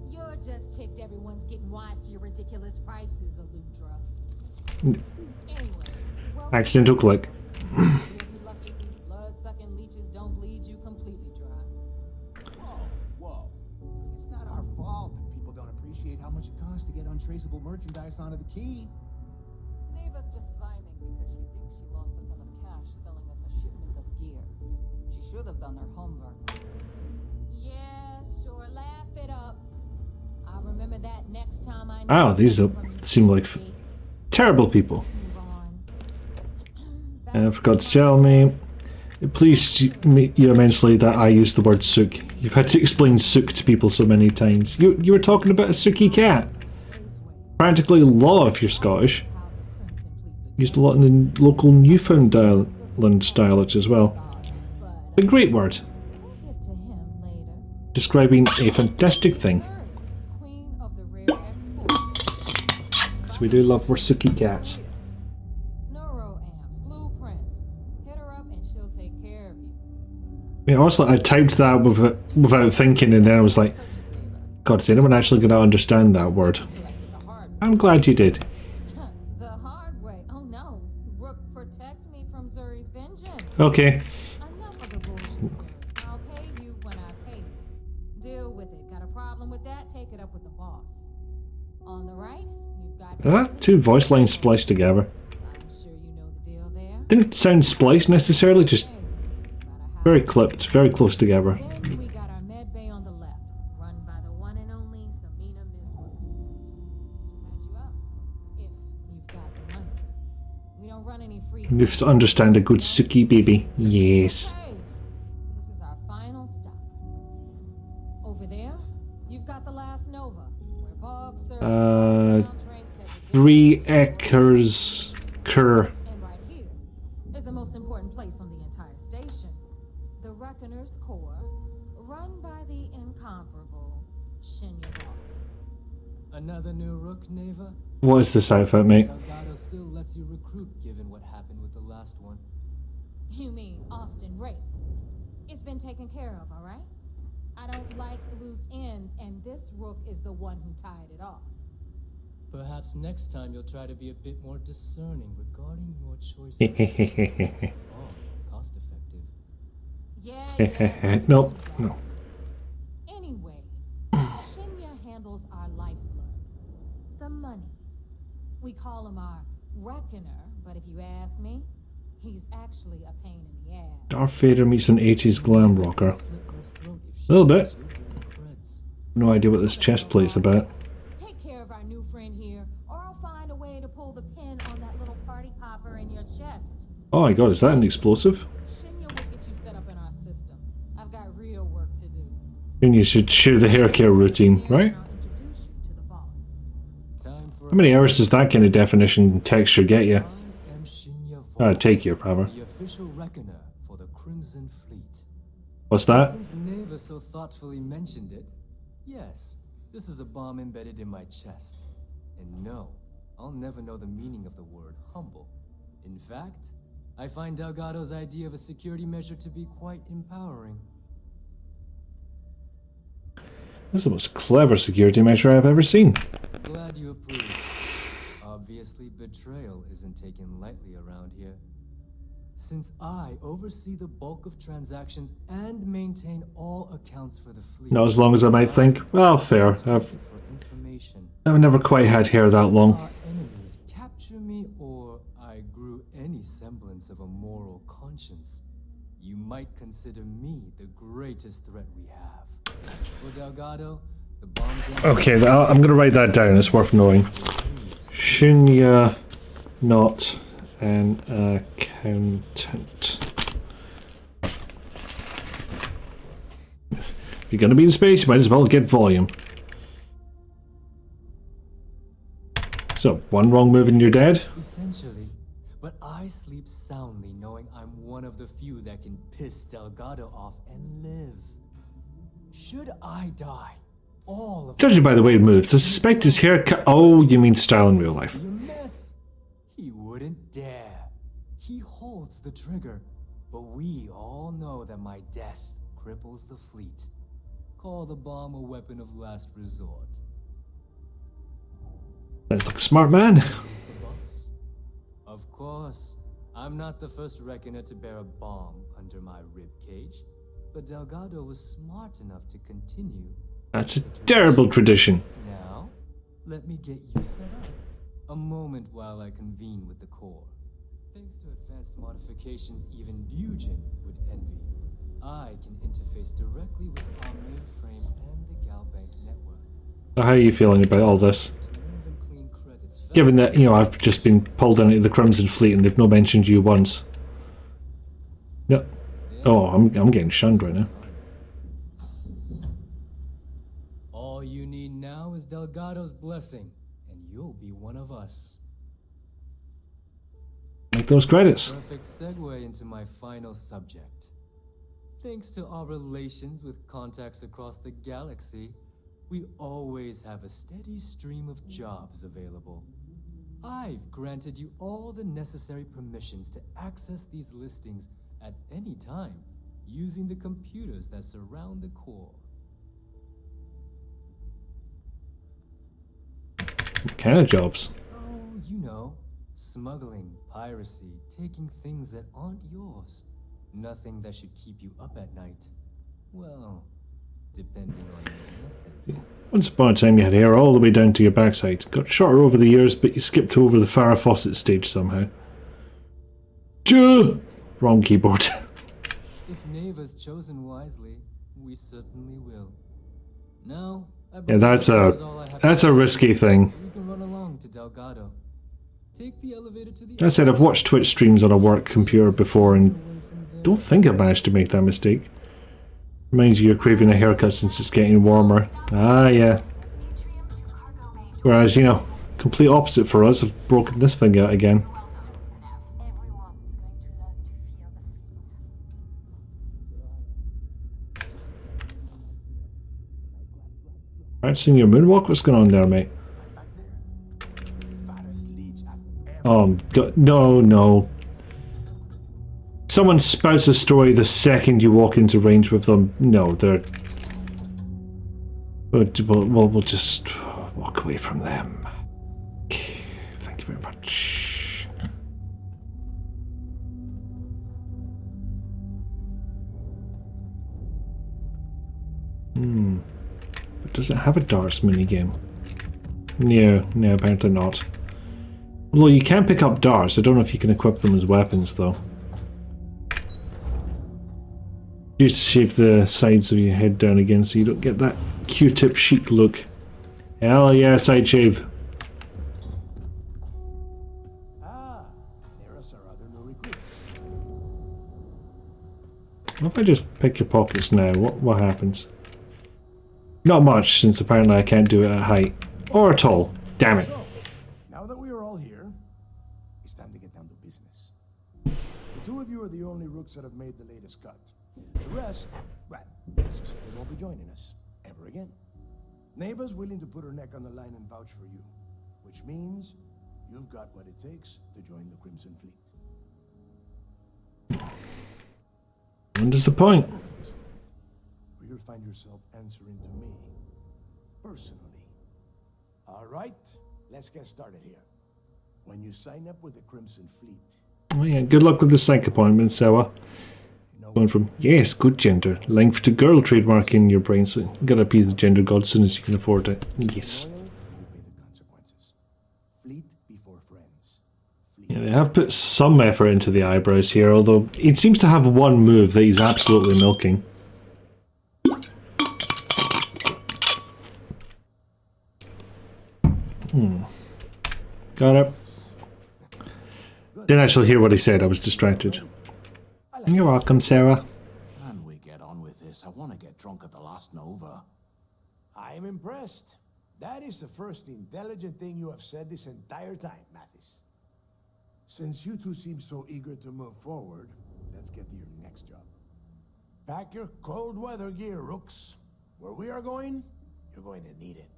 You're just ticked everyone's getting wise to your ridiculous prices, Aludra. Anyway, well, Accidental click. you'll be lucky if these blood-sucking leeches don't bleed you completely dry. Whoa. It's not our fault that people don't appreciate how much it costs to get untraceable merchandise onto the key. Leave us just on their homework. Yeah, sure, laugh it up. I'll remember that next time I Wow, these seem like terrible people. I forgot to tell me. It pleased you immensely that I used the word sook. You've had to explain sook to people so many times. You were talking about a sooky cat. Practically law if you're Scottish. Used a lot in the local Newfoundland dialect as well. A great word. Describing a fantastic thing. So we do love our sooky cats. I mean, honestly, I typed that without thinking, and then I was like, God, is anyone actually going to understand that word? I'm glad you did. The hard way. Oh no. Rook, protect me from Zuri's vengeance. Okay. Enough of the bullshit, Zuri. I'll pay you when I pay you. Deal with it. Got a problem with that? Take it up with the boss. On the right, you've got... Two voice lines spliced together. I'm sure you know the deal there. Didn't sound spliced necessarily, just very clipped, very close together. Then we got our med bay on the left, run by the one and only Samina Misra. Patch you up, if you've got the money. We don't run any free... You understand a good Suki baby. Yes. Okay. This is our final stop. Over there, you've got the last Nova, where Bog serves 3 acres cur. And right here is the most important place on the entire station. The Reckoner's Core, run by the incomparable Shinya Boss. Another new Rook, Neva? What is this outfit, mate? Delgado still lets you recruit given what happened with the last one. You mean Austin Rape? It's been taken care of, alright? I don't like loose ends, and this Rook is the one who tied it off. Perhaps next time you'll try to be a bit more discerning regarding your choices. Cost effective. Yeah. No. Anyway, Shinya handles our lifeblood. The money. We call him our Reckoner, but if you ask me, he's actually a pain in the ass. Darth Vader meets an 80s glam rocker. A little bit. No idea what this chest plate's about. Take care of our new friend here, or I'll find a way to pull the pin on that little party popper in your chest. Oh my god, is that an explosive? Shinya will get you set up in our system. I've got real work to do. And you should share the hair care routine, right? How many hours does that kind of definition texture get you? Take you, rather. The official reckoner for the Crimson Fleet. What's that? Since Neva so thoughtfully mentioned it, yes, this is a bomb embedded in my chest. And no, I'll never know the meaning of the word humble. In fact, I find Delgado's idea of a security measure to be quite empowering. That's the most clever security measure I've ever seen. Glad you approve. Obviously, betrayal isn't taken lightly around here. Since I oversee the bulk of transactions and maintain all accounts for the fleet... Not as long as I might think. Well, fair. I've never quite had hair that long. Our enemies capture me, or I grew any semblance of a moral conscience, you might consider me the greatest threat we have. For Delgado, the bombs... Okay, I'm going to write that down. It's worth knowing. Shinya, not an accountant. If you're going to be in space, you might as well get volume. So, one wrong move and you're dead? Essentially, but I sleep soundly knowing I'm one of the few that can piss Delgado off and live. Should I die, all of... Judging by the way it moves, I suspect his haircut... Oh, you mean style in real life. You miss. He wouldn't dare. He holds the trigger, but we all know that my death cripples the fleet. Call the bomb a weapon of last resort. Sounds like a smart man. Of course, I'm not the first reckoner to bear a bomb under my ribcage, but Delgado was smart enough to continue. That's a terrible tradition. Now, let me get you set up. A moment while I convene with the core. Thanks to advanced modifications even Eugen would envy, I can interface directly with our mainframe and the Galbank network. So how are you feeling about all this? Given that, you know, I've just been pulled into the Crimson Fleet and they've not mentioned you once. Yep. Oh, I'm getting shunned right now. All you need now is Delgado's blessing, and you'll be one of us. Like those credits. Perfect segue into my final subject. Thanks to our relations with contacts across the galaxy, we always have a steady stream of jobs available. I've granted you all the necessary permissions to access these listings at any time, using the computers that surround the core. What kind of jobs? Oh, you know, smuggling, piracy, taking things that aren't yours. Nothing that should keep you up at night. Well, depending on your methods. Once upon a time you had hair all the way down to your backside. Got shorter over the years, but you skipped over the Farrah Fawcett stage somehow. Wrong keyboard. If Neva's chosen wisely, we certainly will. Now, Yeah, that's a risky thing. We can run along to Delgado. Take the elevator to the That said, I've watched Twitch streams on a work computer before and don't think I've managed to make that mistake. Reminds you you're craving a haircut since it's getting warmer. Ah, yeah. Whereas, you know, complete opposite for us. I've broken this thing out again. Practicing your moonwalk? What's going on there, mate? Oh, God, no. Someone spouts a story the second you walk into range with them. No, they're... We'll just walk away from them. Okay, thank you very much. But does it have a darts minigame? No, apparently not. Although you can pick up darts, I don't know if you can equip them as weapons though. Just shave the sides of your head down again so you don't get that Q-tip chic look. Hell yeah, side shave. What if I just pick your pockets now? What happens? Not much, since apparently I can't do it at height. Or at all. Damn it. Now that we are all here, it's time to get down to business. The two of you are the only rooks that have made the latest cut. The rest, well, let's just say they won't be joining us ever again. Neva's willing to put her neck on the line and vouch for you, which means you've got what it takes to join the Crimson Fleet. And is the point? Or you'll find yourself answering to me, personally. All right, let's get started here. When you sign up with the Crimson Fleet... Oh yeah, good luck with the psych appointment, Sewa. Going from, yes, good gender, length to girl trademark in your brain, so you gotta appease the gender god as soon as you can afford it. Yes. Yeah, they have put some effort into the eyebrows here, although it seems to have one move that he's absolutely milking. Got it. Didn't actually hear what he said, I was distracted. You're welcome, Sarah. Can we get on with this? I want to get drunk at the last Nova. I'm impressed. That is the first intelligent thing you have said this entire time, Mathis. Since you two seem so eager to move forward, let's get to your next job. Pack your cold weather gear, Rooks. Where we are going, you're going to need it.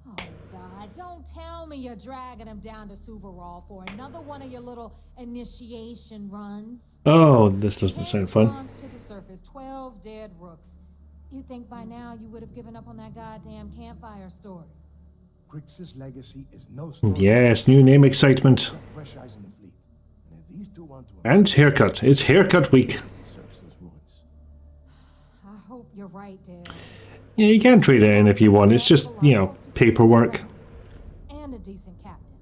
Oh, God, don't tell me you're dragging him down to Suvarol for another one of your little initiation runs. Oh, this doesn't sound fun. To the surface, 12 dead rooks. You'd think by now you would have given up on that goddamn campfire story. Crix's legacy is no story. Yes, new name excitement. Fresh eyes in the fleet. And if these two want to... And haircut. It's haircut week. I hope you're right, Dad. Yeah, you can trade it in if you want. It's just, you know, paperwork. And a decent captain.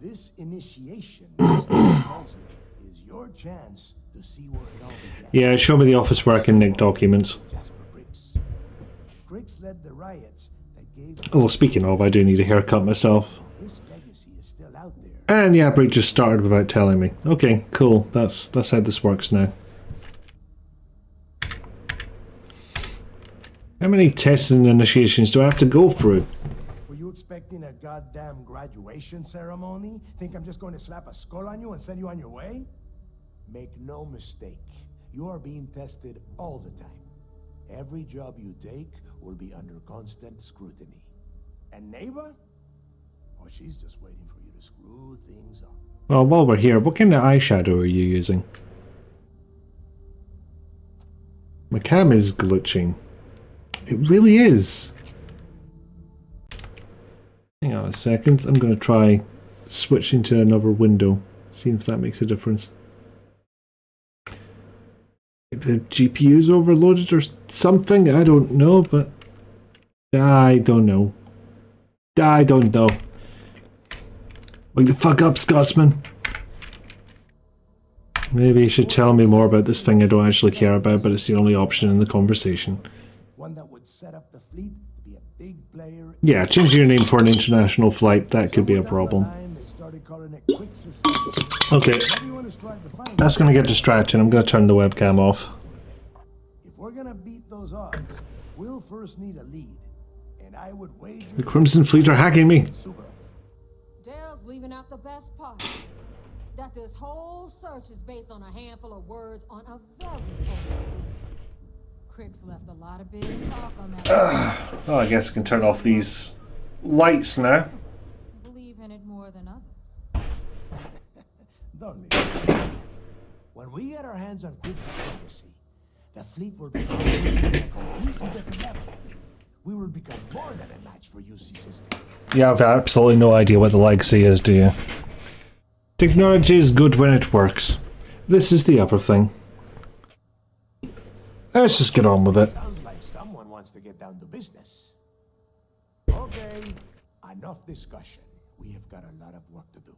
This initiation is your chance to see where it all began. Yeah, show me the office where I can nick documents. Griggs led the riots that gave Oh, speaking of, I do need a haircut myself. his legacy is still out there. And the outbreak just started without telling me. Okay, cool. That's how this works now. How many tests and initiations do I have to go through? Were you expecting a goddamn graduation ceremony? Think I'm just going to slap a skull on you and send you on your way? Make no mistake, you are being tested all the time. Every job you take will be under constant scrutiny. And neighbor? Oh, she's just waiting for you to screw things up. Well, while we're here, what kind of eyeshadow are you using? My cam is glitching. It really is. Hang on a second. I'm going to try switching to another window. See if that makes a difference. If the GPU is overloaded or something, I don't know, but I don't know. I don't know. Wake the fuck up, Scotsman. Maybe you should tell me more about this thing I don't actually care about, but it's the only option in the conversation. One that would set up the fleet to be a big player. Yeah, change your name for an international flight. That could be a problem. Okay. That's going to get distracting. I'm going to turn the webcam off. If we're going to beat those odds, we'll first need a lead. And I would wager The Crimson Fleet are hacking me. Dale's leaving out the best part. That this whole search is based on a handful of words on a very old sleeve. Crick's left a lot of big talk on that. Oh, I guess I can turn off these lights now. Believe in it more than others. Don't listen. When we get our hands on Crick's legacy, the fleet will become a completely different level. We will become more than a match for UC system. Yeah, I've absolutely no idea what the legacy is, do you? Technology is good when it works. This is the other thing. Let's just get on with it. Sounds like someone wants to get down to business. Okay, enough discussion. We have got a lot of work to do.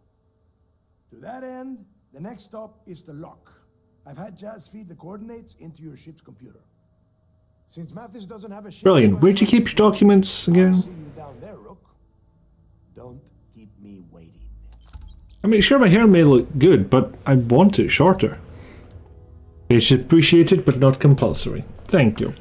To that end, the next stop is the lock. I've had Jazz feed the coordinates into your ship's computer. Since Mathis doesn't have a ship... Brilliant. Where'd you keep your documents again? See you down there, Rook. Don't keep me waiting. I mean, sure, my hair may look good, but I want it shorter. It's appreciated, but not compulsory. Thank you.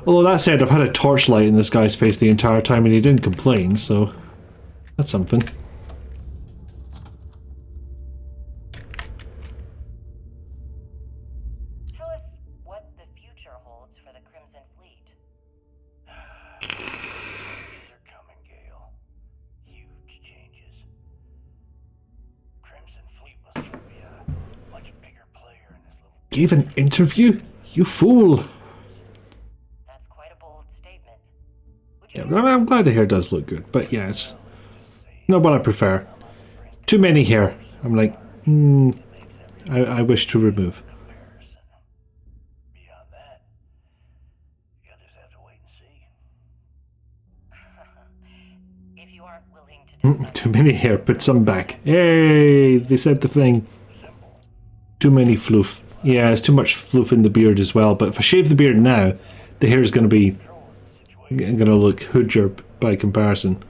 Although that said, I've had a torchlight in this guy's face the entire time and he didn't complain, so that's something. Tell us what the future holds for the Crimson Fleet. Changes are coming, Gale. Huge changes. Crimson Fleet will soon be a much bigger player in this little... Gave an interview? You fool! That's quite a bold statement. Yeah, I'm glad the hair does look good, but yeah, it's not what I prefer. Too many hair. I'm like, I wish to remove. Beyond that, you'll just have to wait and see. If you aren't willing to Too many hair, put some back. Hey, they said the thing. Too many floof. Yeah, it's too much floof in the beard as well, but if I shave the beard now, the hair is going to be gonna look hoodger by comparison.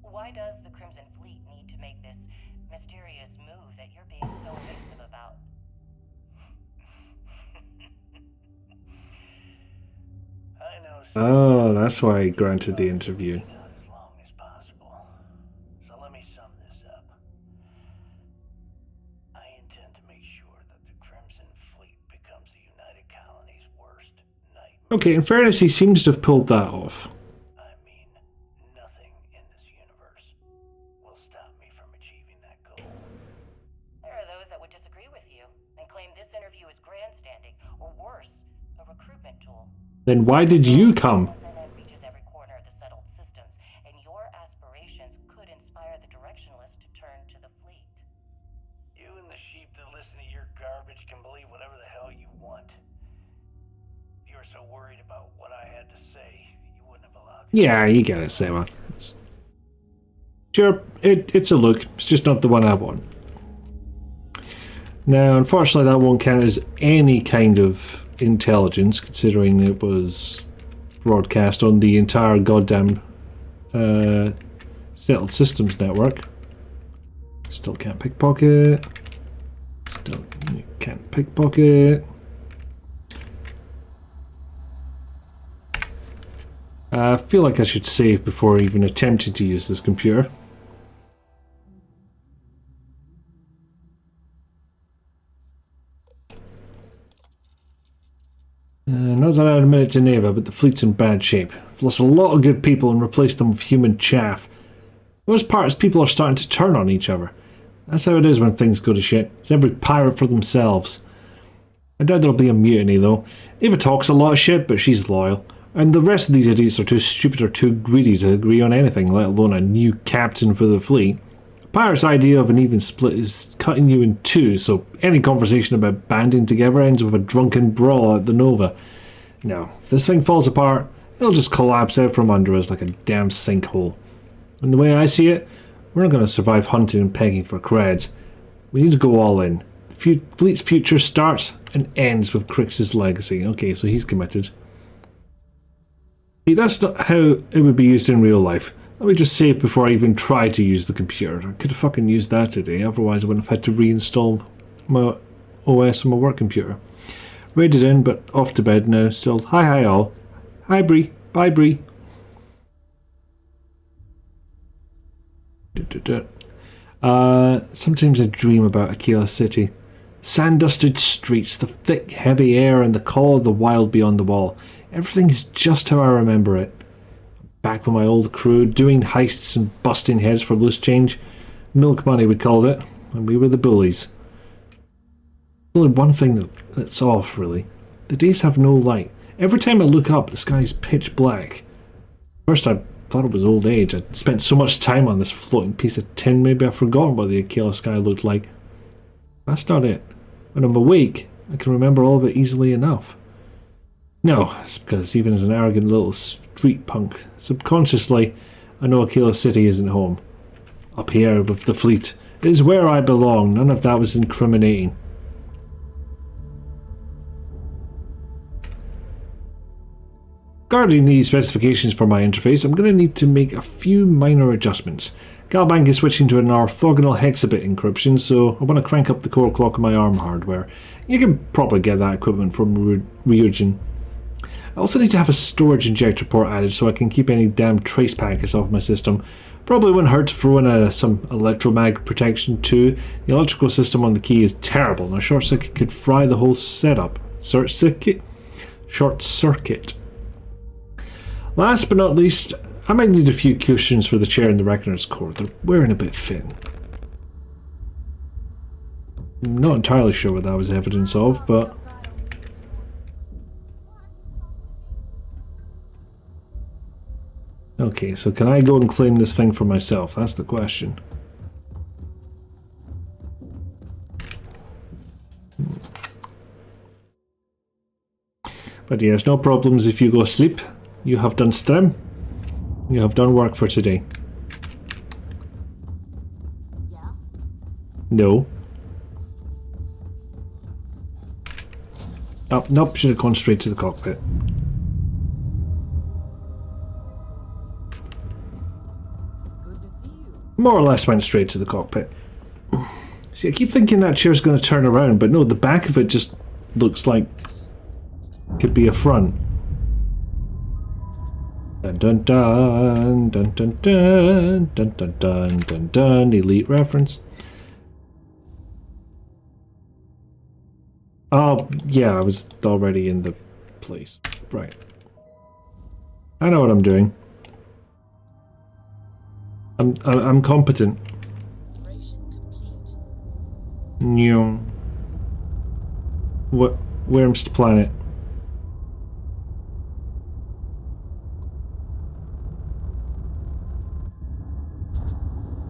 Why does the Crimson Fleet need to make this mysterious move that you're being so evasive about? Oh, that's why I granted the interview. As long as possible. So let me sum this up. I intend to make sure that the Crimson Fleet becomes the United Colony's worst nightmare. Okay, in fairness, he seems to have pulled that off. I mean, nothing in this universe will stop me from achieving that goal. There are those that would disagree with you and claim this interview is grandstanding, or worse, a recruitment tool. Then why did you come? Reaches every corner of the settled systems, and your aspirations could inspire the directionalist to turn to the fleet. You and the sheep that listen to your garbage can believe whatever the hell you want. Yeah, you get it, Sarah. Sure, it's a look. It's just not the one I want. Now, unfortunately, that won't count as any kind of intelligence, considering it was broadcast on the entire goddamn settled systems network. Still can't pickpocket. Still can't pickpocket. I feel like I should save before even attempting to use this computer. Not that I'd admit it to Neva, but the fleet's in bad shape. I've lost a lot of good people and replaced them with human chaff. The worst part is people are starting to turn on each other. That's how it is when things go to shit. It's every pirate for themselves. I doubt there'll be a mutiny though. Eva talks a lot of shit, but she's loyal. And the rest of these idiots are too stupid or too greedy to agree on anything, let alone a new captain for the fleet. A pirate's idea of an even split is cutting you in two, so any conversation about banding together ends with a drunken brawl at the Nova. Now, if this thing falls apart, it'll just collapse out from under us like a damn sinkhole. And the way I see it, we're not going to survive hunting and pegging for creds. We need to go all in. The fleet's future starts and ends with Crix's legacy. Okay, so he's committed. See, that's not how it would be used in real life. Let me just save before I even try to use the computer. I could have fucking used that today, otherwise I wouldn't have had to reinstall my OS on my work computer. Raided in, but off to bed now. Still, hi all. Hi Bree. Bye Bree. Sometimes I dream about Aquila City. Sand-dusted streets, the thick, heavy air, and the call of the wild beyond the wall. Everything's just how I remember it. Back with my old crew, doing heists and busting heads for loose change. Milk money, we called it, and we were the bullies. There's only one thing that's off, really. The days have no light. Every time I look up, the sky's pitch black. First, I thought it was old age. I'd spent so much time on this floating piece of tin, maybe I've forgotten what the Aquila sky looked like. That's not it. When I'm awake, I can remember all of it easily enough. No, it's because even as an arrogant little street punk, subconsciously, I know Aquila City isn't home. Up here with the fleet is where I belong. None of that was incriminating. Regarding the specifications for my interface, I'm going to need to make a few minor adjustments. Galbank is switching to an orthogonal hexabit encryption, so I want to crank up the core clock of my ARM hardware. You can probably get that equipment from Ryujin. I also need to have a storage injector port added so I can keep any damn trace packets off my system. Probably wouldn't hurt to throw in some electromag protection too. The electrical system on the key is terrible and a short circuit could fry the whole setup. Short circuit. Last but not least, I might need a few cushions for the chair in the Reckoner's core. They're wearing a bit thin. I'm not entirely sure what that was evidence of, but... Okay, so can I go and claim this thing for myself? That's the question. But yes, no problems if you go sleep. You have done stream. You have done work for today. Yeah? No. Oh, nope, should have gone straight to the cockpit. More or less went straight to the cockpit. See, I keep thinking that chair's going to turn around, but no, the back of it just looks like it could be a front. Dun dun dun dun dun dun dun dun dun dun dun. Elite reference. Oh yeah, I was already in the place. Right. I know what I'm doing. I'm competent. No. What? Where's the planet?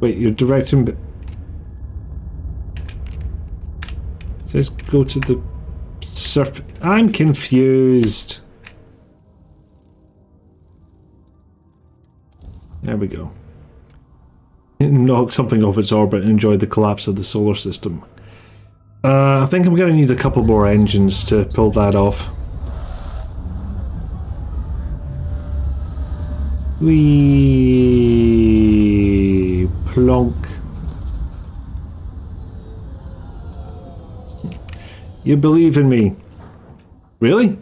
Wait, you're directing... It says go to the surf... I'm confused. There we go. Knock something off its orbit and enjoy the collapse of the solar system. I think I'm going to need a couple more engines to pull that off. Wee plonk. You believe in me. Really? What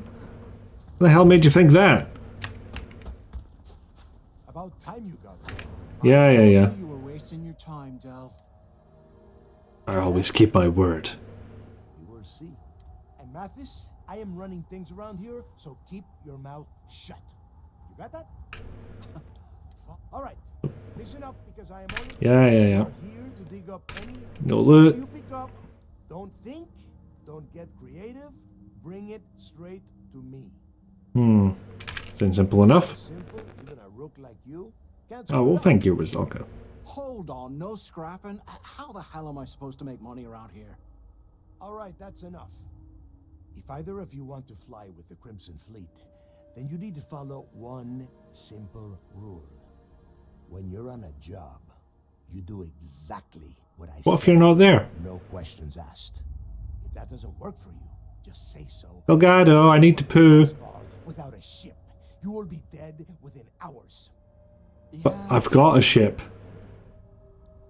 the hell made you think that? About time you got here. Yeah. You were wasting your time, Del. I always keep my word. We will see. And Mathis, I am running things around here, so keep your mouth shut. You got that? All right. Listen up, because I am only Yeah. here to dig up any No loot. you pick up. Don't think, don't get creative. Bring it straight to me. Sounds simple enough. Simple, even a rook like you can't. Oh, well, thank you, Rizalka. Hold on, no scrapping. How the hell am I supposed to make money around here? All right, that's enough. If either of you want to fly with the Crimson Fleet, then you need to follow one simple rule. When you're on a job, you do exactly what I say. What if you're not there? No questions asked. If that doesn't work for you, just say so. Delgado, I need to poo. Without a ship, you will be dead within hours. But I've got a ship.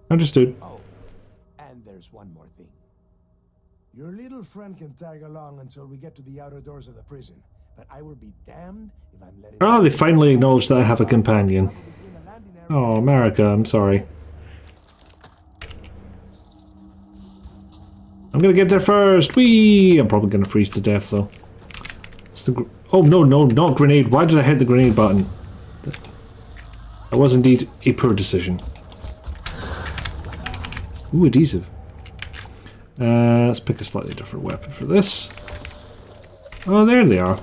Understood. Oh, and there's one more thing. Your little friend can tag along until we get to the outer doors of the prison, but I will be damned if I'm letting. Oh, they finally acknowledged that I have a companion. Oh, America, I'm sorry. I'm gonna get there first. Whee! I'm probably gonna freeze to death though. Oh no, not grenade. Why did I hit the grenade button? That was indeed a poor decision. Ooh, adhesive. Let's pick a slightly different weapon for this. Oh, there they are.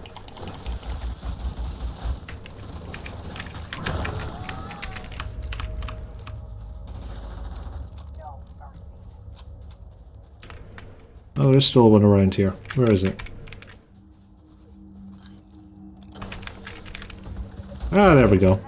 Oh, there's still one around here. Where is it? Ah, there we go.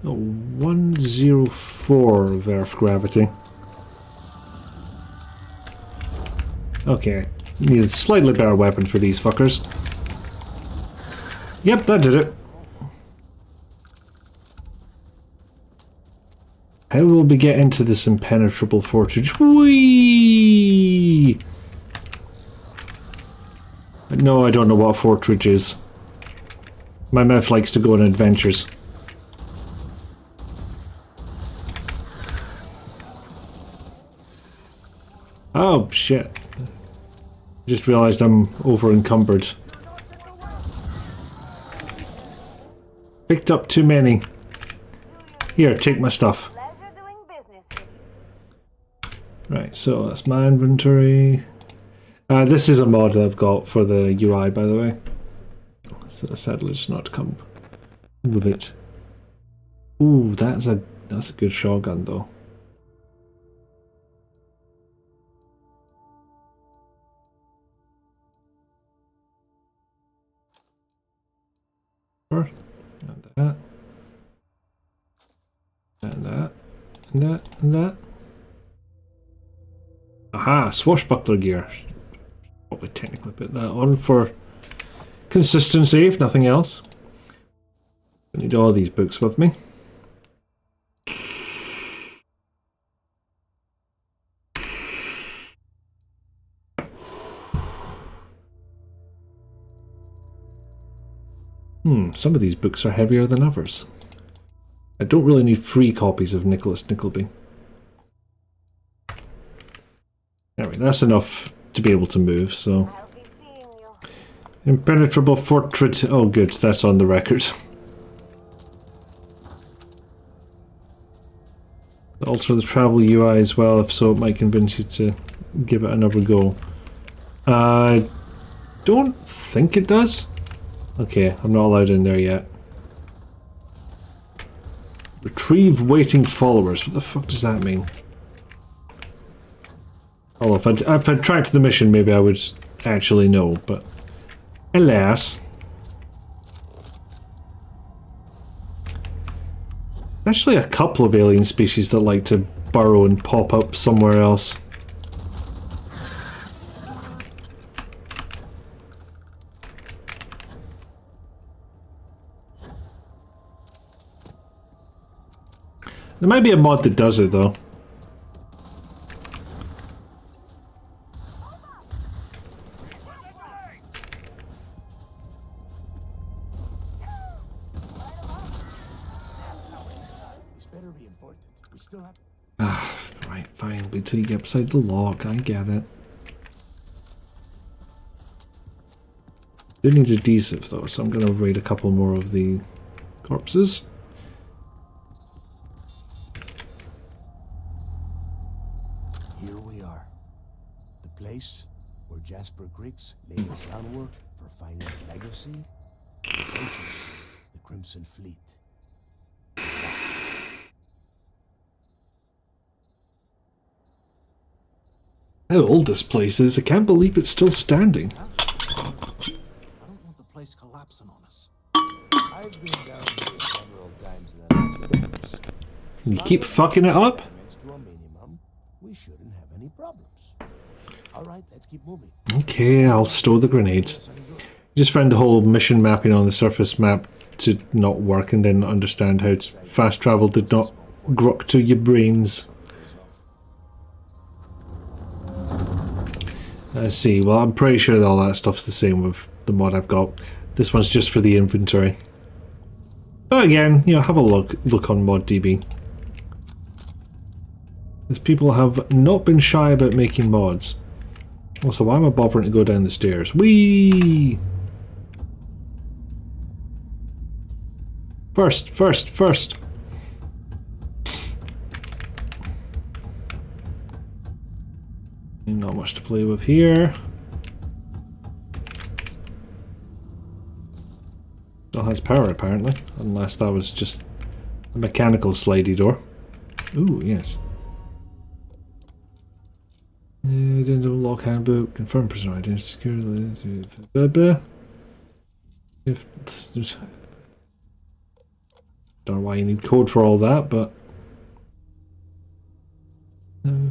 Oh, 104 of Earth gravity. Okay, need a slightly better weapon for these fuckers. Yep, that did it. How will we get into this impenetrable fortress? Whee! No, I don't know what fortress is. My mouth likes to go on adventures. Oh, shit. Just realised I'm over encumbered. Picked up too many. Here, take my stuff. Right, so that's my inventory. This is a mod that I've got for the UI, by the way. So sadly it's not come with it. Ooh, that's a good shotgun though. And that. And that. And that. And that. Aha, swashbuckler gear. Probably technically put that on for consistency, if nothing else. I need all these books with me. Some of these books are heavier than others. I don't really need free copies of Nicholas Nickleby. Anyway, that's enough to be able to move, so... Impenetrable fortress... Oh good, that's on the record. Alter the travel UI as well, if so it might convince you to give it another go. I don't think it does. Okay, I'm not allowed in there yet. Retrieve waiting followers. What the fuck does that mean? Although if I'd tracked the mission, maybe I would actually know, but alas. Actually a couple of alien species that like to burrow and pop up somewhere else. There might be a mod that does it though. Right, fine. Wait till you get beside the lock. I get it. Do need adhesive though, so I'm going to raid a couple more of the corpses. Here we are. The place where Jasper Griggs laid the groundwork for finding the legacy, eventually the Crimson Fleet. How old this place is, I can't believe it's still standing. I don't want the place collapsing on us. I've been down here several times in the last few years. You keep fucking it up? To a minimum, we shouldn't have any problems. All right, let's keep moving. Okay, I'll stow the grenades. Just found the whole mission mapping on the surface map to not work and then understand how fast travel did not grok to your brains. I see. Well, I'm pretty sure that all that stuff's the same with the mod I've got. This one's just for the inventory. But again, you know, have a look on ModDB. As people have not been shy about making mods. Also, why am I bothering to go down the stairs? Whee! First! Not much to play with here. Still has power apparently, unless that was just a mechanical slidey door. Ooh, yes. Lock handbook, confirm prisoner identity, security. If there's, don't know why you need code for all that, but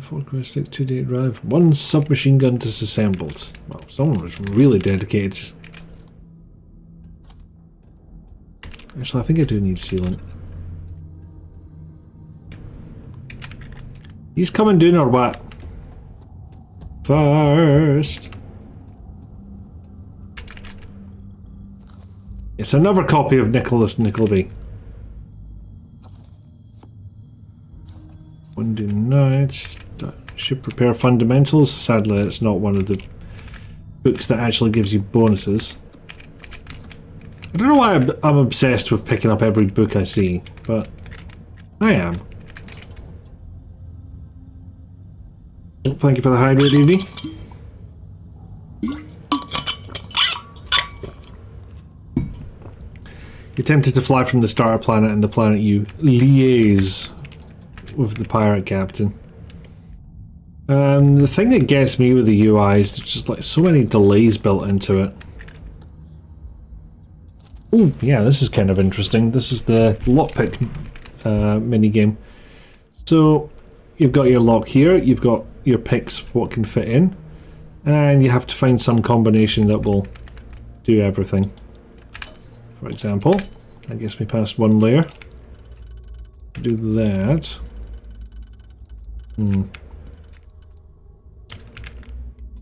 4 core 6 2-day drive, 1 submachine gun disassembled. Well, someone was really dedicated. Actually, I think I do need sealant. He's coming down or what? First. It's another copy of Nicholas Nickleby. Monday night. Ship repair fundamentals. Sadly, it's not one of the books that actually gives you bonuses. I don't know why I'm obsessed with picking up every book I see, but I am. Thank you for the hydrate, Evie. You're tempted to fly from the starter planet and the planet you liaise with the pirate captain. The thing that gets me with the UI is there's just like so many delays built into it. Oh, yeah, this is kind of interesting. This is the lockpick minigame. So you've got your lock here, you've got your picks, what can fit in, and you have to find some combination that will do everything. For example, that gets me past one layer. Do that. Not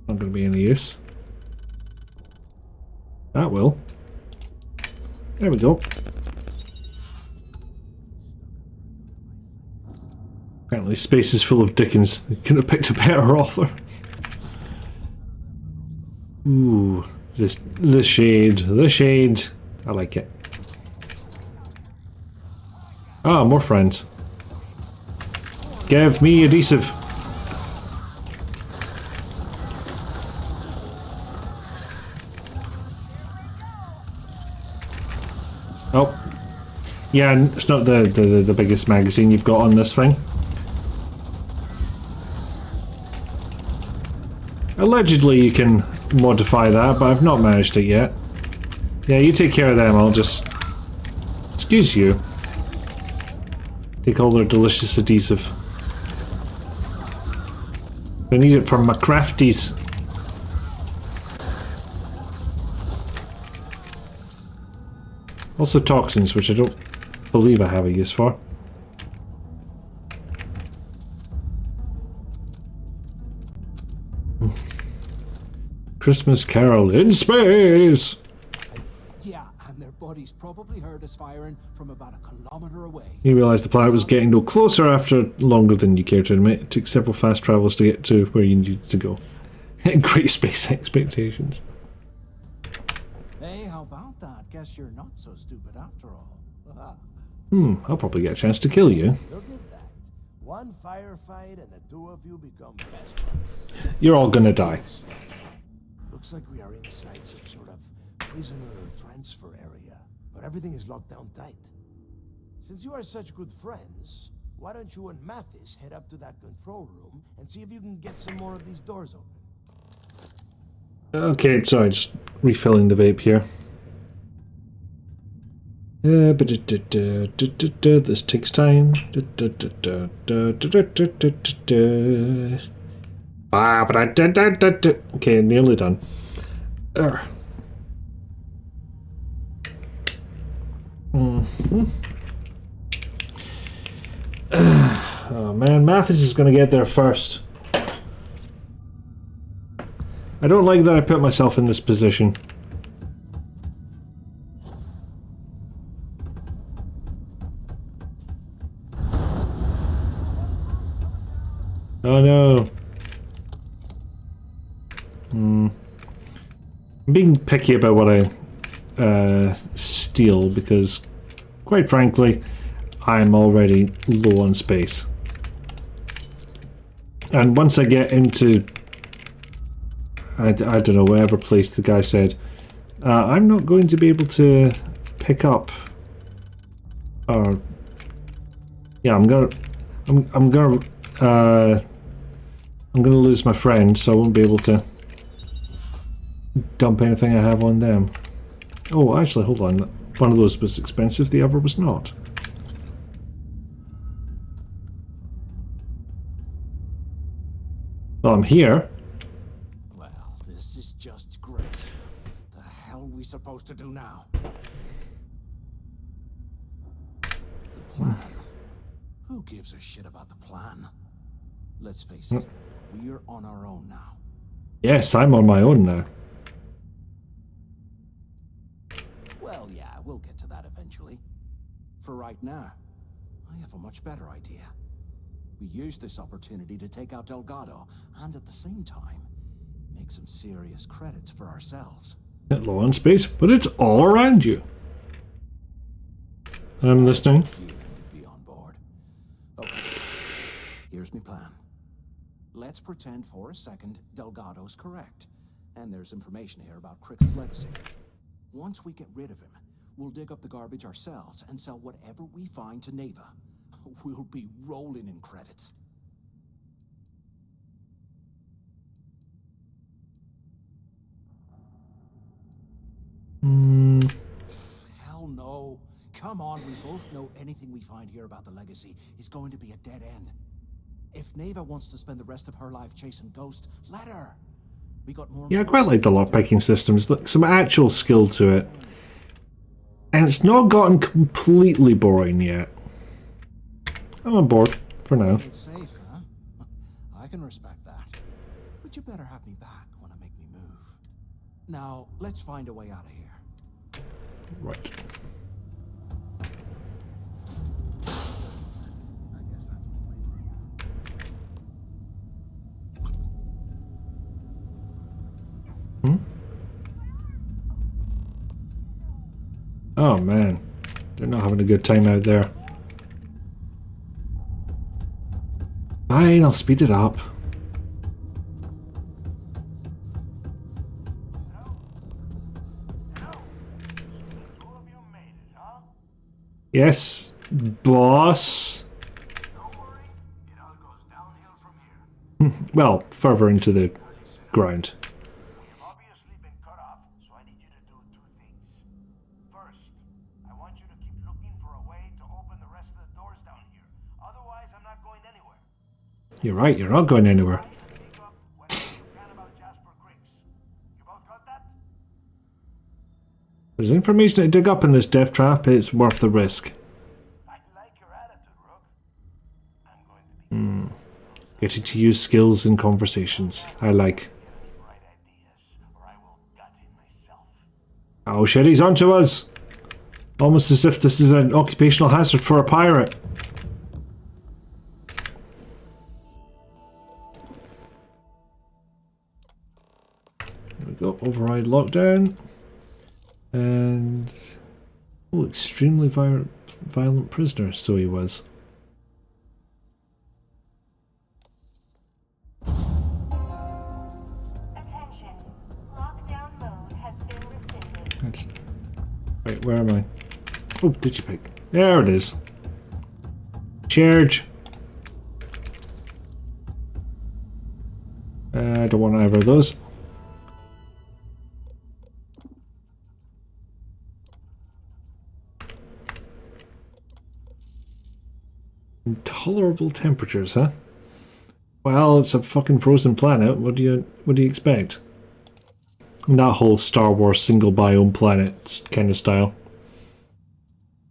going to be any use. That will. There we go. Apparently space is full of Dickens. They couldn't have picked a better author. Ooh, the shade. I like it. Ah, more friends. Give me adhesive. Oh. Yeah, it's not the biggest magazine you've got on this thing. Allegedly you can modify that, but I've not managed it yet. Yeah, you take care of them, I'll just... Excuse you. Take all their delicious adhesive. I need it for my crafties. Also toxins, which I don't believe I have a use for. Christmas Carol in space! Yeah, and their buddies probably heard us firing from about a kilometer away. You realised the planet was getting no closer after longer than you care to admit. It took several fast travels to get to where you needed to go. Great space expectations. Hey, how about that? Guess you're not so stupid after all. I'll probably get a chance to kill you. Look at that. One firefight and the two of you become best friends. You're all gonna die. Looks like we are inside some sort of prisoner transfer area, but everything is locked down tight. Since you are such good friends, why don't you and Mathis head up to that control room and see if you can get some more of these doors open? Okay, sorry, just refilling the vape here. This takes time. Okay, nearly done. Oh man, Mathis is gonna get there first. I don't like that I put myself in this position. Oh no. I'm being picky about what I steal because, quite frankly, I'm already low on space. And once I get into, I don't know, whatever place the guy said, I'm not going to be able to pick up, or, yeah, I'm gonna lose my friend, so I won't be able to dump anything I have on them. Oh, actually, hold on. One of those was expensive, the other was not. Well, I'm here. Well, this is just great. The hell are we supposed to do now? The plan? Who gives a shit about the plan? Let's face it, we're on our own now. Yes, I'm on my own now. Well, yeah, we'll get to that eventually. For right now, I have a much better idea. We use this opportunity to take out Delgado, and at the same time, make some serious credits for ourselves. Get low on space, but it's all around you. I'm listening. Be on board. Okay, here's my plan. Let's pretend for a second Delgado's correct, and there's information here about Crick's legacy. Once we get rid of him, we'll dig up the garbage ourselves and sell whatever we find to Neva. We'll be rolling in credits. Hell no. Come on, we both know anything we find here about the legacy is going to be a dead end. If Neva wants to spend the rest of her life chasing ghosts, let her. We got more. Yeah, I quite like the lockpicking systems. Look, some actual skill to it. And it's not gotten completely boring yet. I'm on board for now. It's safe, huh? I can respect that. But you better have me back when I make me move. Now, let's find a way out of here. Right. Oh man, they're not having a good time out there. Fine, I'll speed it up. Yes, boss. Well, further into the ground. We have obviously been cut off, so I need you to do two things. First, I want you to keep looking for a way to open the rest of the doors down here. Otherwise, I'm not going anywhere. You're right, you're not going anywhere. Dig up whatever you can about Jasper Cricks. You both got that? There's information to dig up in this death trap. It's worth the risk. I like your attitude, Rook. I'm going to be Getting to use skills in conversations. I like. bright ideas, or I will gut him myself. Oh shit, he's onto us! Almost as if this is an occupational hazard for a pirate. There we go, override lockdown. And... oh, extremely violent prisoner, so he was. Attention. Lockdown mode has been rescinded. Right, where am I? Oh, digipick. There it is. Charge. I don't want either of those. Intolerable temperatures, huh? Well, it's a fucking frozen planet. What do you expect? And that whole Star Wars single biome planet kind of style.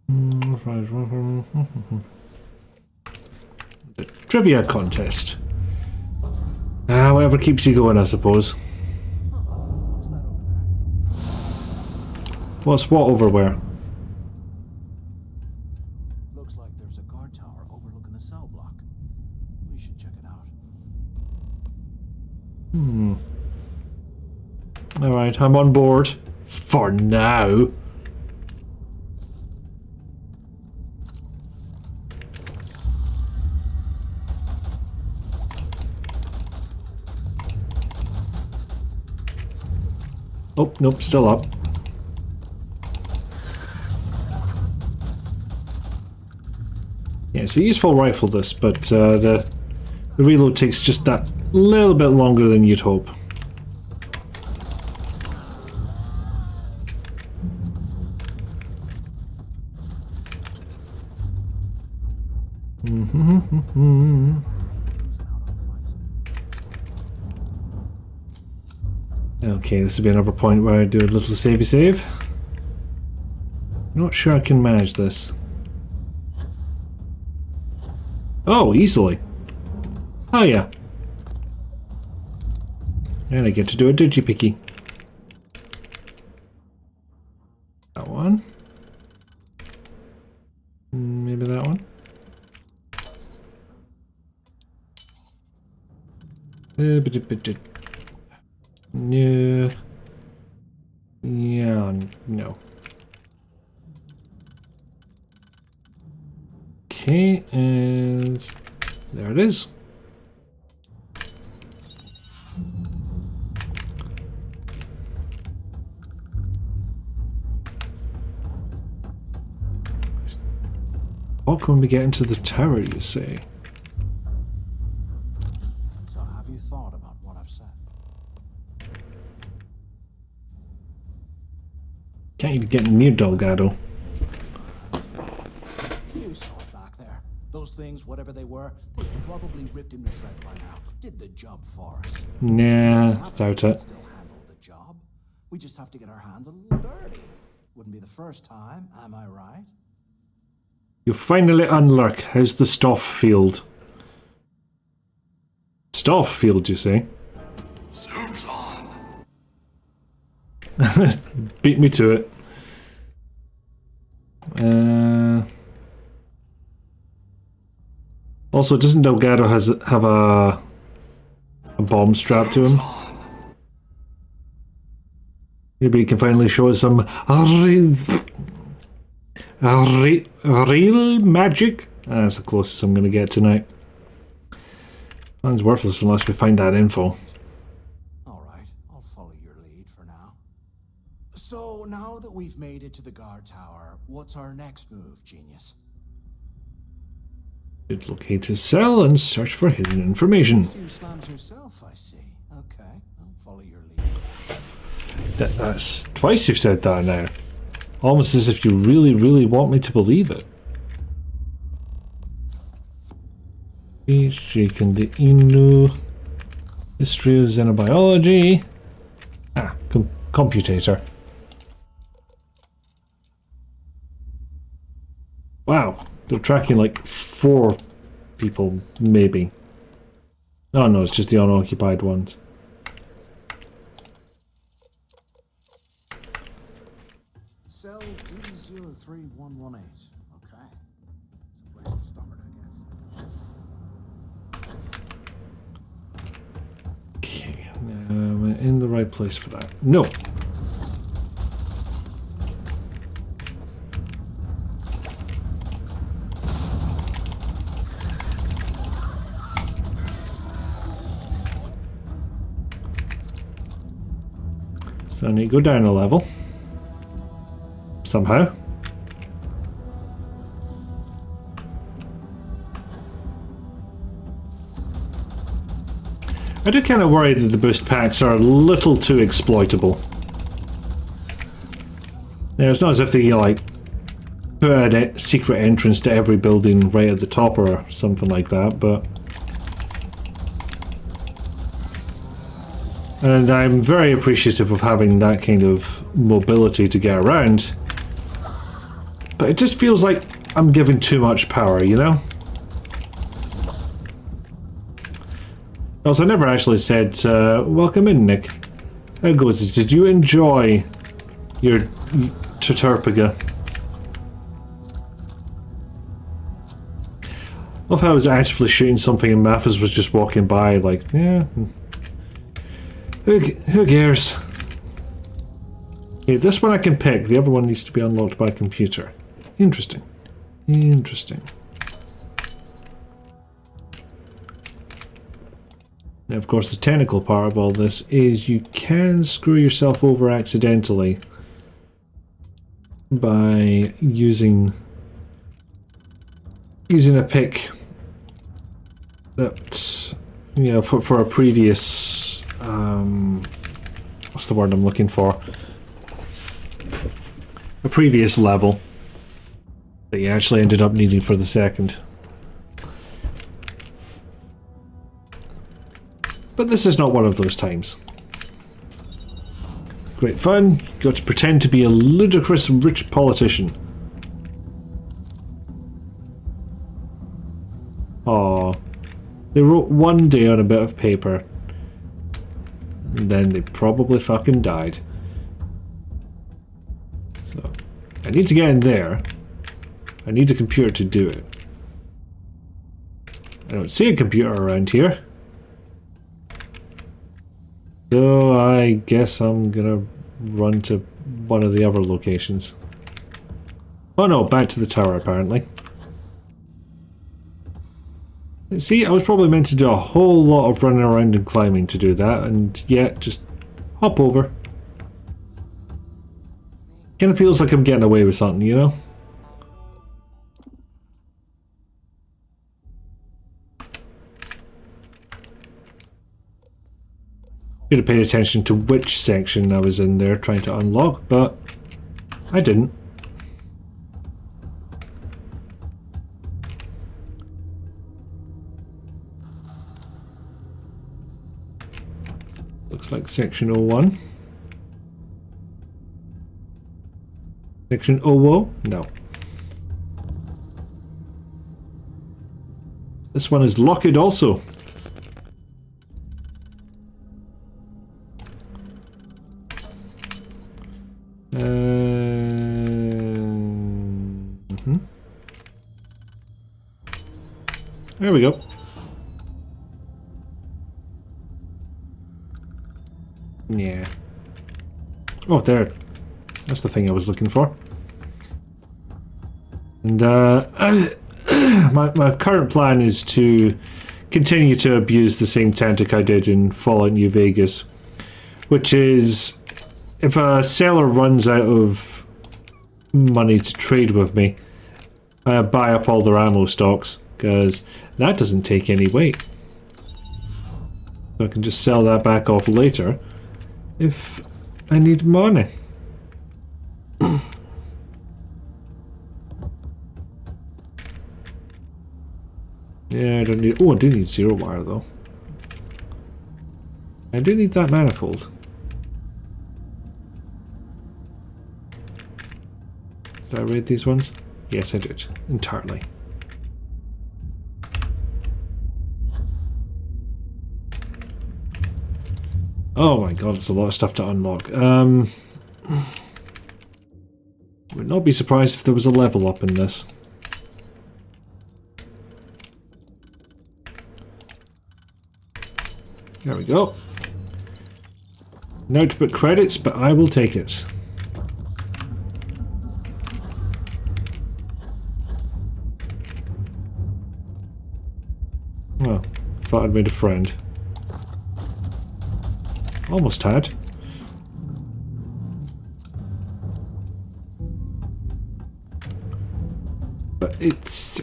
The trivia contest. Whatever keeps you going, I suppose. What's what over where? Looks like there's a guard tower overlooking the cell block. We should check it out. Alright, I'm on board. For now. Oh, nope, still up. Yeah, it's a useful rifle this, but the reload takes just that little bit longer than you'd hope. Okay, this will be another point where I do a little savey save. Not sure I can manage this. Oh, easily. Oh yeah. And I get to do a digipicky. That one. Maybe that one. No. Yeah, no. Okay, and there it is. What can we get into the tower, you say? So have you thought about what I've said? Can't even get near Delgado. You saw it back there. Those things, whatever they were, they probably ripped him to shreds by now. Did the job for us. Nah, doubt it. Still handle the job. We just have to get our hands a little dirty. Wouldn't be the first time, am I right? You finally unlock. How's the Starfield? Starfield, you say? Suits on. Beat me to it. Also, doesn't Delgado have a bomb strapped to him? Maybe he can finally show us some real magic. That's the closest I'm going to get tonight. Sounds worthless unless we find that info. Alright, I'll follow your lead for now. So, now that we've made it to the guard tower, what's our next move, genius? Should locate his cell and search for hidden information. You slams yourself, I see. Okay, I'll follow your lead. That's twice you've said that now. Almost as if you really, really want me to believe it. Shaken the Inu. History of Xenobiology. Computator. Wow, they're tracking like 4 people, maybe. Oh no, it's just the unoccupied ones. Cell D03118. Okay. It's a place to start, I guess. Okay, am I in the right place for that? No. So I need to go down a level. Somehow. I do kind of worry that the boost packs are a little too exploitable. Yeah, it's not as if they, like, put a secret entrance to every building right at the top or something like that, but... And I'm very appreciative of having that kind of mobility to get around. But it just feels like I'm giving too much power, you know? Also, I never actually said, welcome in, Nick. How goes it? Did you enjoy your Taturpaga? Love how I was actively shooting something and Mathis was just walking by, like, yeah... Who cares? Okay, this one I can pick. The other one needs to be unlocked by a computer. Interesting. Interesting. Now, of course, the technical part of all this is you can screw yourself over accidentally by using a pick that, you know, for a previous what's the word I'm looking for? A previous level that you actually ended up needing for the second. But this is not one of those times. Great fun. Got to pretend to be a ludicrous rich politician. Aww. They wrote one day on a bit of paper. And then they probably fucking died. So, I need to get in there. I need a computer to do it. I don't see a computer around here. So I guess I'm gonna run to one of the other locations. Oh no, back to the tower apparently. See, I was probably meant to do a whole lot of running around and climbing to do that, and yet just hop over. Kind of feels like I'm getting away with something, you know? Should have paid attention to which section I was in there trying to unlock, but I didn't. Looks like section 01. Section 00? No. This one is locked also. There we go. Yeah. Oh, there. That's the thing I was looking for. And my current plan is to continue to abuse the same tactic I did in Fallout New Vegas, which is if a seller runs out of money to trade with me, I buy up all their ammo stocks, because that doesn't take any weight. So I can just sell that back off later if I need money. Yeah, I don't need... Oh, I do need zero wire though. I do need that manifold. Did I read these ones? Yes, I did. Entirely. Oh my god, there's a lot of stuff to unlock. Would not be surprised if there was a level up in this. There we go. No to put credits, but I will take it. Well, thought I'd made a friend. Almost had. But it's...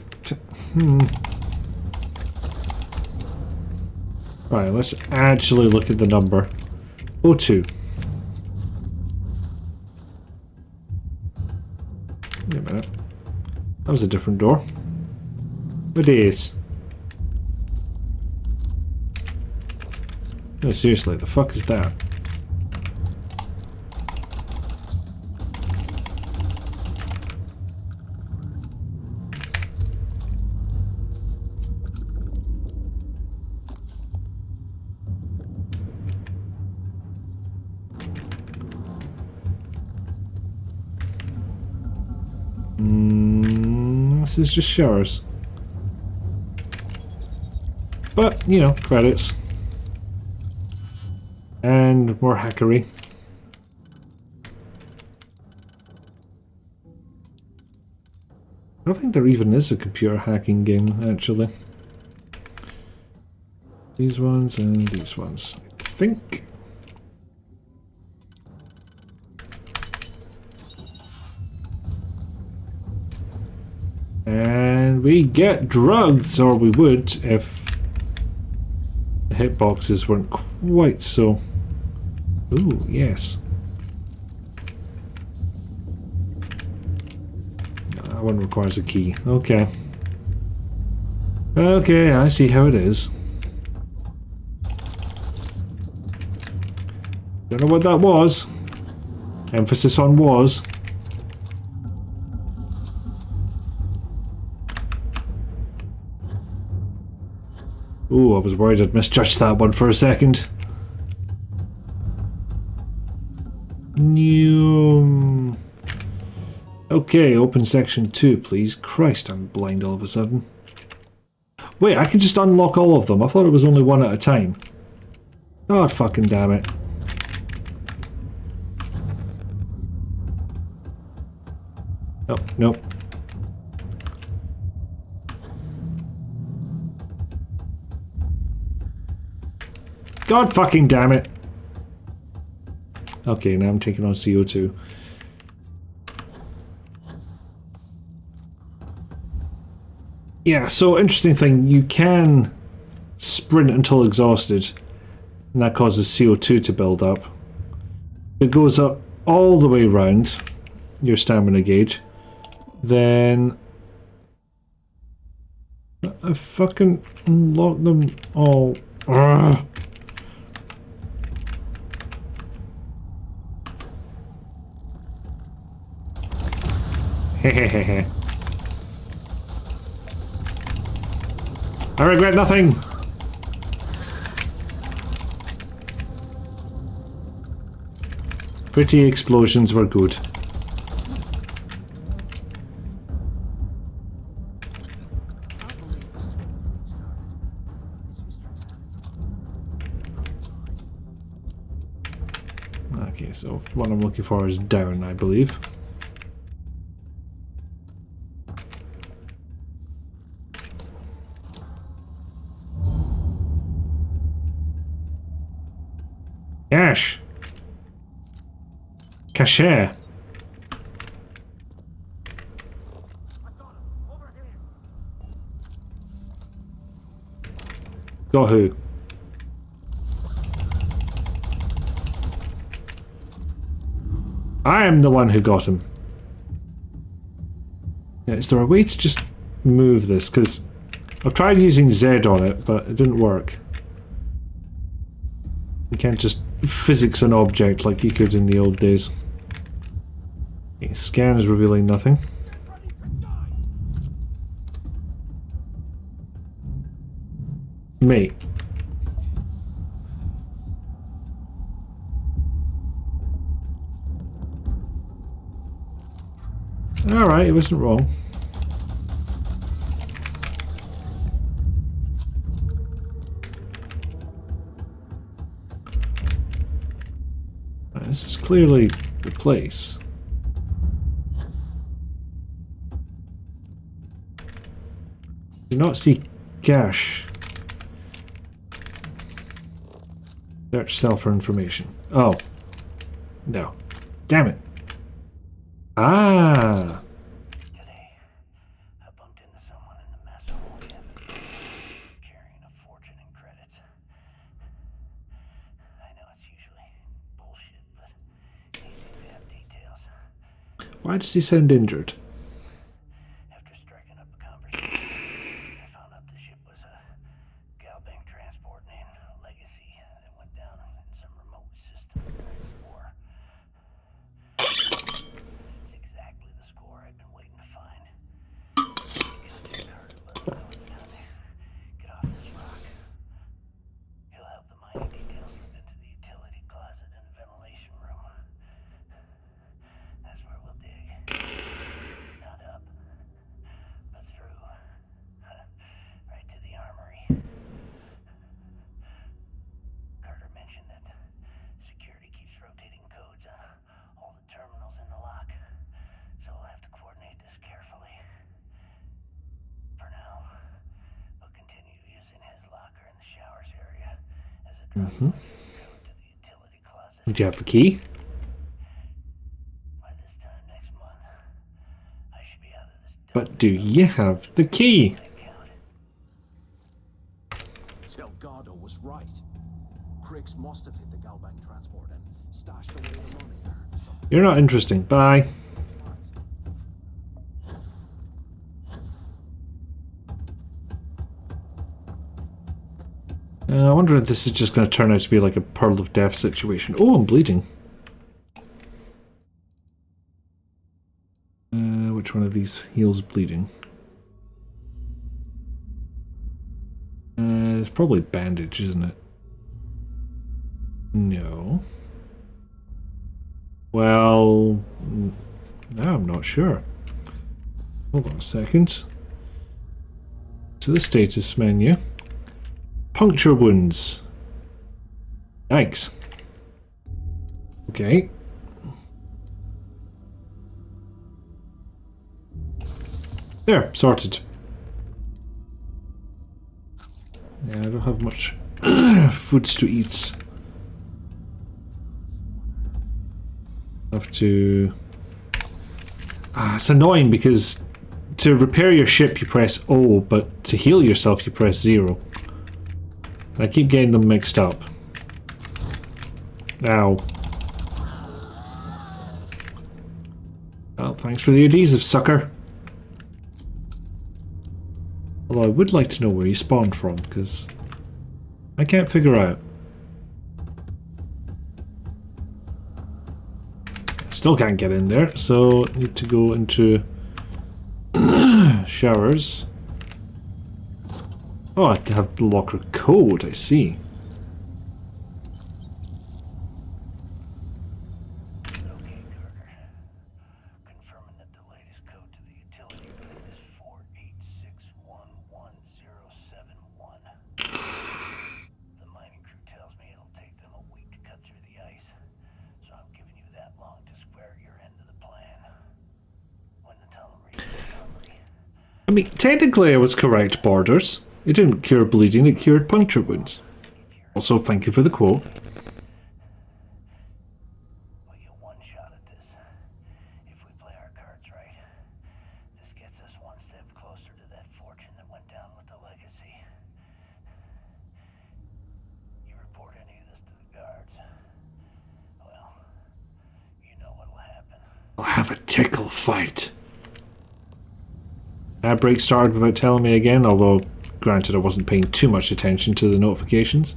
Right, let's actually look at the number. 02. Wait a minute. That was a different door. It is. No, seriously, the fuck is that? This is just showers. But, you know, credits. And more hackery. I don't think there even is a computer hacking game, actually. These ones and these ones, I think. And we get drugs, or we would if the hitboxes weren't quite so... Ooh, yes. No, that one requires a key. Okay. Okay, I see how it is. Don't know what that was. Emphasis on was. Ooh, I was worried I'd misjudged that one for a second. New. Okay, open section 2, please. Christ, I'm blind all of a sudden. Wait, I can just unlock all of them. I thought it was only one at a time. God fucking damn it. Oh, nope. God fucking damn it. Okay, now I'm taking on CO2. Yeah, so interesting thing, you can sprint until exhausted, and that causes CO2 to build up. It goes up all the way around your stamina gauge. Then I fucking unlock them all. Ugh. Hehehehe. I regret nothing. Pretty explosions were good. Okay, so what I'm looking for is down, I believe. Cash. Cashier. Got who? I am the one who got him. Yeah, is there a way to just move this? Because I've tried using Z on it, but it didn't work. You can't just physics an object like you could in the old days. Okay, scan is revealing nothing. Mate. Alright, it wasn't wrong. Right, this is clearly the place. Do not see cash. Search cell for information. Oh. No. Damn it. Ah. Why does he sound injured? Mm-hmm. Do you have the key? But do you have the key? Delgado was right. Cricks must have hit the Galbank transport and stashed away the money there. You're not interesting. Bye. I wonder if this is just going to turn out to be like a Pearl of Death situation. Oh, I'm bleeding. Which one of these heals bleeding? It's probably bandage, isn't it? No. Well, now I'm not sure. Hold on a second. To the status menu. Puncture wounds. Yikes. Okay. There, sorted. Yeah, I don't have much foods to eat. I have to... it's annoying because to repair your ship you press O, but to heal yourself you press 0. I keep getting them mixed up. Ow. Well, thanks for the adhesive, sucker. Although I would like to know where you spawned from, because I can't figure out. Still can't get in there, so need to go into showers. Oh, I have the locker code, I see. I mean, technically I was correct, Borders. It didn't cure bleeding, it cured puncture wounds. Also, thank you for the quote. have a tickle fight. Ad break started without telling me again, although granted I wasn't paying too much attention to the notifications.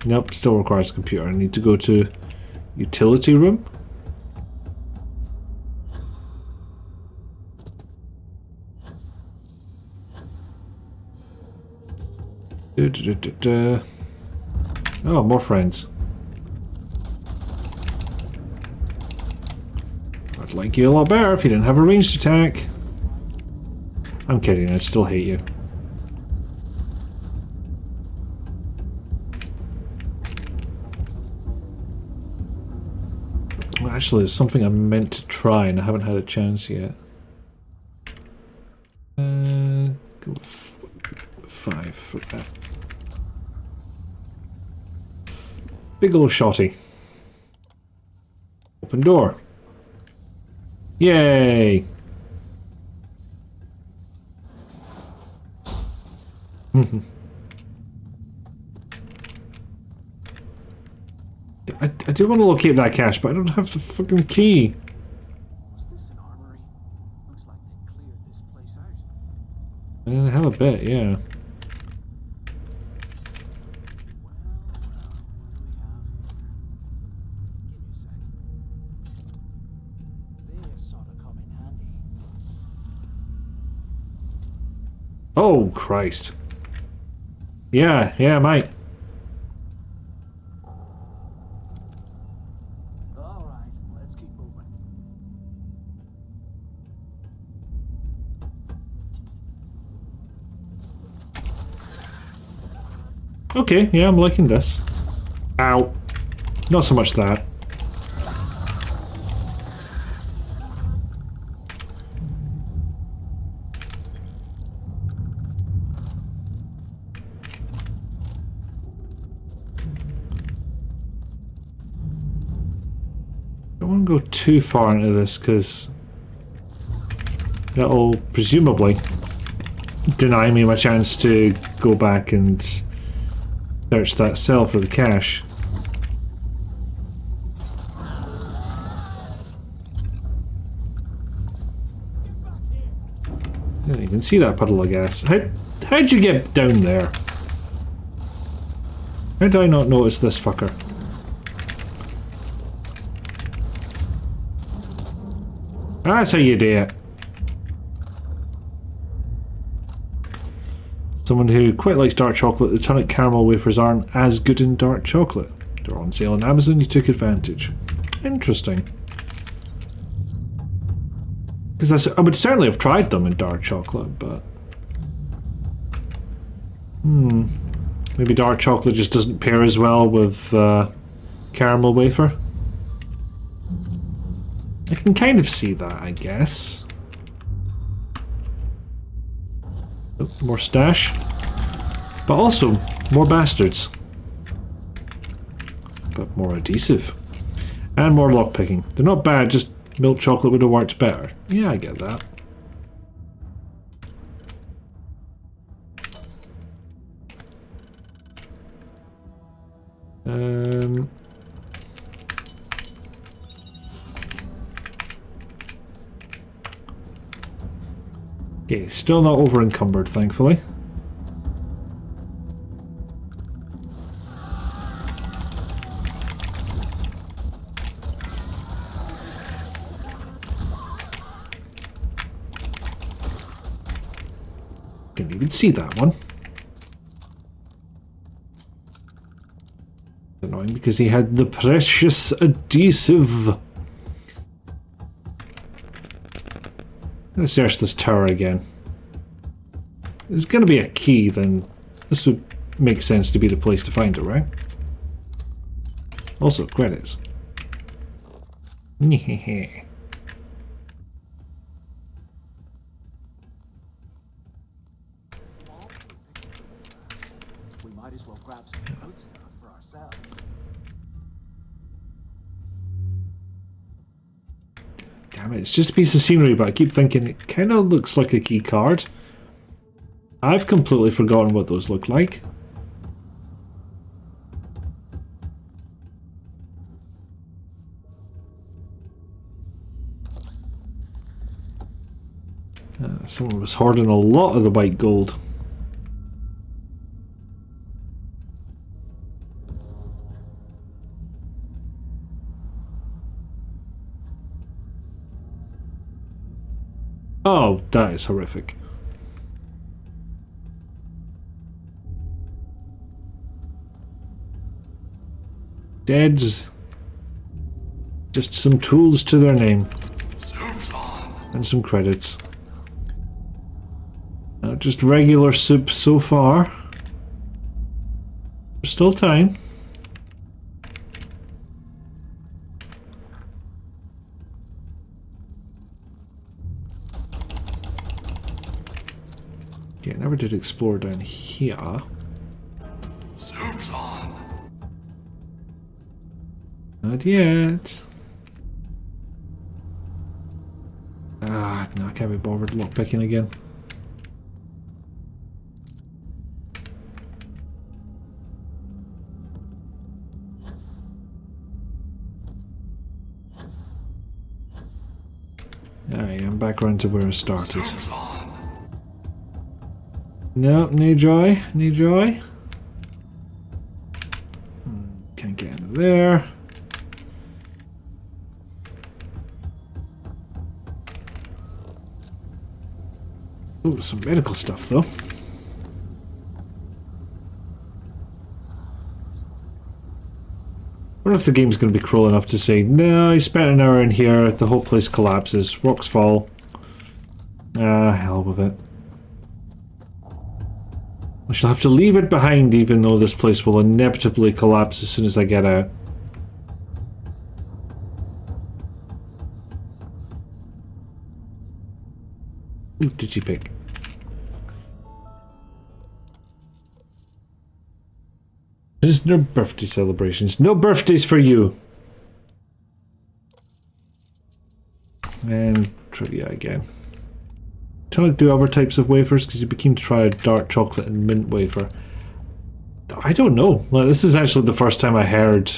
Nope, still requires a computer. I need to go to utility room. Oh, more friends. I'd like you a lot better if you didn't have a ranged attack. I'm kidding, I still hate you. Well, actually, there's something I meant to try and I haven't had a chance yet. Go 5 for that. Big ol' shotty. Open door. Yay! I do want to locate that cache, but I don't have the fucking key. Was this an armory? Looks like they cleared this place out. Hell a bit, yeah. Oh, Christ. Yeah, mate. Alright, let's keep moving. Okay, yeah, I'm liking this. Ow. Not so much that. I don't want to go too far into this because that'll presumably deny me my chance to go back and search that cell for the cache. Yeah, you can see that puddle of gas. How'd you get down there? How did I not notice this fucker? That's how you do it. Someone who quite likes dark chocolate, the tonic caramel wafers aren't as good in dark chocolate. They're on sale on Amazon, you took advantage. Interesting. Because I would certainly have tried them in dark chocolate, but... maybe dark chocolate just doesn't pair as well with caramel wafer. I can kind of see that, I guess. Oh, more stash. But also, more bastards. But more adhesive. And more lockpicking. They're not bad, just milk chocolate would have worked better. Yeah, I get that. Okay, still not over encumbered, thankfully. Didn't even see that one. Annoying because he had the precious adhesive. Let's search this tower again. There's gonna be a key, then this would make sense to be the place to find it, right? Also, credits. Nyeh. We might as well grab some good stuff for ourselves. Damn it, it's just a piece of scenery, but I keep thinking it kind of looks like a key card. I've completely forgotten what those look like. Someone was hoarding a lot of the white gold. Oh, that is horrific. Deads. Just some tools to their name. And some credits. Just regular soup so far. There's still time. Yeah, I never did explore down here. Soup's on. Not yet. Ah, no, I can't be bothered lockpicking again. Alright, I'm back around to where I started. No, no joy, no joy. Can't get into there. Ooh, some medical stuff though. I wonder if the game's going to be cruel enough to say, no, you spent an hour in here, the whole place collapses, rocks fall. Ah, hell with it. I shall have to leave it behind even though this place will inevitably collapse as soon as I get out. Who did you pick? There's no birthday celebrations. No birthdays for you! And trivia again. Trying to do other types of wafers because you'd be keen to try a dark chocolate and mint wafer. I don't know. Like, this is actually the first time I heard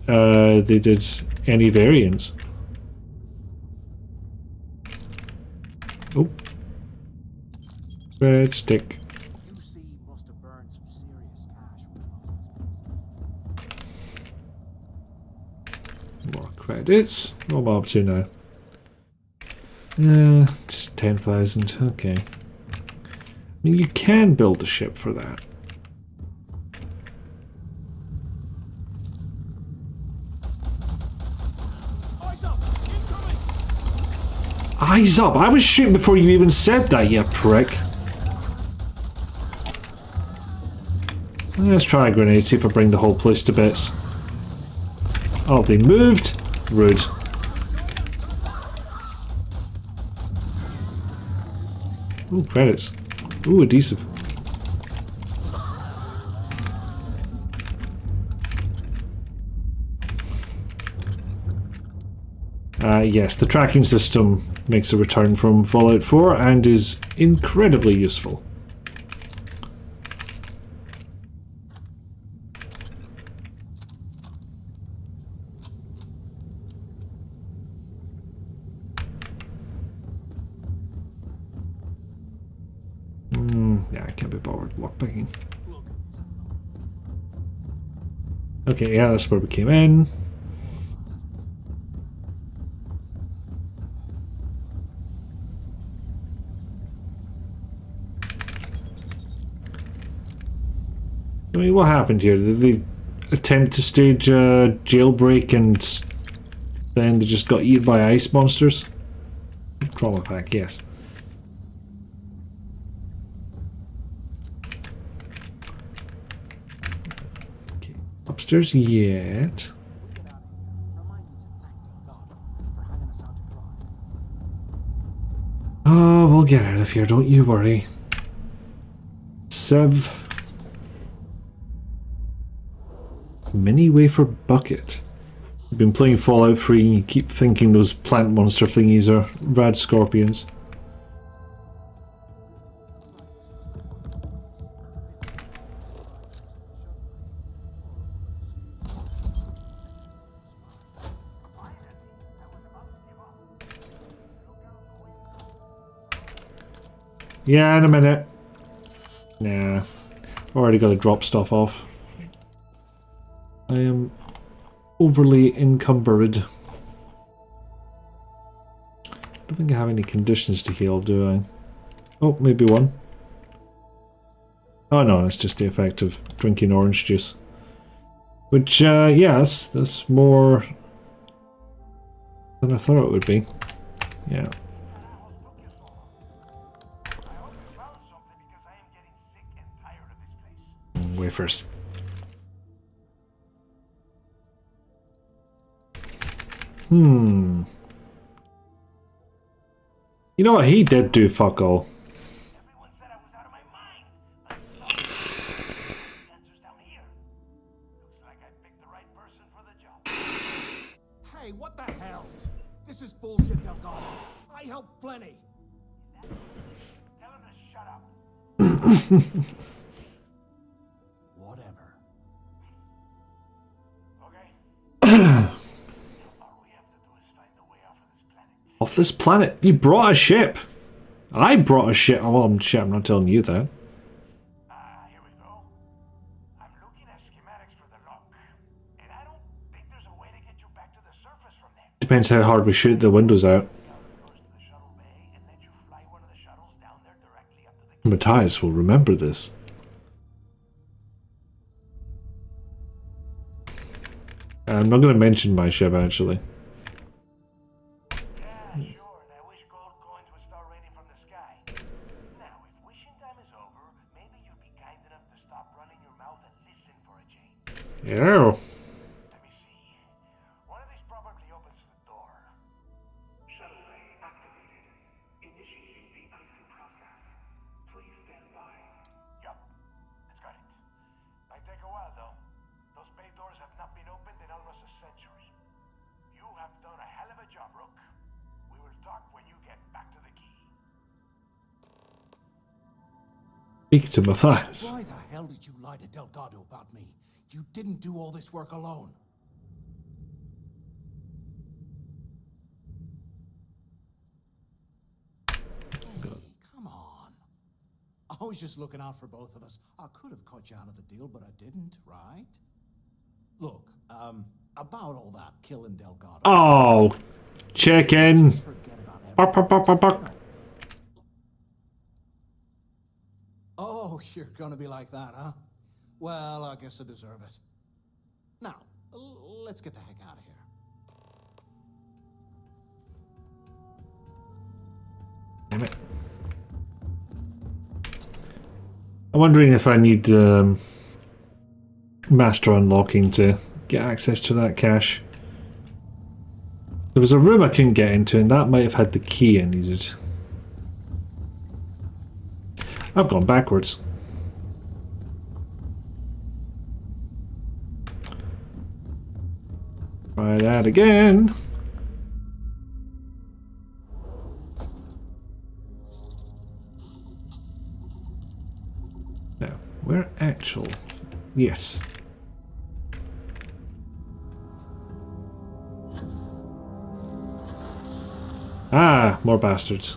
they did any variants. Oh. Red stick. More credits. What am I up to now? Just 10,000. Okay. I mean, you can build a ship for that. Eyes up! I was shooting before you even said that, you prick. Let's try a grenade, see if I bring the whole place to bits. Oh, they moved? Rude. Ooh, credits. Ooh, adhesive. Yes, the tracking system makes a return from Fallout 4 and is incredibly useful. Yeah, I can't be bothered lockpicking. Okay, yeah, that's where we came in. I mean, what happened here? Did they attempt to stage a jailbreak and then they just got eaten by ice monsters? Trauma pack, yes. Okay. Upstairs yet. Oh, we'll get out of here, don't you worry. Sev. Mini wafer bucket. You've been playing Fallout 3 and you keep thinking those plant monster thingies are rad scorpions. Yeah, in a minute. Nah. Already got to drop stuff off. I am overly encumbered. I don't think I have any conditions to heal, do I? Oh, maybe one. Oh no, it's just the effect of drinking orange juice. Which, yes, that's more than I thought it would be. Yeah. Wafers. You know what? He did do fuck all. Hey, what the hell? This is bullshit, Delgado. I helped plenty. Tell him to shut up. Whatever. Okay. Off this planet? You brought a ship. I brought a ship. Oh, well, shit, I'm not telling you that. Here we go. I'm looking at schematics for the lock, and I don't think there's a way to get you back to the surface from there. Depends how hard we shoot the windows out. Matthias will remember this. I'm not going to mention my ship, actually. Yeah. Speak to Matthias. Why the hell did you lie to Delgado about me? You didn't do all this work alone. Hey, come on. I was just looking out for both of us. I could have cut you out of the deal, but I didn't, right? Look, about all that killing Delgado. Oh, chicken. Bark, bark, bark, bark, bark. Oh, you're gonna be like that, huh? Well, I guess I deserve it. Now, let's get the heck out of here. Damn it. I'm wondering if I need master unlocking to get access to that cache. There was a room I couldn't get into, and that might have had the key I needed. I've gone backwards. Try that again. Now, where actual... Yes. Ah, more bastards.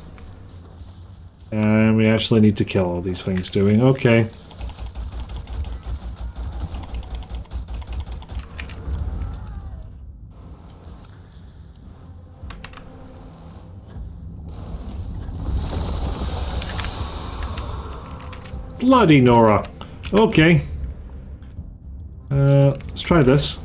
And we actually need to kill all these things doing. Okay. Bloody Nora. Okay. Let's try this.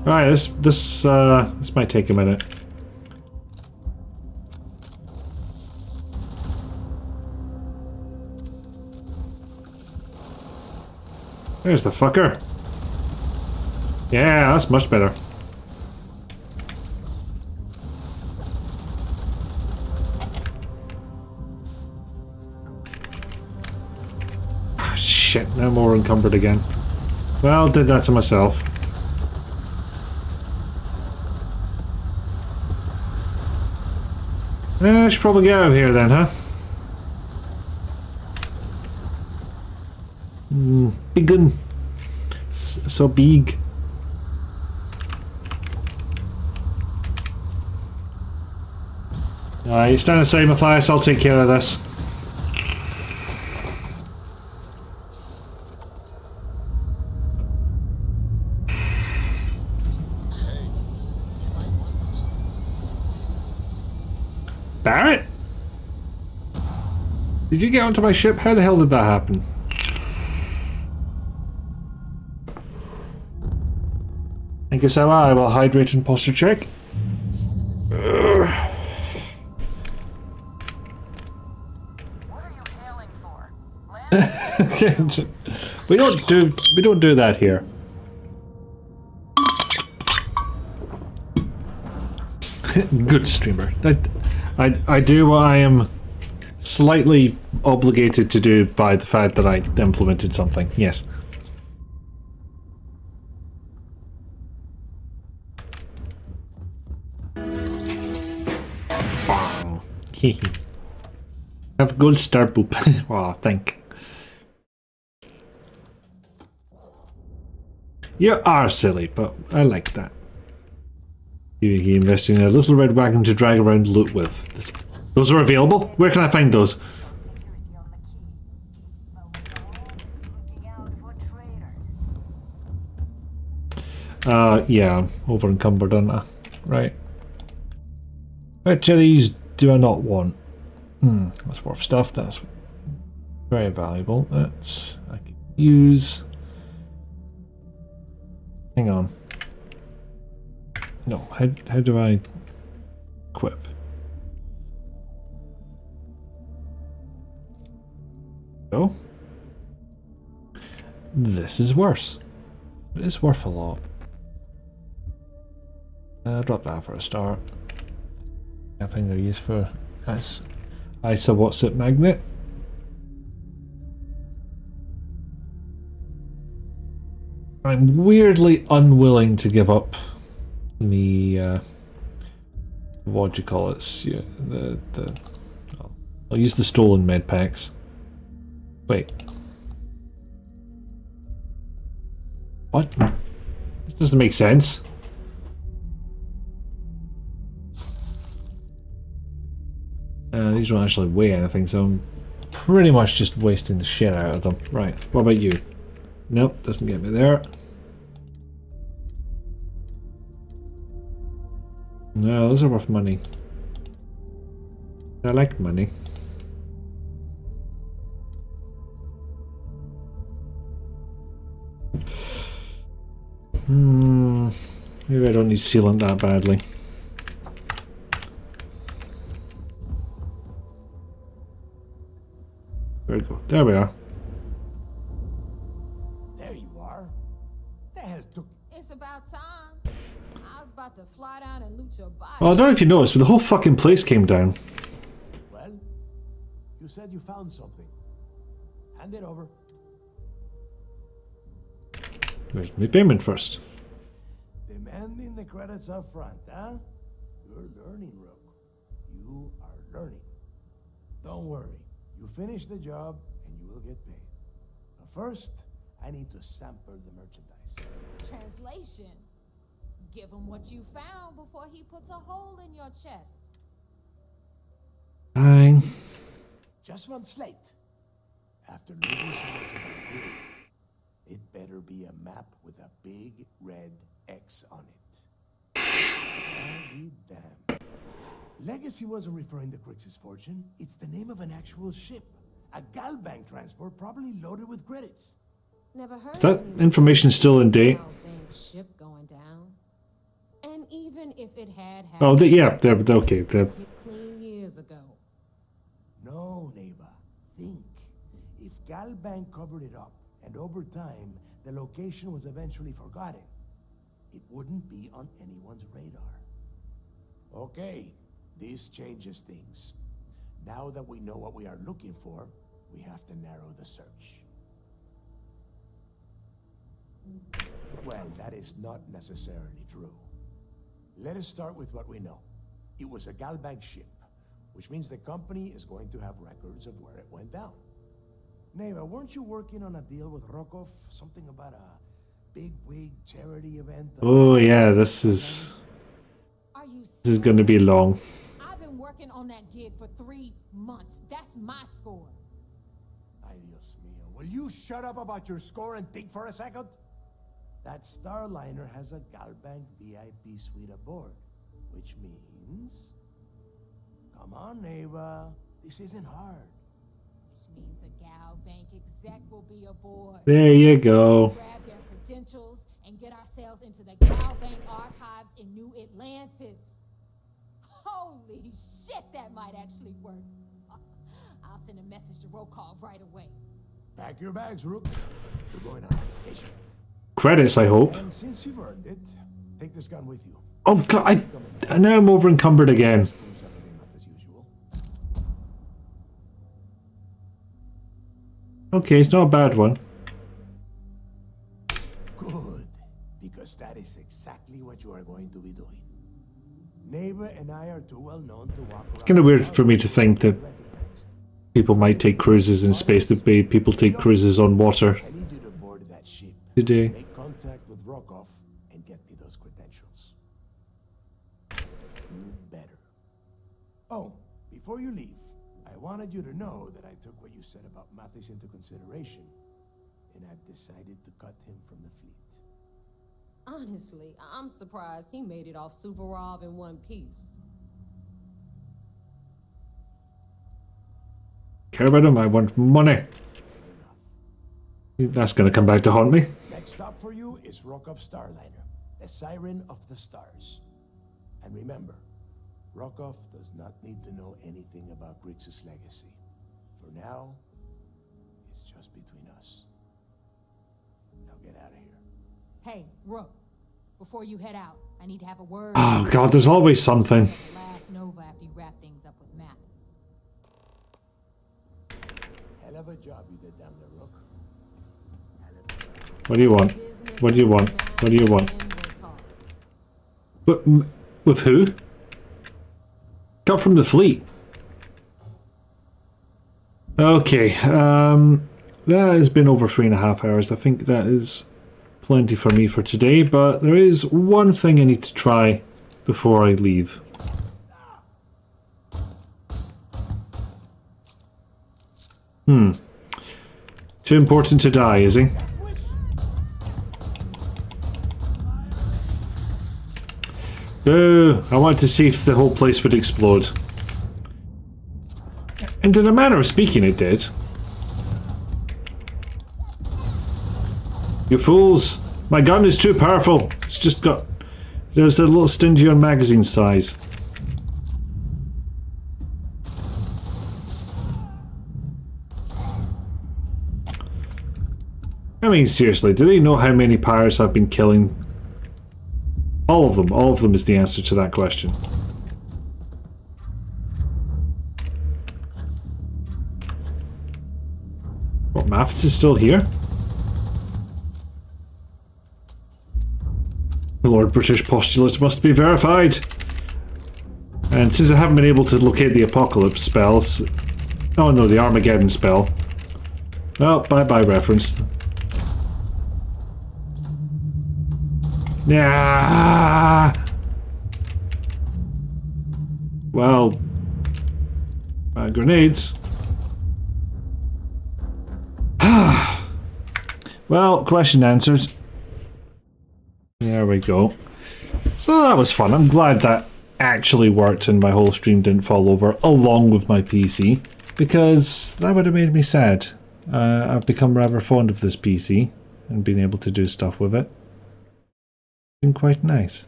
Alright, this might take a minute. There's the fucker. Yeah, that's much better. Ah, shit, now more encumbered again. Well, did that to myself. I should probably get out of here then, huh? Big gun. So big. Alright, stand aside, Matthias, I'll take care of this. Barrett? Did you get onto my ship? How the hell did that happen? Thank you, Sarah. I will hydrate and posture check. we don't do that here. Good streamer. I do what I am slightly obligated to do by the fact that I implemented something. Yes. Bang. Have a gold star boop. Oh, thank. You are silly, but I like that. You invest in a little red wagon to drag around loot with. Those are available? Where can I find those? Yeah, I'm over encumbered, aren't I? Right. Which of these do I not want? That's worth stuff. That's very valuable. That's I can use. Hang on. No, how do I equip? No. This is worse. It's worth a lot. Drop that for a start. I think they're used for ISA what's it magnet. I'm weirdly unwilling to give up me what do you call it? Yeah, I'll use the stolen med packs. Wait. What? This doesn't make sense. These don't actually weigh anything, so I'm pretty much just wasting the shit out of them. Right, what about you? Nope, doesn't get me there. No, those are worth money. I like money. Maybe I don't need sealant that badly. There we go. There we are. There you are. The hell took... It's about time. I was about to fly down and loot your body. Well, I don't know if you noticed, but the whole fucking place came down. Well, you said you found something. Hand it over. Where's my payment first? Demanding the credits up front, huh? You're learning, Rook. You are learning. Don't worry. You finish the job and you will get paid. But first, I need to sample the merchandise. Translation. Give him what you found before he puts a hole in your chest. Fine. Just one slate. After looking so much about you, it better be a map with a big red X on it. I'll be damned. Legacy wasn't referring to Crix's fortune. It's the name of an actual ship. A Galbank transport probably loaded with credits. Never heard Is that of information still in date? ship going down. And even if it had happened, Oh, yeah, they're okay. They're... clean years ago. No, neighbor. Think. If Galbank covered it up, and over time, the location was eventually forgotten, it wouldn't be on anyone's radar. Okay, this changes things. Now that we know what we are looking for, we have to narrow the search. Well, that is not necessarily true. Let us start with what we know. It was a Galbank ship, which means the company is going to have records of where it went down. Neighbor, weren't you working on a deal with Rokov? Something about a big wig charity event? Oh yeah, this is going to be long. I've been working on that gig for 3 months. That's my score. Ay, Dios mío. Will you shut up about your score and think for a second? That Starliner has a Galbank VIP suite aboard, which means... Come on, neighbor. This isn't hard. Which means a Gal Bank exec will be aboard. There you go. Grab their credentials and get ourselves into the Gal Bank archives in New Atlantis. Holy shit, that might actually work. I'll send a message to Rokov right away. Pack your bags, Rook. We're going on vacation. Credits, I hope. And since you've earned it, take this gun with you. Oh god, I now I'm over encumbered again. Okay, it's not a bad one. Good, because that is exactly what you are going to be doing. Neighbor and I are too well known to walk around. It's kind of weird for me to think that people might take cruises in space the way people take cruises on water I need you to board that ship. today. Make contact with Rokov and get me those credentials. You better. Oh, before you leave, I wanted you to know that I took what you said about Mathis into consideration, and I've decided to cut him from the fleet. Honestly, I'm surprised he made it off Suvorov in one piece. Care about him? I want money. That's going to come back to haunt me. Next stop for you is Rokov Starliner, the siren of the stars. And remember, Rokov does not need to know anything about Grixis' legacy. For now, it's just between us. Now get out of here. Hey, Rook, before you head out, I need to have a word. Oh god, there's always something. Last Nova after you wrap things up with Mathis. Hell of a job you did down there, Rook. What do you want? What do you want? What do you want? But with who? Got from the fleet. Okay, that has been over 3.5 hours. I think that is plenty for me for today, but there is one thing I need to try before I leave. Too important to die, is he? Boo! I wanted to see if the whole place would explode. And in a manner of speaking, it did. You fools! My gun is too powerful! It's just got... There's a little stingy on magazine size. I mean, seriously, do they know how many pirates I've been killing? All of them is the answer to that question. What, Mathis is still here? The Lord British postulate must be verified. And since I haven't been able to locate the Apocalypse spells... Oh no, the Armageddon spell. Well, bye-bye reference. Yeah. Well, grenades. Well, question answered. There we go. So that was fun. I'm glad that actually worked and my whole stream didn't fall over along with my PC, because that would have made me sad. I've become rather fond of this PC and being able to do stuff with it. Been quite nice.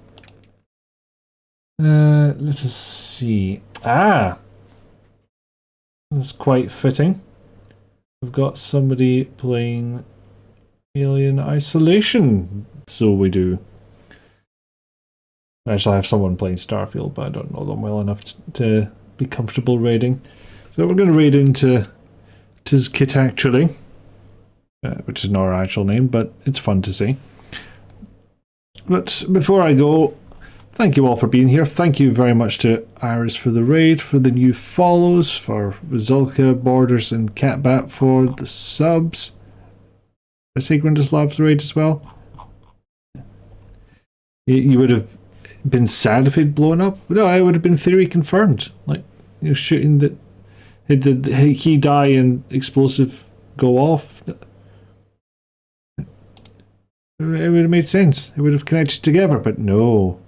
Let us see. Ah! That's quite fitting. We've got somebody playing Alien Isolation. So we do. Actually, I have someone playing Starfield, but I don't know them well enough to be comfortable raiding. So we're going to raid into Tizkit actually, which is not our actual name, but it's fun to see. But before I go, thank you all for being here. Thank you very much to Iris for the raid, for the new follows, for Rizulka, Borders, and Catbat for the subs. I say Grindislav's raid as well. You would have been sad if he'd blown up. No, I would have been theory confirmed. Like, you know, shooting that. Did he die and explosive go off? It would have made sense. It would have connected together, but no,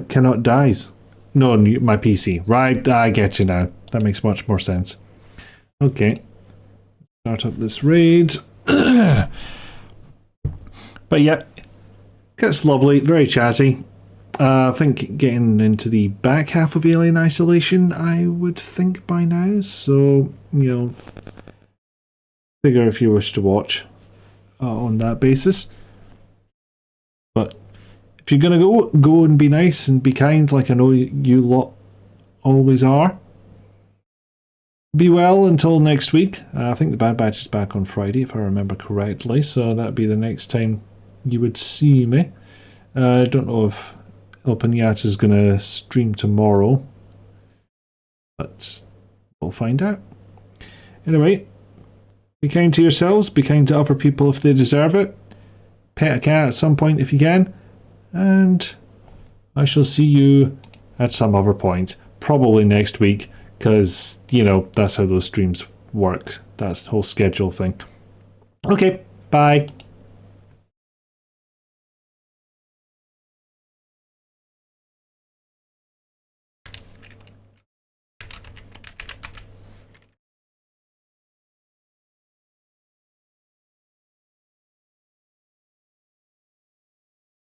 cannot dies. No, my PC. Right, I get you now. That makes much more sense. Okay, start up this raid. But yeah, it's lovely, very chatty. I think getting into the back half of Alien Isolation, I would think by now. So, you know, figure if you wish to watch on that basis. But if you're gonna go and be nice and be kind, like I know you lot always are. Be well until next week. I think the Bad Batch is back on Friday, if I remember correctly. So that'd be the next time you would see me. I don't know if Opanyat is going to stream tomorrow, but we'll find out. Anyway, be kind to yourselves, be kind to other people if they deserve it. Pet a cat at some point if you can, and I shall see you at some other point, probably next week, because, you know, that's how those streams work. That's the whole schedule thing. Okay, bye.